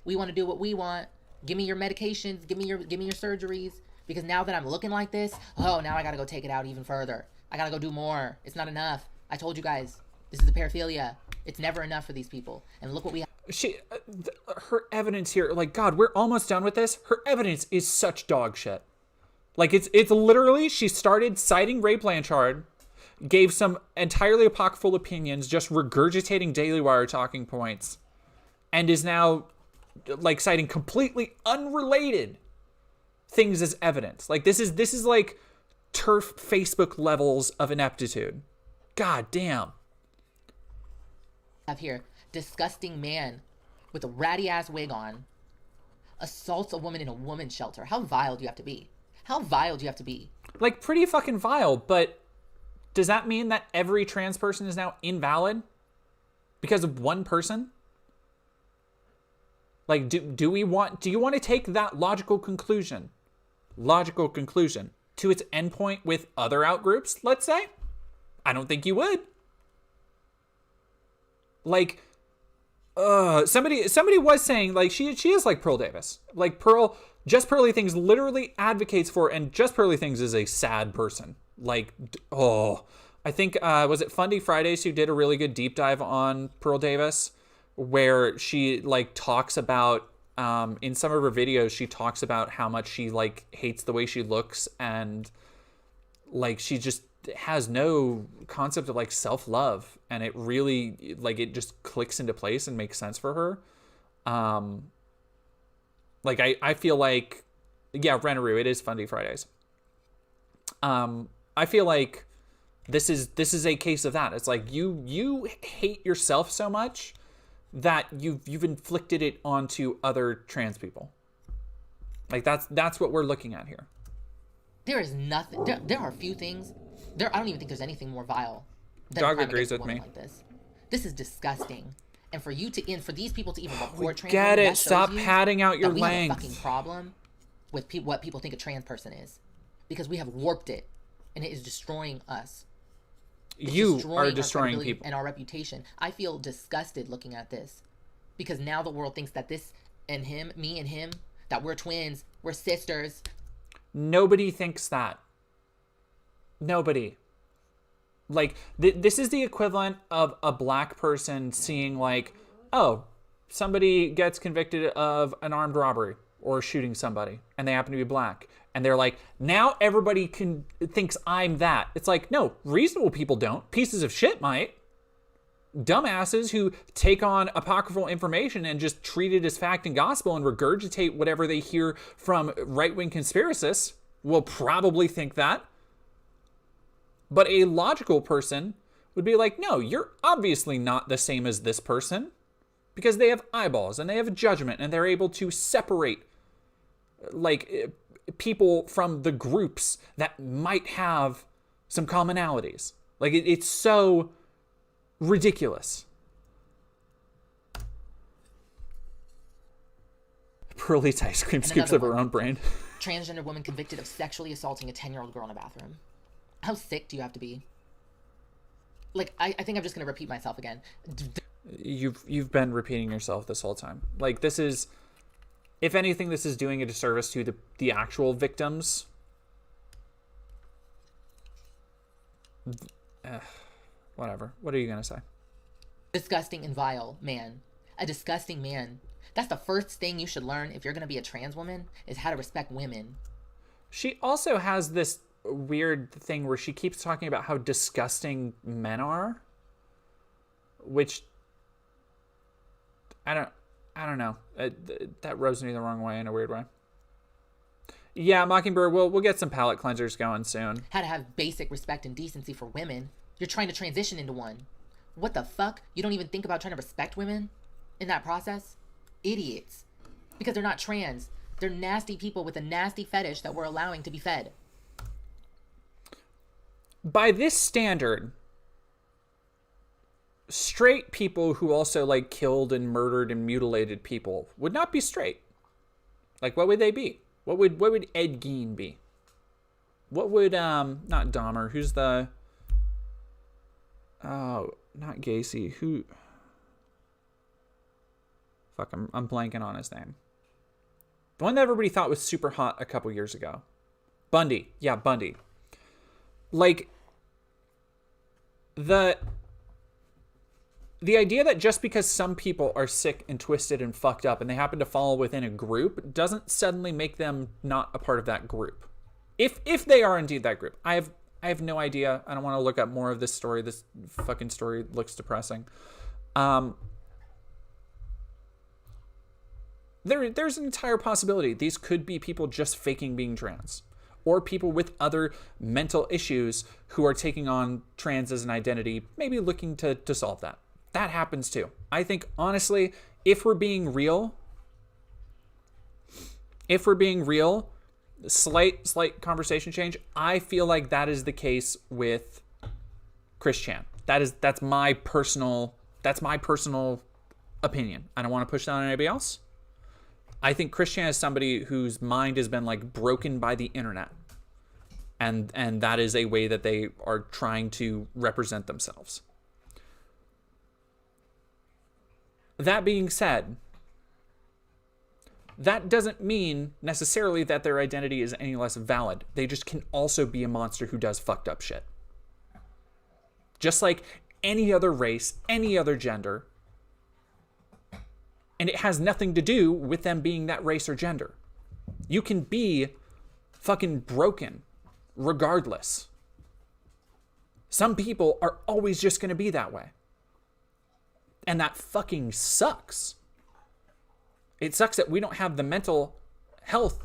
We want to do what we want. Give me your medications. Give me your surgeries. Because now that I'm looking like this, now I gotta go take it out even further. I gotta go do more. It's not enough. I told you guys, this is the paraphilia. It's never enough for these people. And look what we have. Her evidence here, like, God, we're almost done with this. Her evidence is such dog shit. Like, it's literally, she started citing Ray Blanchard, gave some entirely apocryphal opinions, just regurgitating Daily Wire talking points, and is now, like, citing completely unrelated things as evidence. Like, this is like turf Facebook levels of ineptitude. God damn. Have here, disgusting man with a ratty ass wig on assaults a woman in a woman's shelter. How vile do you have to be? How vile do you have to be? Like, pretty fucking vile, but does that mean that every trans person is now invalid because of one person? Like, do you want to take that logical conclusion to its endpoint with other outgroups, let's say? I don't think you would. Like, somebody was saying, like, she is like Pearl Davis. Like, Just Pearly Things literally advocates for, and Just Pearly Things is a sad person. Like, I think, was it Fundy Fridays who did a really good deep dive on Pearl Davis, where she, like, talks about, in some of her videos, she talks about how much she, like, hates the way she looks, and, like, she just has no concept of, like, self-love, and it really, like, it just clicks into place and makes sense for her. Like, I feel like, yeah, Renaroo, it is Fundy Fridays. I feel like this is a case of that. It's like you hate yourself so much that you've inflicted it onto other trans people. Like, that's what we're looking at here. There is nothing. There are a few things. I don't even think there's anything more vile than Dog agrees with me. Like this. This is disgusting. And for these people to even report trans, get it. Stop padding out your length. We have a fucking problem with what people think a trans person is, because we have warped it, and it is destroying us. You are destroying people and our reputation. I feel disgusted looking at this, because now the world thinks that this and him, me and him, that we're twins, we're sisters. Nobody thinks that. Nobody. Like, this is the equivalent of a black person seeing, like, oh, somebody gets convicted of an armed robbery or shooting somebody, and they happen to be black. And they're like, now everybody thinks I'm that. It's like, no, reasonable people don't. Pieces of shit might. Dumbasses who take on apocryphal information and just treat it as fact and gospel and regurgitate whatever they hear from right-wing conspiracists will probably think that. But a logical person would be like, no, you're obviously not the same as this person, because they have eyeballs and they have judgment and they're able to separate, like, people from the groups that might have some commonalities. Like, it's so ridiculous. Pearly's ice cream scoops of her own brain. Transgender woman convicted of sexually assaulting a 10-year-old girl in a bathroom. How sick do you have to be? Like, I think I'm just going to repeat myself again. You've been repeating yourself this whole time. Like, this is, if anything, this is doing a disservice to the actual victims. Whatever. What are you gonna say? Disgusting and vile man. A disgusting man. That's the first thing you should learn if you're gonna be a trans woman, is how to respect women. She also has this weird thing where she keeps talking about how disgusting men are, which I don't know. That rubs me the wrong way in a weird way. Yeah, Mockingbird, we'll get some palate cleansers going soon. How to have basic respect and decency for women. You're trying to transition into one. What the fuck? You don't even think about trying to respect women in that process? Idiots. Because they're not trans. They're nasty people with a nasty fetish that we're allowing to be fed. By this standard, straight people who also like killed and murdered and mutilated people would not be straight. Like, what would they be? What would Ed Gein be? What would not Dahmer? Who's the not Gacy? Who? Fuck, I'm blanking on his name. The one that everybody thought was super hot a couple years ago. Bundy. Yeah, Bundy. Like, the idea that just because some people are sick and twisted and fucked up and they happen to fall within a group doesn't suddenly make them not a part of that group. If they are indeed that group. I have no idea. I don't want to look up more of this story. This fucking story looks depressing. There's an entire possibility these could be people just faking being trans, or people with other mental issues who are taking on trans as an identity, maybe looking to solve that. That happens too. I think, honestly, if we're being real, slight conversation change, I feel like that is the case with Chris Chan. That's my personal opinion. I don't want to push that on anybody else. I think Chris Chan is somebody whose mind has been like broken by the internet. And that is a way that they are trying to represent themselves. That being said, that doesn't mean necessarily that their identity is any less valid. They just can also be a monster who does fucked up shit. Just like any other race, any other gender. And it has nothing to do with them being that race or gender. You can be fucking broken regardless. Some people are always just going to be that way. And that fucking sucks. It sucks that we don't have the mental health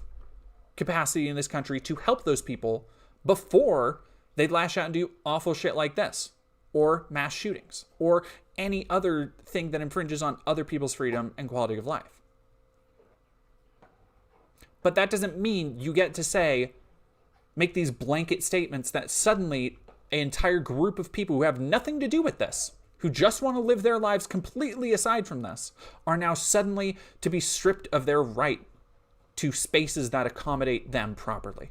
capacity in this country to help those people before they lash out and do awful shit like this, or mass shootings, or any other thing that infringes on other people's freedom and quality of life. But that doesn't mean you get to make these blanket statements that suddenly an entire group of people who have nothing to do with this, who just want to live their lives completely aside from this, are now suddenly to be stripped of their right to spaces that accommodate them properly.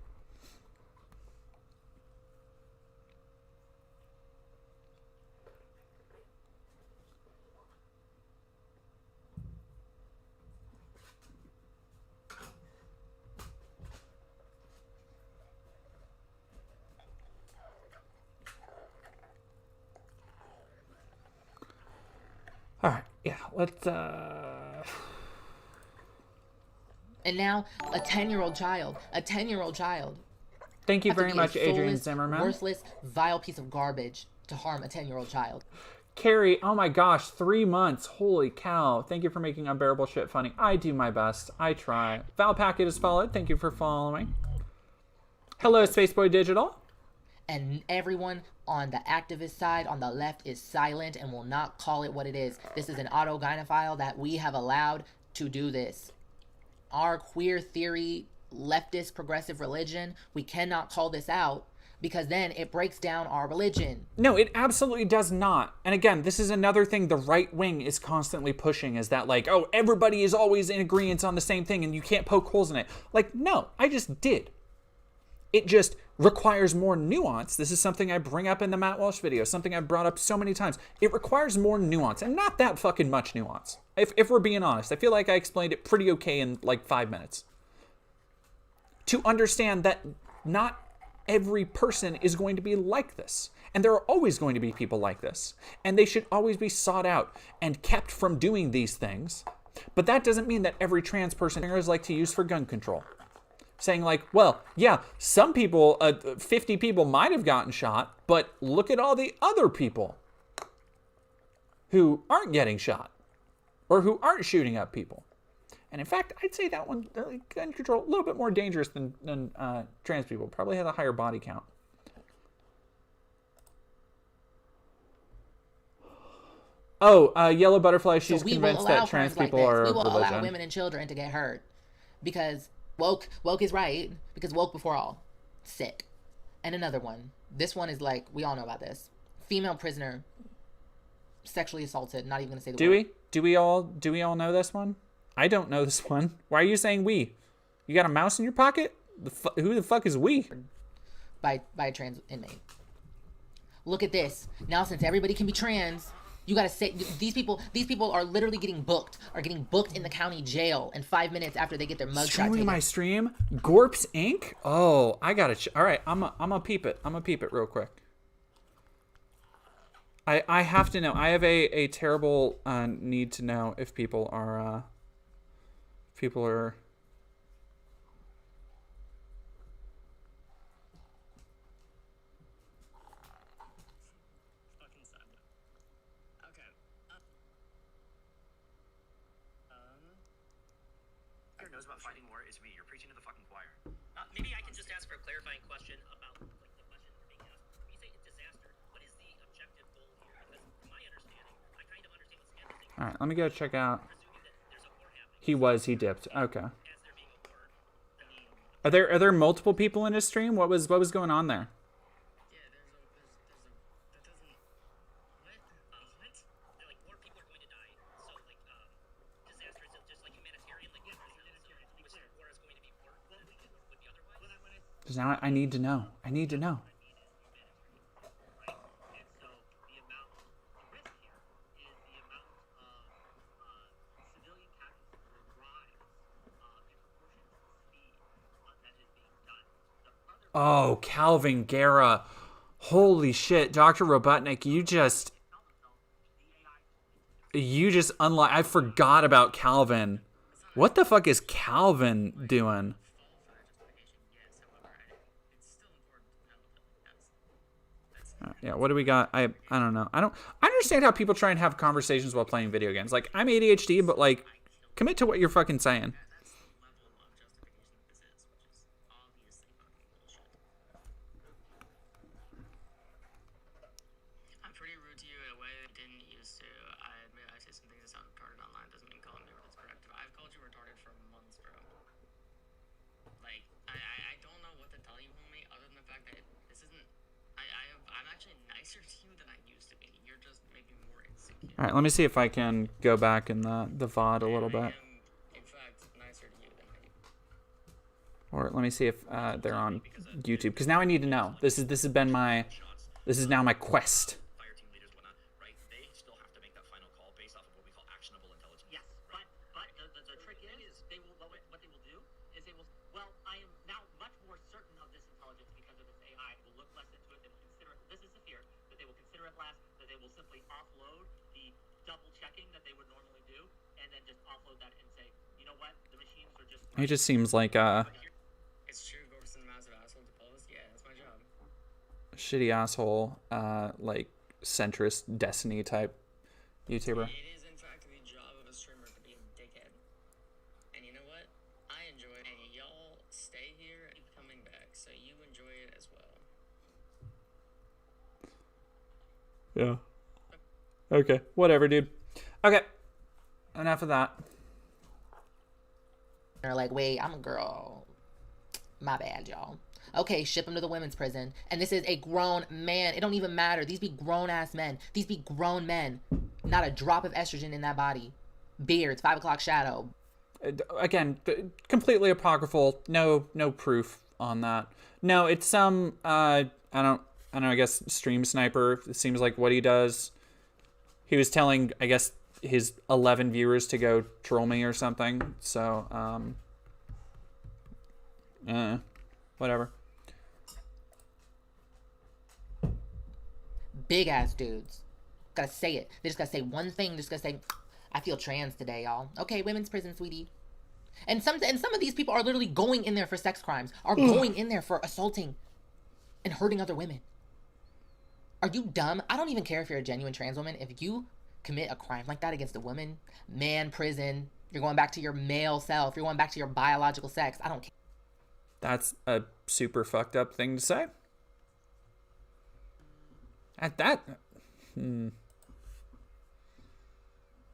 All right, yeah, let's And now a 10-year-old child. Thank you have to very be much, a Adrian soulless, Zimmerman. worthless, vile piece of garbage to harm a 10-year-old child. Carrie, oh my gosh, 3 months. Holy cow. Thank you for making unbearable shit funny. I do my best. I try. Val Packet is followed. Thank you for following. Hello, Spaceboy Digital. And everyone on the activist side, on the left, is silent and will not call it what it is. This is an autogynephile that we have allowed to do this. Our queer theory, leftist, progressive religion, we cannot call this out because then it breaks down our religion. No, it absolutely does not. And again, this is another thing the right wing is constantly pushing, is that like, oh, everybody is always in agreement on the same thing and you can't poke holes in it. Like, no, I just did. It just requires more nuance. This is something I bring up in the Matt Walsh video, something I've brought up so many times. It requires more nuance, and not that fucking much nuance. If we're being honest, I feel like I explained it pretty okay in like 5 minutes. To understand that not every person is going to be like this. And there are always going to be people like this. And they should always be sought out and kept from doing these things. But that doesn't mean that every trans person is like to use for gun control. Saying like, well, yeah, some people, 50 people might have gotten shot, but look at all the other people who aren't getting shot or who aren't shooting up people. And in fact, I'd say that one, gun control, a little bit more dangerous than trans people. Probably has a higher body count. Oh, Yellow Butterfly, she's convinced that trans people are religion. We will allow religion. women and children to get hurt because woke is right, because woke before all. Sick. And another one. This one is like, we all know about this. Female prisoner sexually assaulted. Not even going to say the word. Do we all know this one? I don't know this one. Why are you saying we? You got a mouse in your pocket? Who the fuck is we? By a trans inmate. Look at this. Now, since everybody can be trans, you gotta say these people are literally getting booked in the county jail in 5 minutes after they get their mugshot Streaming taken. my stream? Gorps Inc? Oh, I gotta all right, I'm a peep it. I'm gonna peep it real quick. I have to know. I have a terrible need to know if people are knows about fighting more is me. You're preaching to the fucking choir. Maybe I can just ask for a clarifying question about like the question being asked. You say disaster. What is the objective goal here? Because from my understanding, I kind of understand what Stan is saying. All right, let me go check out. Presuming that there's a war happening. He dipped. Okay. As there being a war, I mean, Are there multiple people in his stream? What was going on there? yeah, that doesn't. What? Like more people are going to die. So like disaster is just like humanitarian. Like which war is going to be war would be otherwise. Because now I need to know. I need to know. Oh, Calvin Guerra. Holy shit, Dr. Robotnik, you just unlocked. I forgot about Calvin. What the fuck is Calvin doing? Yeah, what do we got? I don't know. I understand how people try and have conversations while playing video games. Like, I'm ADHD, but like, commit to what you're fucking saying. I'm pretty rude to you in a way I didn't used to. I admit I say some things that sound retarded online. Doesn't mean calling me that's correct. I've called you retarded for months, bro. Like, I don't know what to tell you, homie, other than the fact that this isn't. I'm actually nicer to you than I used to be. You're just making me more insecure. All right, let me see if I can go back in the VOD a little bit. I am, in fact, nicer to you than I do. Or let me see if they're on YouTube, because now I need to know. This is now my quest. Fire team leaders, whatnot, right? They still have to make that final call based off of what we call actionable intelligence. Yes, but the trick is they will what they will do is they will. Well, I am now much more certain of this intelligence because of this AI. They will look less into it. They will consider it. This is the fear that they will consider it less. That they will simply offload the double checking that they would normally do, and then just offload that and say, you know what, the machines are just. He just seems like It's true, Gorkson's a massive asshole to Paulus. Yeah, that's my job. shitty asshole, like centrist Destiny type YouTuber. It is, in fact, the job of a streamer to be a dickhead. And you know what? I enjoy it. And y'all stay here and keep coming back, so you enjoy it as well. Yeah. Okay. Whatever, dude. Okay. Enough of that. They're like, wait, I'm a girl. My bad, y'all. Okay, ship him to the women's prison. And this is a grown man. It don't even matter. These be grown-ass men. These be grown men. Not a drop of estrogen in that body. Beards, 5 o'clock shadow. Again, completely apocryphal. No proof on that. No, it's some I don't know, I guess stream sniper. It seems like what he does. He was telling, I guess, his 11 viewers to go troll me or something. So whatever. Big ass dudes. Gotta say it. They just gotta say one thing. Just gotta say, I feel trans today, y'all. Okay, women's prison, sweetie. And some of these people are literally going in there for sex crimes. Are going in there for assaulting and hurting other women. Are you dumb? I don't even care if you're a genuine trans woman. If you commit a crime like that against a woman, man, prison. You're going back to your male self. You're going back to your biological sex. I don't care. That's a super fucked up thing to say. At that,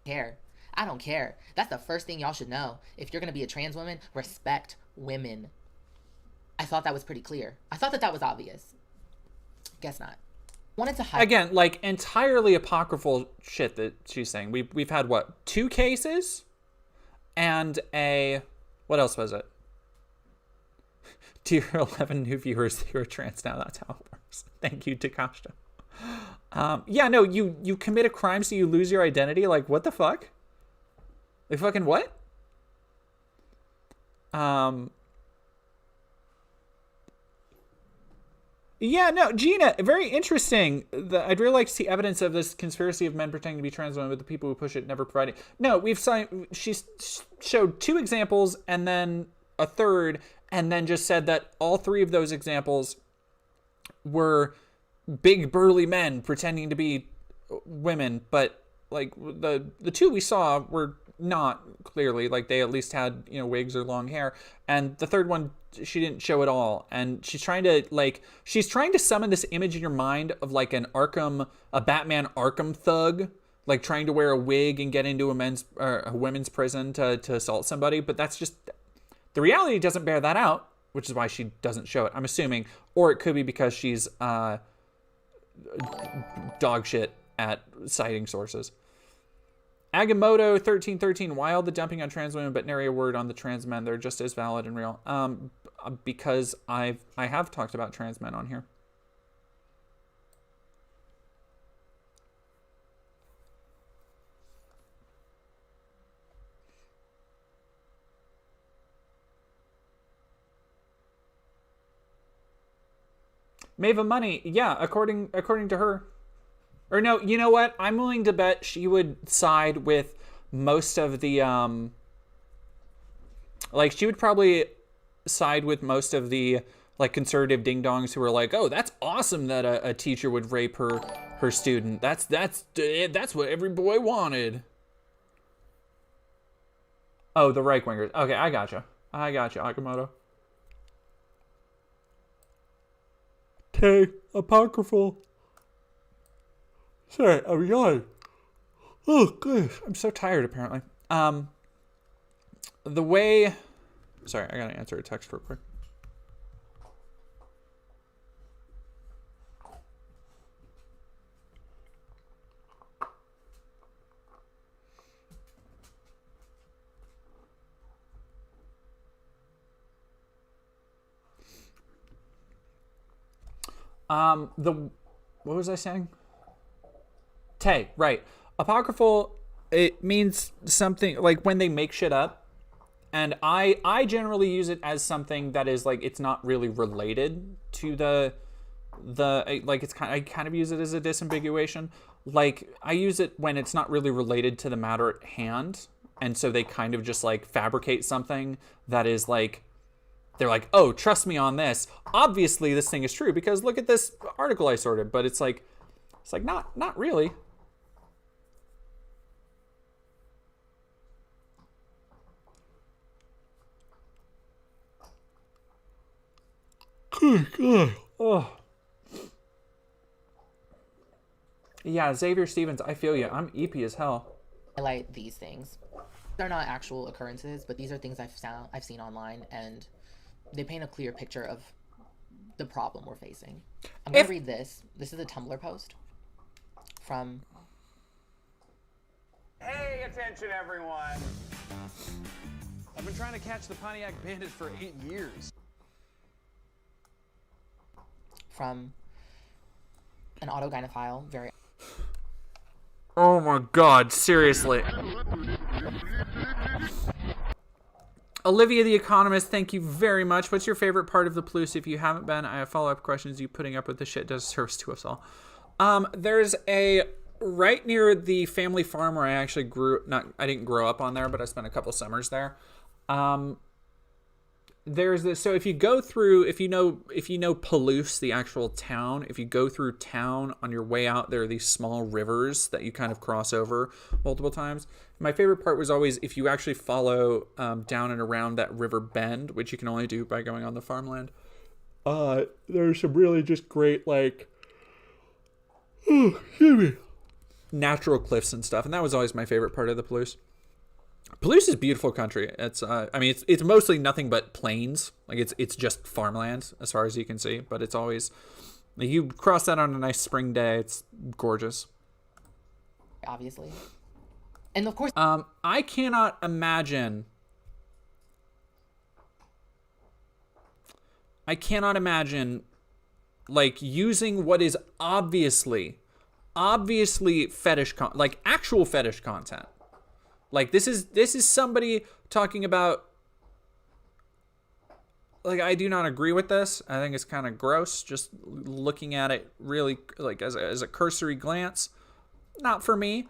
Care. I don't care. That's the first thing y'all should know. If you're gonna be a trans woman, respect women. I thought that was pretty clear. I thought that was obvious. Guess not. Wanted to hide. Again, like entirely apocryphal shit that she's saying. We've had what, 2 cases, and what else was it? To your 11 new viewers, you're trans now. That's how it works. Thank you, Cashapp. Yeah, no, you commit a crime so you lose your identity. Like, what the fuck? Like, fucking what? Yeah, no, Gina, very interesting. I'd really like to see evidence of this conspiracy of men pretending to be trans women, but the people who push it never provide it. No, she's showed 2 examples and then a third, and then just said that all 3 of those examples were big burly men pretending to be women, but like the 2 we saw were not, clearly. Like, they at least had, you know, wigs or long hair, and the third one she didn't show at all. And she's trying to summon this image in your mind of like a Batman Arkham thug, like trying to wear a wig and get into a women's prison to assault somebody. But that's just, the reality doesn't bear that out, which is why she doesn't show it, I'm assuming. Or it could be because she's dog shit at citing sources. Agamotto 1313, why all the dumping on trans women but nary a word on the trans men? They're just as valid and real. Because I have talked about trans men on here. Mava Money, yeah, according to her. Or no, you know what? I'm willing to bet she would side with most of the, like, she would probably side with most of the, like, conservative ding-dongs who are like, oh, that's awesome that a teacher would rape her student. That's what every boy wanted. Oh, the right-wingers. Okay, I gotcha, Akamoto. Okay, apocryphal. Sorry, I'm yawning. Oh, gosh. I'm so tired, apparently. The way... Sorry, I gotta answer a text real quick. What was I saying? Right. Apocryphal, it means something like when they make shit up. And I generally use it as something that is like, it's not really related to the like, it's I kind of use it as a disambiguation. Like, I use it when it's not really related to the matter at hand. And so they kind of just like fabricate something that is like, they're like, oh, trust me on this. Obviously this thing is true because look at this article I sorted, but it's like not really. Oh. Yeah, Xavier Stevens, I feel you. I'm EP as hell. Highlight these things. They're not actual occurrences, but these are things I've seen online, and they paint a clear picture of the problem we're facing. I'm gonna read this. This is a Tumblr post from... Hey, attention everyone! I've been trying to catch the Pontiac Bandit for 8 years. from an autogynephile. Very. Oh my God, seriously. Olivia the Economist, thank you very much. What's your favorite part of the Palouse? If you haven't been, I have follow-up questions. You putting up with this shit does service to us all. There's a right near the family farm where I actually I didn't grow up on there, but I spent a couple summers there. There's this, so if you go through, if you know Palouse, the actual town, if you go through town on your way out, there are these small rivers that you kind of cross over multiple times. My favorite part was always if you actually follow down and around that river bend, which you can only do by going on the farmland. There's some really just great, like, natural cliffs and stuff, and that was always my favorite part of the Palouse. Palouse is beautiful country. It's I mean it's mostly nothing but plains. Like it's just farmland as far as you can see, but it's always, like, you cross that on a nice spring day, it's gorgeous. Obviously. And of course I cannot imagine like using what is obviously fetish like actual fetish content. Like this is somebody talking about, like, I do not agree with this. I think it's kind of gross just looking at it really, like, as a cursory glance. Not for me,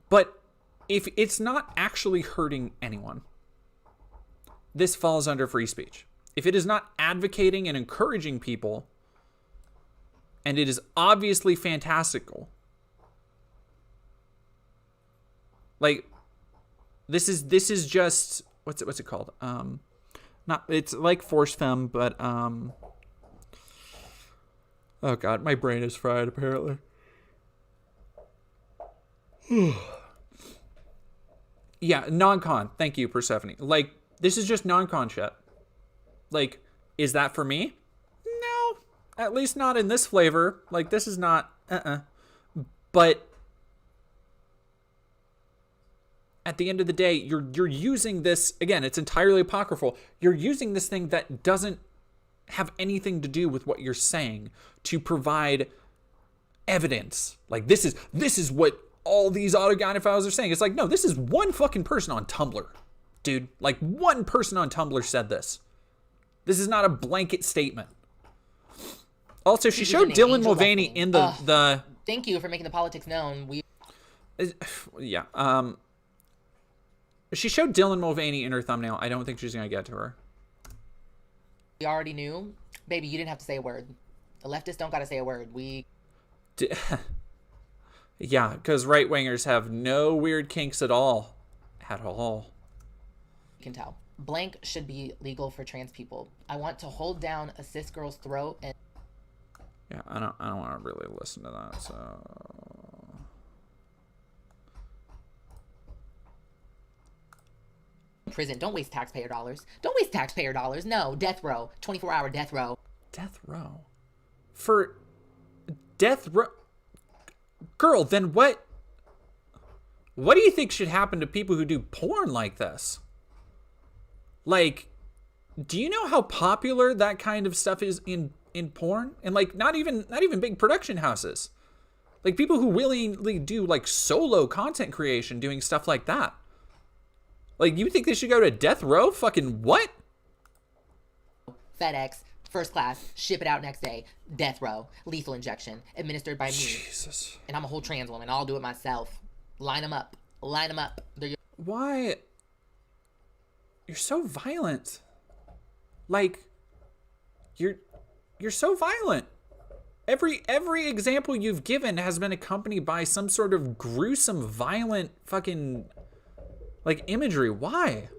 but if it's not actually hurting anyone, this falls under free speech. If it is not advocating and encouraging people, and it is obviously fantastical, like, this is just, what's it called? It's like force femme, but oh God, my brain is fried apparently. Yeah, non-con. Thank you, Persephone. Like, this is just non-con shit. Like, is that for me? No, at least not in this flavor. Like, this is not, But at the end of the day, you're using this, again, it's entirely apocryphal. You're using this thing that doesn't have anything to do with what you're saying to provide evidence. Like, this is what all these autogynephiles are saying. It's like, no, this is one fucking person on Tumblr, dude. Like, one person on Tumblr said this. This is not a blanket statement. Also, she showed Dylan Mulvaney in the Thank you for making the politics known. Yeah. She showed Dylan Mulvaney in her thumbnail. I don't think she's going to get to her. We already knew. Baby, you didn't have to say a word. The leftists don't got to say a word. Yeah, because right-wingers have no weird kinks at all. At all. You can tell. Blank should be legal for trans people. I want to hold down a cis girl's throat and... Yeah, I don't want to really listen to that, so... Prison. Don't waste taxpayer dollars. Don't waste taxpayer dollars. No, death row. 24-hour death row. Death row? For death row? Girl, then what do you think should happen to people who do porn like this? Like, do you know how popular that kind of stuff is in porn? And, like, not even big production houses. Like, people who willingly do, like, solo content creation doing stuff like that. Like, you think they should go to death row? Fucking what? FedEx, first class, ship it out next day. Death row, lethal injection, administered by me. Jesus. And I'm a whole trans woman. I'll do it myself. Line them up. Line them up. Why? You're so violent. Like, you're so violent. Every example you've given has been accompanied by some sort of gruesome, violent, fucking, like, imagery. Why?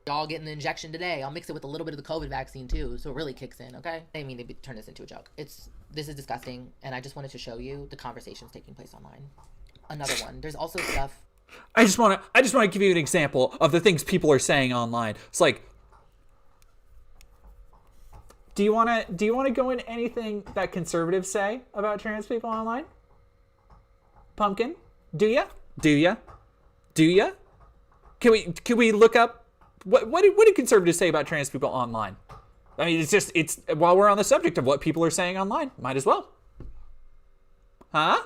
Y'all getting the injection today. I'll mix it with a little bit of the COVID vaccine too, so it really kicks in, okay? I didn't mean to turn this into a joke. This is disgusting, and I just wanted to show you the conversations taking place online. Another one. There's also stuff. I just want to give you an example of the things people are saying online. It's like, do you want to go into anything that conservatives say about trans people online? Pumpkin, do ya? Can we look up what do conservatives say about trans people online? I mean, it's while we're on the subject of what people are saying online, might as well. Huh?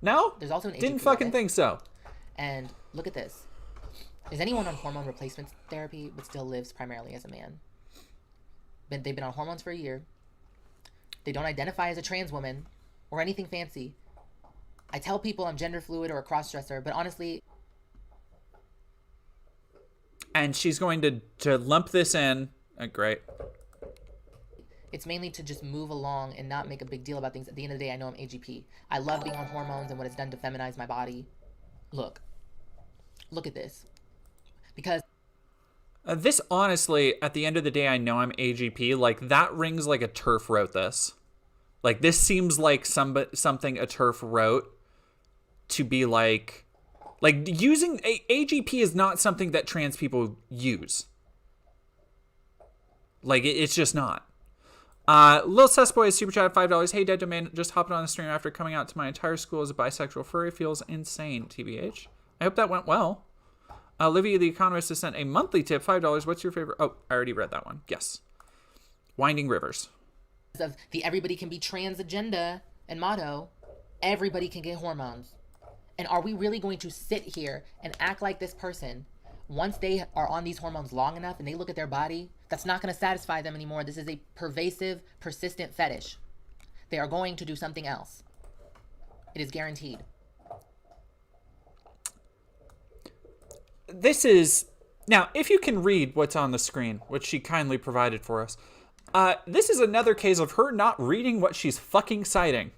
No? There's also an Didn't AGP fucking limit. think so. And look at this. Is anyone on hormone replacement therapy but still lives primarily as a man? They've been on hormones for a year. They don't identify as a trans woman or anything fancy. I tell people I'm gender fluid or a cross-dresser, but honestly... And she's going to lump this in. Great. It's mainly to just move along and not make a big deal about things. At the end of the day, I know I'm AGP. I love being on hormones and what it's done to feminize my body. Look at this. Because This honestly, at the end of the day, I know I'm AGP. Like, that rings like a TERF wrote this. Like, this seems like something a TERF wrote to be like using AGP is not something that trans people use. Like, it's just not. Lil Cessboy is super chat $5. Hey, Dead Domain, just hopping on the stream after coming out to my entire school as a bisexual furry. Feels insane, TBH. I hope that went well. Olivia the Economist has sent a monthly tip, $5. What's your favorite? Oh, I already read that one. Yes. Winding Rivers. of the everybody can be trans agenda and motto, everybody can get hormones. And are we really going to sit here and act like this person, once they are on these hormones long enough and they look at their body, that's not going to satisfy them anymore? This is a pervasive, persistent fetish. They are going to do something else. It is guaranteed. This is... Now, if you can read what's on the screen, which she kindly provided for us, this is another case of her not reading what she's fucking citing.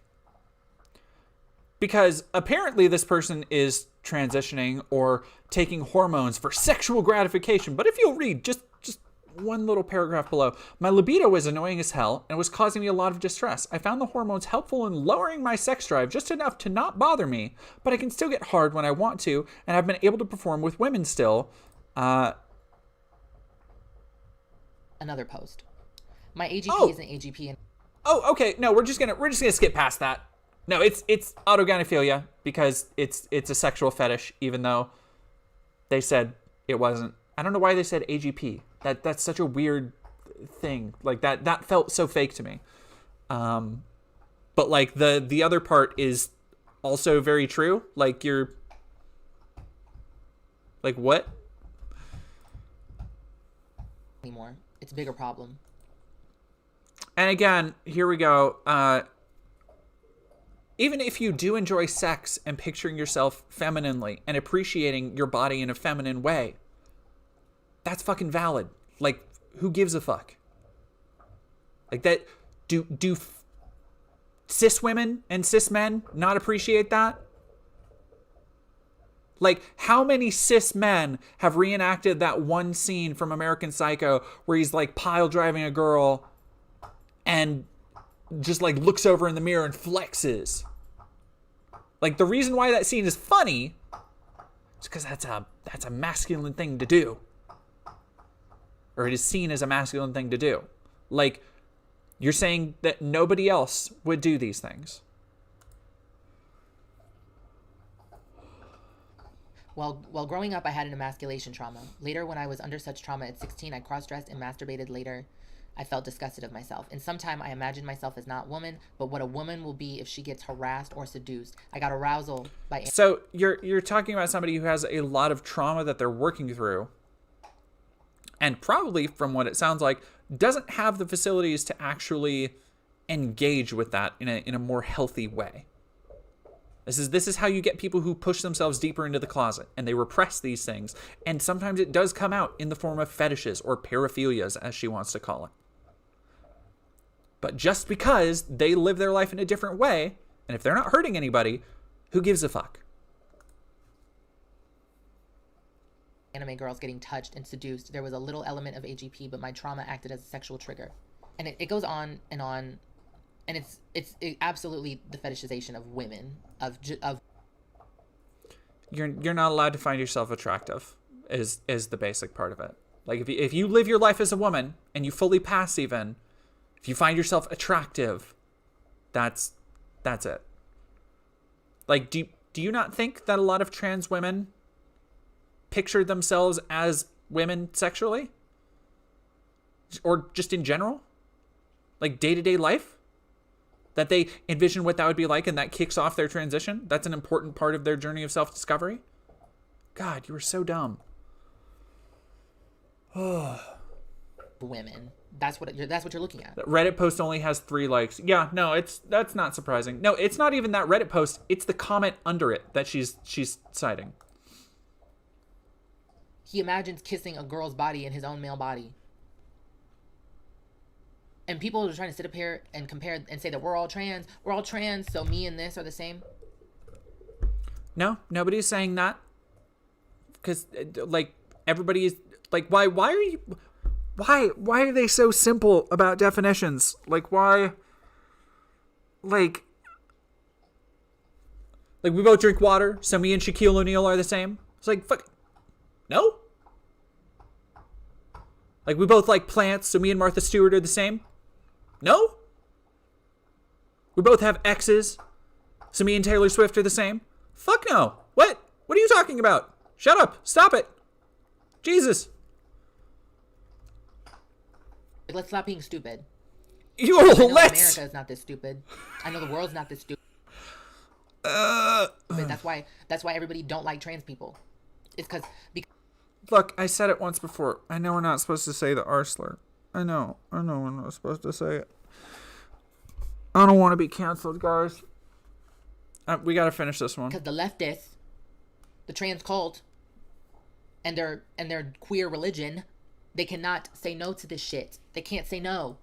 Because apparently this person is transitioning or taking hormones for sexual gratification. But if you'll read just one little paragraph below, my libido was annoying as hell and was causing me a lot of distress. I found the hormones helpful in lowering my sex drive just enough to not bother me, but I can still get hard when I want to, and I've been able to perform with women still. Another post. My AGP is an AGP. And oh, okay. No, we're just gonna skip past that. No, it's autogynephilia because it's a sexual fetish, even though they said it wasn't. I don't know why they said AGP. That's such a weird thing. Like that felt so fake to me. But like the other part is also very true. Like you're like what? anymore. It's a bigger problem. And again, here we go. Even if you do enjoy sex and picturing yourself femininely and appreciating your body in a feminine way, that's fucking valid. Like, who gives a fuck? Like that, do cis women and cis men not appreciate that? Like, how many cis men have reenacted that one scene from American Psycho where he's like pile driving a girl and just like looks over in the mirror and flexes? Like, the reason why that scene is funny is because that's a masculine thing to do. Or it is seen as a masculine thing to do. Like, you're saying that nobody else would do these things. Well, growing up, I had an emasculation trauma. Later, when I was under such trauma at 16, I cross-dressed and masturbated later. I felt disgusted of myself. And sometime I imagined myself as not woman, but what a woman will be if she gets harassed or seduced. I got arousal by... So you're talking about somebody who has a lot of trauma that they're working through. And probably, from what it sounds like, doesn't have the facilities to actually engage with that in a more healthy way. This is how you get people who push themselves deeper into the closet and they repress these things. And sometimes it does come out in the form of fetishes or paraphilias, as she wants to call it. But just because they live their life in a different way, and if they're not hurting anybody, who gives a fuck? Anime girls getting touched and seduced. There was a little element of AGP, but my trauma acted as a sexual trigger. And it goes on and on. And it's absolutely the fetishization of women, of You're not allowed to find yourself attractive is the basic part of it. Like if you live your life as a woman and you fully pass even, if you find yourself attractive, that's it. Like do you not think that a lot of trans women pictured themselves as women sexually? or just in general, like day-to-day life, that they envision what that would be like, and that kicks off their transition. That's an important part of their journey of self-discovery. God, you were so dumb. Women. That's what you're looking at. That Reddit post only has 3 likes. Yeah, no, that's not surprising. No, it's not even that Reddit post. It's the comment under it that she's citing. He imagines kissing a girl's body in his own male body. And people are trying to sit up here and compare and say that we're all trans, so me and this are the same. No, nobody's saying that. Because, like, everybody is, like, why are they so simple about definitions? Like, why, like we both drink water, so me and Shaquille O'Neal are the same? It's like, fuck, no? Like, we both like plants, so me and Martha Stewart are the same? No? We both have exes, so me and Taylor Swift are the same? Fuck no. What? What are you talking about? Shut up. Stop it. Jesus. Let's stop being stupid. I You know let's. America is not this stupid. I know the world's not this stupid. Uh, That's why everybody don't like trans people. It's because Look, I said it once before. I know we're not supposed to say the R slur. I know we're not supposed to say it. I don't want to be canceled, guys. We got to finish this one. the leftists, the trans cult, and their queer religion, they cannot say no to this shit. They can't say no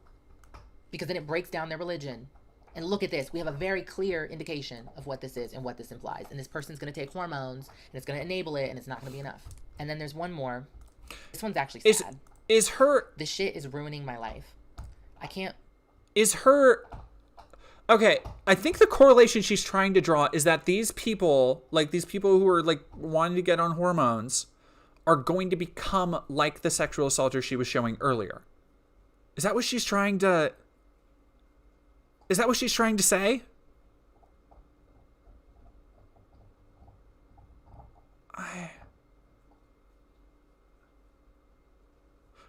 because then it breaks down their religion. And look at this. We have a very clear indication of what this is and what this implies. And this person's going to take hormones and it's going to enable it and it's not going to be enough. And then there's one more. This one's actually sad. Is her... This shit is ruining my life. I can't... Is her... Okay, I think the correlation she's trying to draw is that these people, like these people who are like wanting to get on hormones, are going to become like the sexual assaulter she was showing earlier. Is that what she's trying to... Is that what she's trying to say?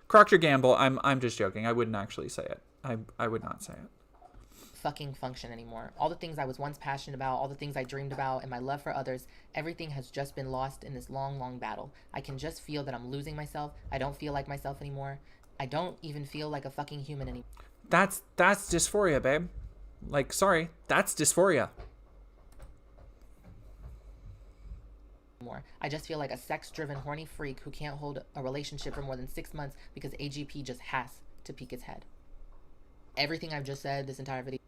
Procter Gamble, I'm just joking. I wouldn't actually say it. I would not say it. Fucking function anymore. All the things I was once passionate about, all the things I dreamed about, and my love for others, everything has just been lost in this long, long battle. I can just feel that I'm losing myself. I don't feel like myself anymore. I don't even feel like a fucking human anymore. That's dysphoria, babe. Like, sorry, that's dysphoria. I just feel like a sex-driven, horny freak who can't hold a relationship for more than 6 months because AGP just has to peek its head. Everything I've just said this entire video.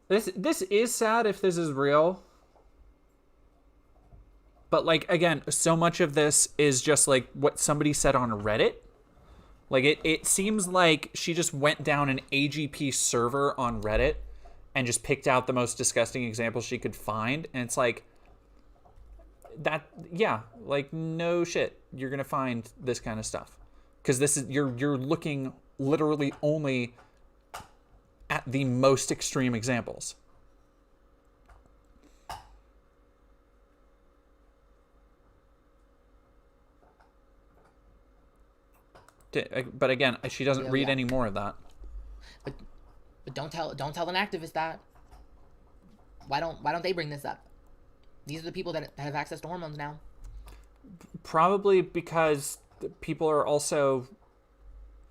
This is sad if this is real. But, like, again, so much of this is just, like, what somebody said on Reddit. Like, it seems like she just went down an AGP server on Reddit and just picked out the most disgusting examples she could find. And it's like, that, yeah, like, no shit. You're going to find this kind of stuff. Because this is, you're looking literally only at the most extreme examples. But again, she doesn't read any more of that. But don't tell an activist that. Why don't they bring this up? These are the people that have access to hormones now. Probably because people are also,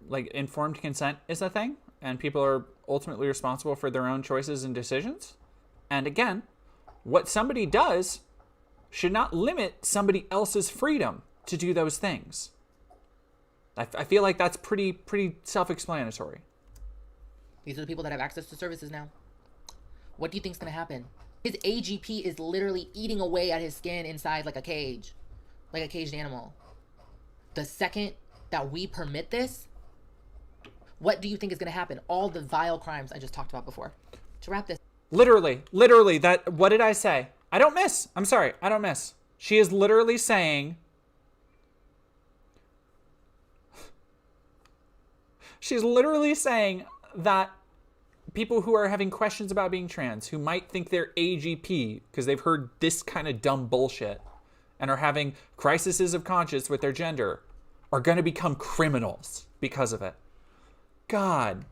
like, informed consent is a thing, and people are ultimately responsible for their own choices and decisions. And again, what somebody does should not limit somebody else's freedom to do those things. I feel like that's pretty self-explanatory. These are the people that have access to services now. What do you think's gonna happen? His AGP is literally eating away at his skin inside like a cage. Like a caged animal. The second that we permit this, what do you think is gonna happen? All the vile crimes I just talked about before. To wrap this. Literally, that, what did I say? I don't miss. I'm sorry, I don't miss. She is literally saying... She's literally saying that people who are having questions about being trans, who might think they're AGP because they've heard this kind of dumb bullshit and are having crises of conscience with their gender, are going to become criminals because of it. God.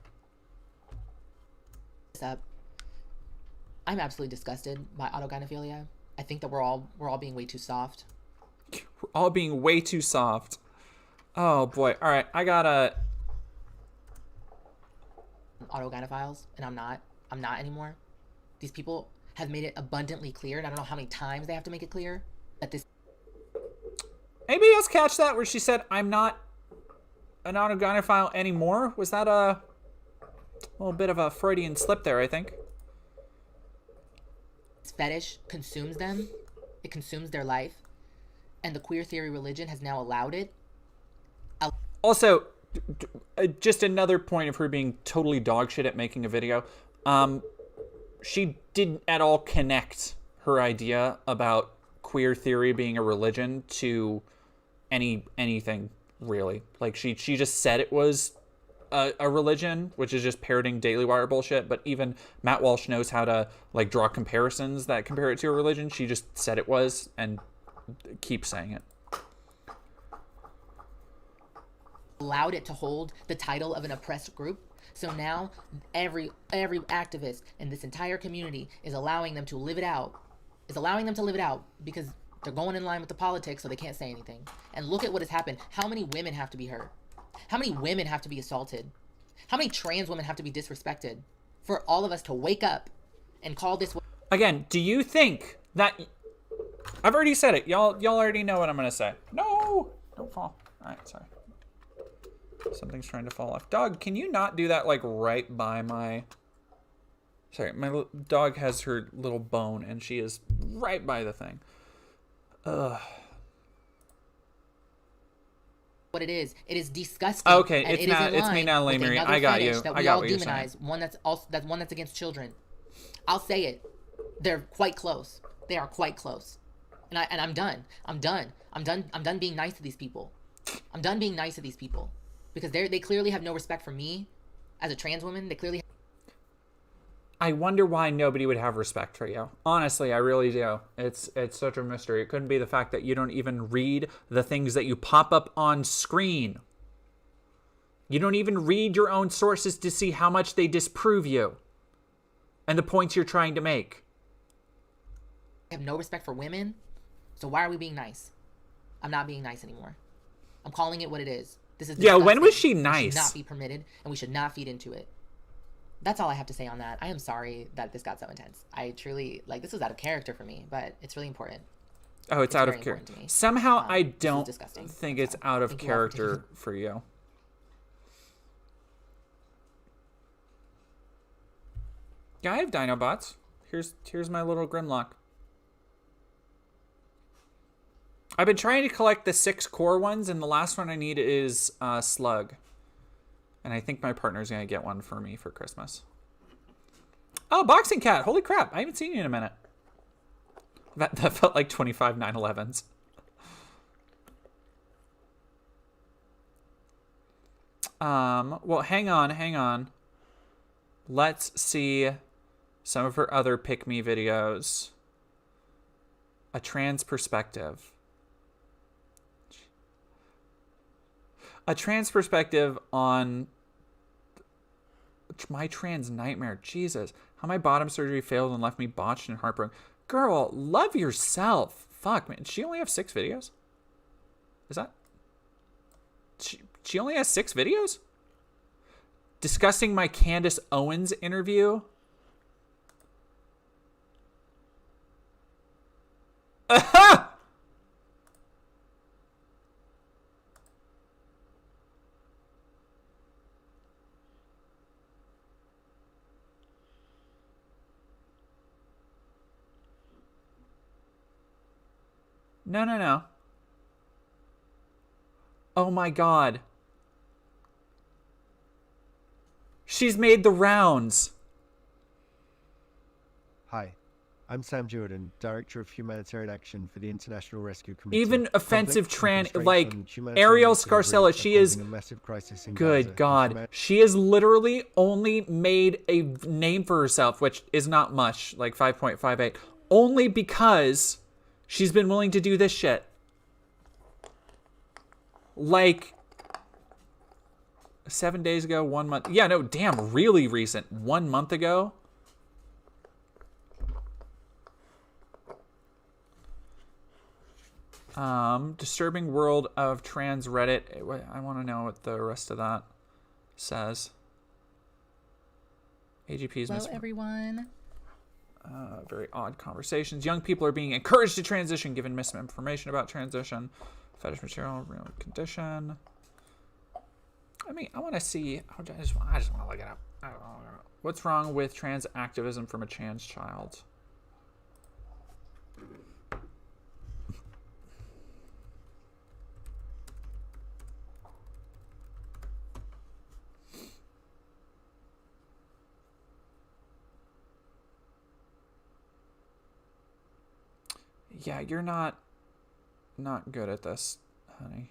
I'm absolutely disgusted by autogynephilia. I think that we're all being way too soft. We're all being way too soft. Oh boy. All right, I gotta. Autogynephiles, and I'm not anymore. These people have made it abundantly clear, and I don't know how many times they have to make it clear that this. Anybody else catch that where she said, "I'm not an autogynephile anymore"? Was that a little bit of a Freudian slip there? I think. This fetish consumes them. It consumes their life, and the queer theory religion has now allowed it. Also, just another point of her being totally dog shit at making a video. She didn't at all connect her idea about queer theory being a religion to anything really. Like she just said it was a religion, which is just parroting Daily Wire bullshit. But even Matt Walsh knows how to like draw comparisons that compare it to a religion. She just said it was and keeps saying it. Allowed it to hold the title of an oppressed group. So now every activist in this entire community is allowing them to live it out. Because they're going in line with the politics, so they can't say anything. And look at what has happened. How many women have to be hurt? How many women have to be assaulted? How many trans women have to be disrespected for all of us to wake up and call this? Again, do you think that... I've already said it. Y'all already know what I'm going to say. No! Don't fall. All right, sorry. Something's trying to fall off. Dog, can you not do that, like, right by my... Sorry, my dog has her little bone, and she is right by the thing. Ugh. What it is disgusting. Okay, it's me now, Lamary. I got you. That I we got all what you're demonize. saying. One that's against children. I'll say it. They're quite close. They are quite close. And I'm done. I'm done being nice to these people. I'm done being nice to these people. Because they clearly have no respect for me as a trans woman. They clearly. I wonder why nobody would have respect for you. Honestly, I really do. It's such a mystery. It couldn't be the fact that you don't even read the things that you pop up on screen. You don't even read your own sources to see how much they disprove you and the points you're trying to make. I have no respect for women. So why are we being nice? I'm not being nice anymore. I'm calling it what it is. This is yeah, when was she It nice? should not be permitted, and we should not feed into it. That's all I have to say on that. I am sorry that this got so intense. I truly, this was out of character for me, but it's really important. Oh, it's out of character. Somehow I don't think it's out of character for you. Yeah, I have Dinobots. Here's my little Grimlock. I've been trying to collect the 6 core ones, and the last one I need is Slug. And I think my partner's going to get one for me for Christmas. Oh, Boxing Cat. Holy crap. I haven't seen you in a minute. That felt like 25 9/11s. Well, hang on. Let's see some of her other Pick Me videos. A trans perspective. A trans perspective on my trans nightmare. Jesus. How my bottom surgery failed and left me botched and heartbroken. Girl, love yourself. Fuck, man. Does she only have 6 videos? Is that... She only has 6 videos? Discussing my Candace Owens interview? Aha! No. Oh my god. She's made the rounds. Hi, I'm Sam Jordan, Director of Humanitarian Action for the International Rescue Committee. Even offensive Conflict and like constraints on humanitarian Ariel delivery Scarcella, are she is, causing a massive crisis in Gaza, good and God, she has literally only made a name for herself, which is not much, like 5.58, only because she's been willing to do this shit. Like 7 days ago, 1 month. Yeah, no, damn, really recent. 1 month ago. Disturbing world of trans Reddit. I want to know what the rest of that says. AGP's Hello, everyone. Very odd conversations. Young people are being encouraged to transition given misinformation about transition. Fetish material, real condition. I mean, I want to see. I just want to look it up. I don't know. What's wrong with trans activism from a trans child? Yeah, you're not good at this, honey.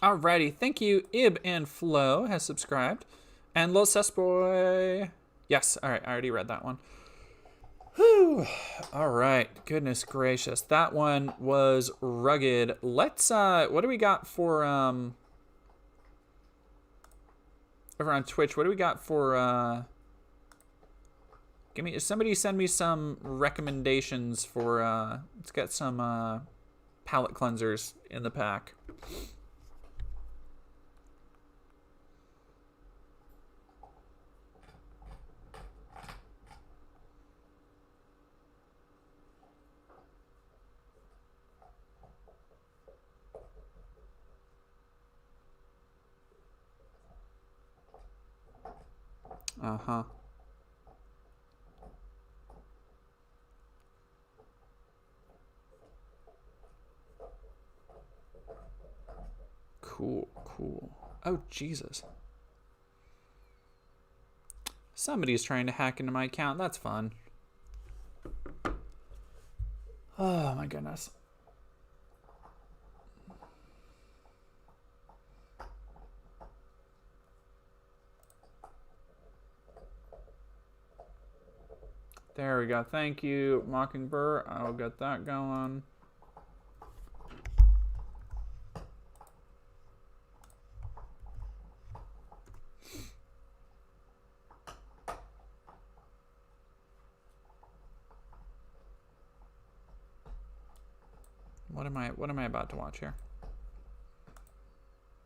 Alrighty, thank you. Ib and Flo has subscribed. And Lil Boy. Yes, alright, I already read that one. Whew. Alright, goodness gracious. That one was rugged. Let's, what do we got for, over on Twitch, what do we got for, somebody send me some recommendations for, let's get some, palette cleansers in the pack. Uh-huh. Cool, cool. Oh, Jesus. Somebody's trying to hack into my account. That's fun. Oh, my goodness. There we go. Thank you, Mockingbird. I'll get that going. What am I about to watch here?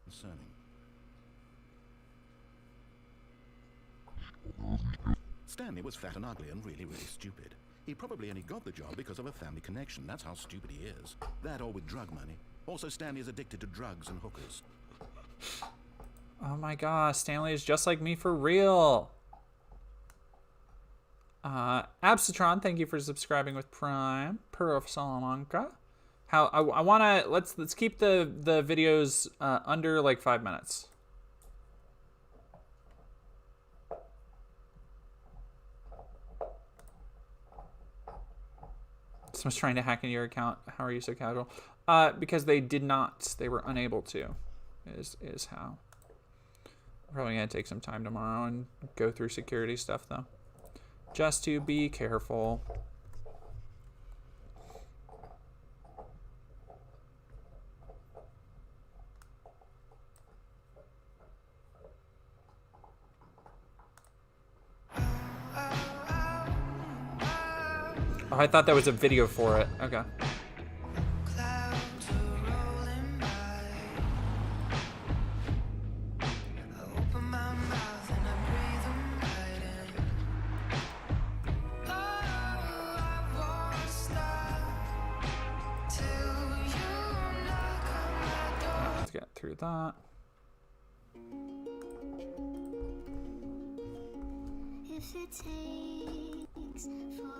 Concerning. Stanley was fat and ugly and really, really stupid. He probably only got the job because of a family connection. That's how stupid he is. That or with drug money. Also, Stanley is addicted to drugs and hookers. Oh my gosh, Stanley is just like me for real. Absitron, thank you for subscribing with Prime. Pearl of Salamanca. How I wanna let's keep the videos under like 5 minutes. Someone's trying to hack into your account. How are you so casual? Because they did not. They were unable to. Is how. I'm probably gonna take some time tomorrow and go through security stuff though. Just to be careful. Oh, I thought that was a video for it. Okay. Let's get through that. if it takes forever,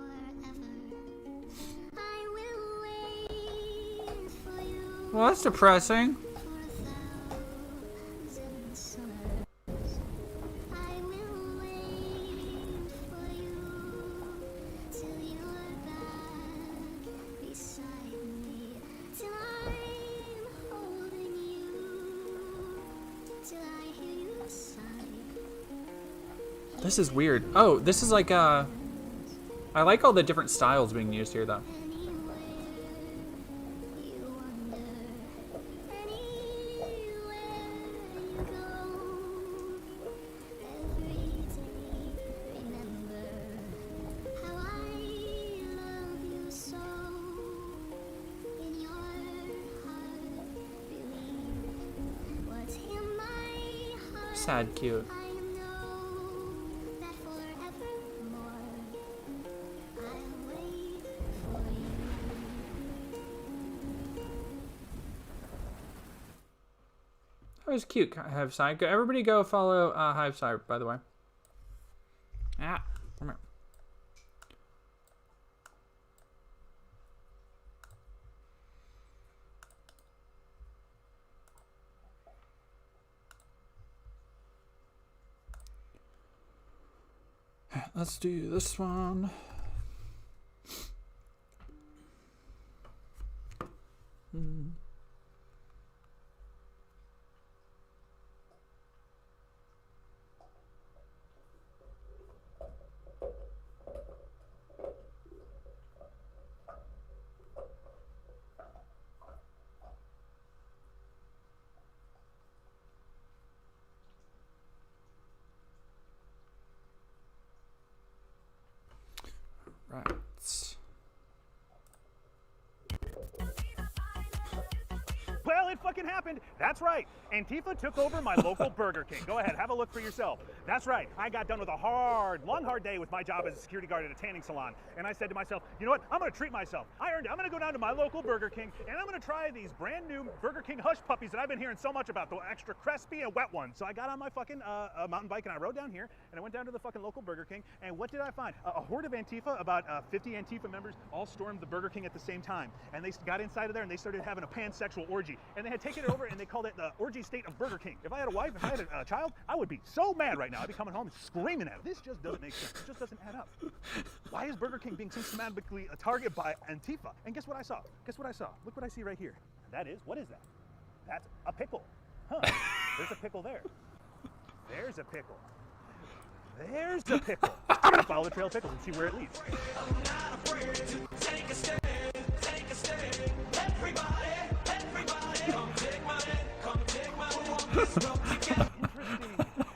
I will wait for you. Well, that's depressing. This is weird. Oh, this is like I like all the different styles being used here though. Sad cute. That was cute, Hiveside. Everybody go follow Hiveside, by the way. Ah, come here. Let's do this one. Right. Well, it fucking happened. That's right. Antifa took over my local Burger King. Go ahead, have a look for yourself. That's right. I got done with a long, hard day with my job as a security guard at a tanning salon. And I said to myself, you know what? I'm going to treat myself. I earned it. I'm going to go down to my local Burger King, and I'm going to try these brand new Burger King Hush Puppies that I've been hearing so much about, the extra crispy and wet ones. So I got on my fucking mountain bike, and I rode down here, and I went down to the fucking local Burger King, and what did I find? A horde of Antifa, about 50 Antifa members, all stormed the Burger King at the same time. And they got inside of there, and they started having a pansexual orgy. And they had taken it over, and they called it the orgy state of Burger King. If I had a wife, if I had a child, I would be so mad right now. I'd be coming home and screaming at them. This just doesn't make sense. It just doesn't add up. Why is Burger King being systematically targeted by Antifa? And guess what I saw? Guess what I saw? Look what I see right here. That is, what is that? That's a pickle. Huh. There's a pickle there. There's a pickle. There's a pickle. I'm gonna follow the trail of pickles and see where it leads.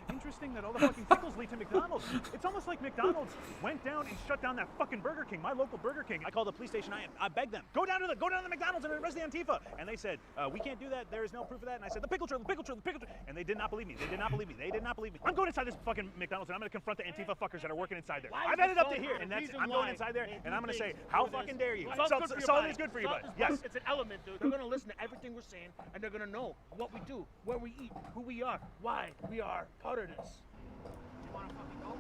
Interesting that all the fucking pickles lead to McDonald's. It's almost like McDonald's went down and shut down that fucking Burger King, my local Burger King. I called the police station. I begged them, go down to the McDonald's and arrest the Antifa. And they said, we can't do that. There is no proof of that. And I said, the pickle trail, the pickle trail, the pickle trail. And they did not believe me. They did not believe me. They did not believe me. I'm going inside this fucking McDonald's and I'm going to confront the Antifa fuckers that are working inside there. I've ended up to here, and I'm going inside there and I'm going to say, how fucking dare you? Salt is good for you, but yes, it's an element, dude. They're going to listen to everything we're saying, and they're going to know what we do, where we eat, who we are, why we are part of this. You want to fucking know?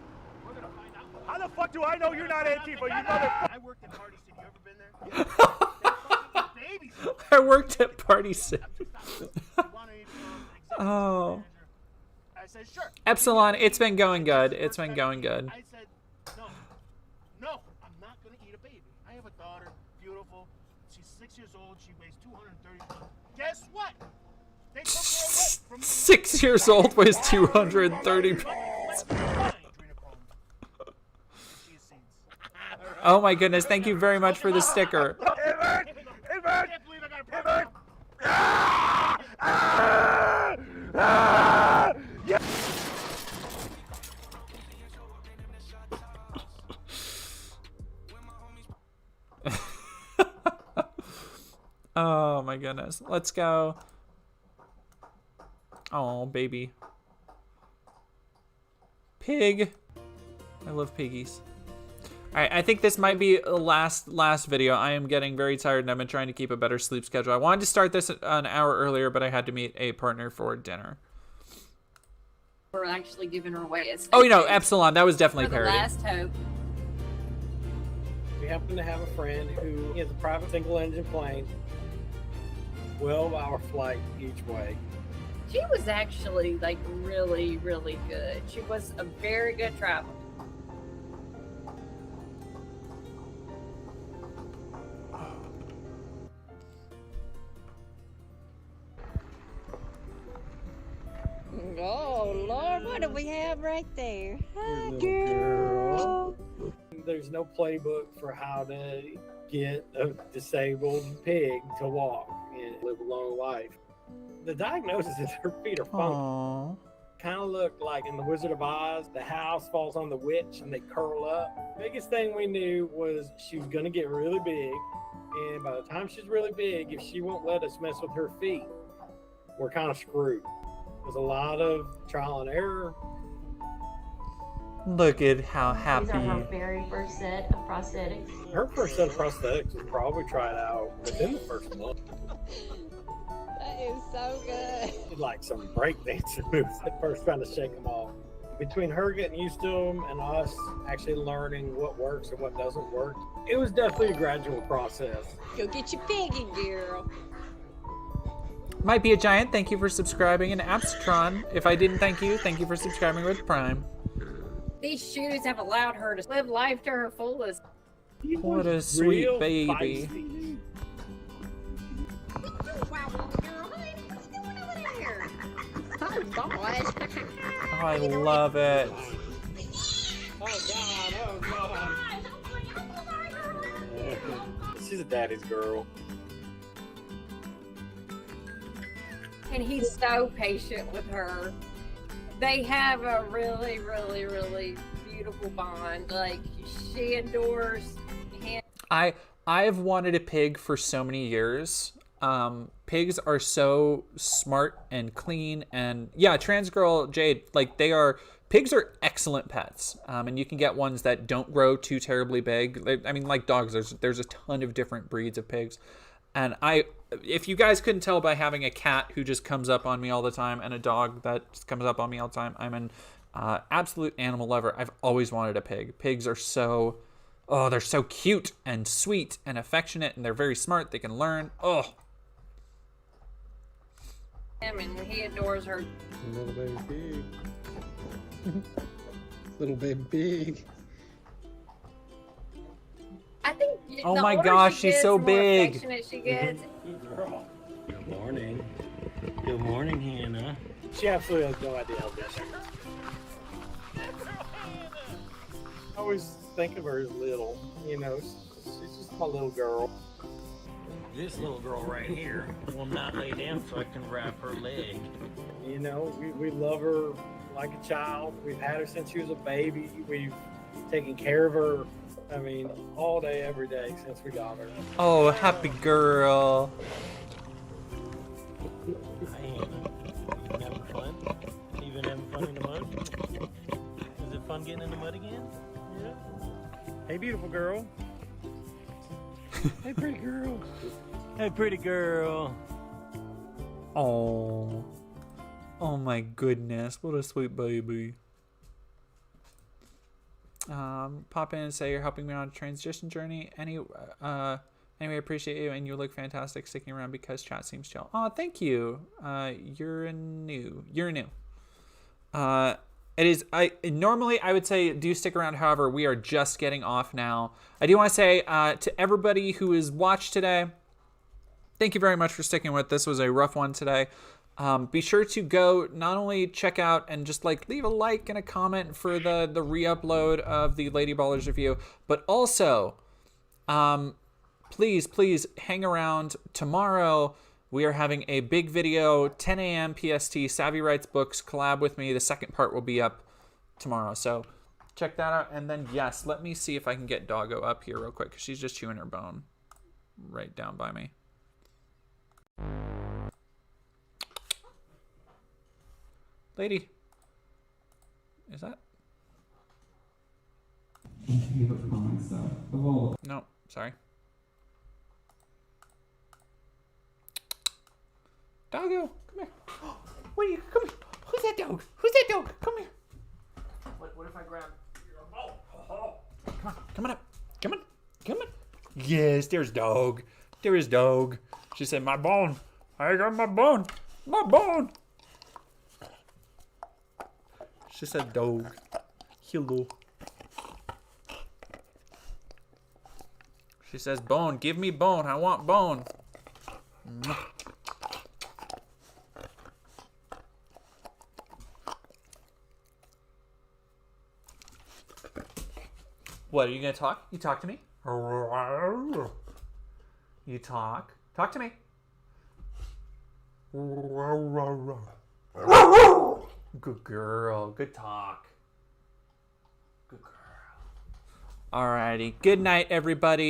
We're going to find out. How the fuck do I know you're not Antifa, you motherfucker? I worked at Party City. You ever been there? Yeah. Babies. I worked at Party City. Oh. I said, sure. Epsilon, it's been going good. It's been going good. I said, no, I'm not going to eat a baby. I have a daughter, beautiful. She's 6 years old. She weighs 230 pounds. Guess what? They took her away from me. 6 years old, weighs 230 pounds. Oh my goodness, thank you very much for the sticker. Oh my goodness. Let's go. Oh, baby. Pig. I love piggies. Alright, I think this might be the last video. I am getting very tired and I've been trying to keep a better sleep schedule. I wanted to start this an hour earlier, but I had to meet a partner for dinner. We're actually giving her away as Oh, you know, Epsilon. That was definitely for the parody. last hope. We happen to have a friend who has a private single-engine plane, 12-hour flight each way. She was actually like really, really good. She was a very good traveler. Oh, Lord, what do we have right there? Hi, Little girl. There's no playbook for how to get a disabled pig to walk and live a long life. The diagnosis is her feet are funky. Kind of look like in The Wizard of Oz, the house falls on the witch and they curl up. Biggest thing we knew was she was going to get really big, and by the time she's really big, if she won't let us mess with her feet, we're kind of screwed. There's a lot of trial and error. Look at how happy. These are her very first set of prosthetics. Her first set of prosthetics was probably tried out within the first month. That is so good. She'd like some breakdancing moves at first, trying to shake them off. Between her getting used to them and us actually learning what works and what doesn't work, it was definitely a gradual process. Go get your piggy, girl. Might be a giant. Thank you for subscribing. And Abstron, if I didn't thank you for subscribing with Prime. These shoes have allowed her to live life to her fullest. What a sweet baby. Feisty. Oh, God. Oh, I love it. Oh, God. She's a daddy's girl. And he's so patient with her. They have a really, really, really beautiful bond. Like, she adores him. I've wanted a pig for so many years. Pigs are so smart and clean, and yeah, trans girl Jade, like pigs are excellent pets. And you can get ones that don't grow too terribly big. I mean, like dogs, there's a ton of different breeds of pigs. And if you guys couldn't tell by having a cat who just comes up on me all the time and a dog that just comes up on me all the time, I'm an absolute animal lover. I've always wanted a pig. Pigs are they're so cute and sweet and affectionate, and they're very smart. They can learn. Oh. And he adores her. Little baby pig. Little baby pig. I think. Oh the my older gosh, she she's gets, so the more big. affectionate she gets. Good girl. Good morning. Good morning, Hannah. She absolutely has no idea how big she is. I always think of her as little, you know, she's just my little girl. This little girl right here will not lay down so I can wrap her leg. You know, we love her like a child. We've had her since she was a baby. We've taken care of her, I mean, all day, every day since we got her. Oh, happy girl. Hi, Hannah. You been having fun? You been having fun in the mud? Is it fun getting in the mud again? Yeah. Hey, beautiful girl. Hey, pretty girl. Hey, pretty girl. Oh. Oh my goodness, what a sweet baby. Pop in and say you're helping me on a transition journey. Anyway, I appreciate you, and you look fantastic sticking around because chat seems chill. Oh, thank you. You're new. It is. Normally I would say do stick around. However, we are just getting off now. I do want to say to everybody who has watched today, thank you very much for sticking with. This was a rough one today. Be sure to go not only check out and just like leave a like and a comment for the re-upload of the Lady Ballers review, but also please hang around. Tomorrow we are having a big video, 10 a.m. PST, Savvy Writes Books collab with me. The second part will be up tomorrow, so check that out. And then yes, let me see if I can get Doggo up here real quick because she's just chewing her bone right down by me. Lady, is that? Favorite comments though. Well, No, sorry. Doggo, come here. What are you? Come here. Who's that dog? Who's that dog? Come here. What if I grab your bone? Come on, come on up. Come on, come on. Yes, there's dog. There is dog. She said, my bone. I got my bone. My bone. She said dog. Hello. She says bone. Give me bone. I want bone. What, are you gonna talk? You talk to me? You talk? Talk to me. Good girl. Good talk. Good girl. Alrighty. Good night, everybody.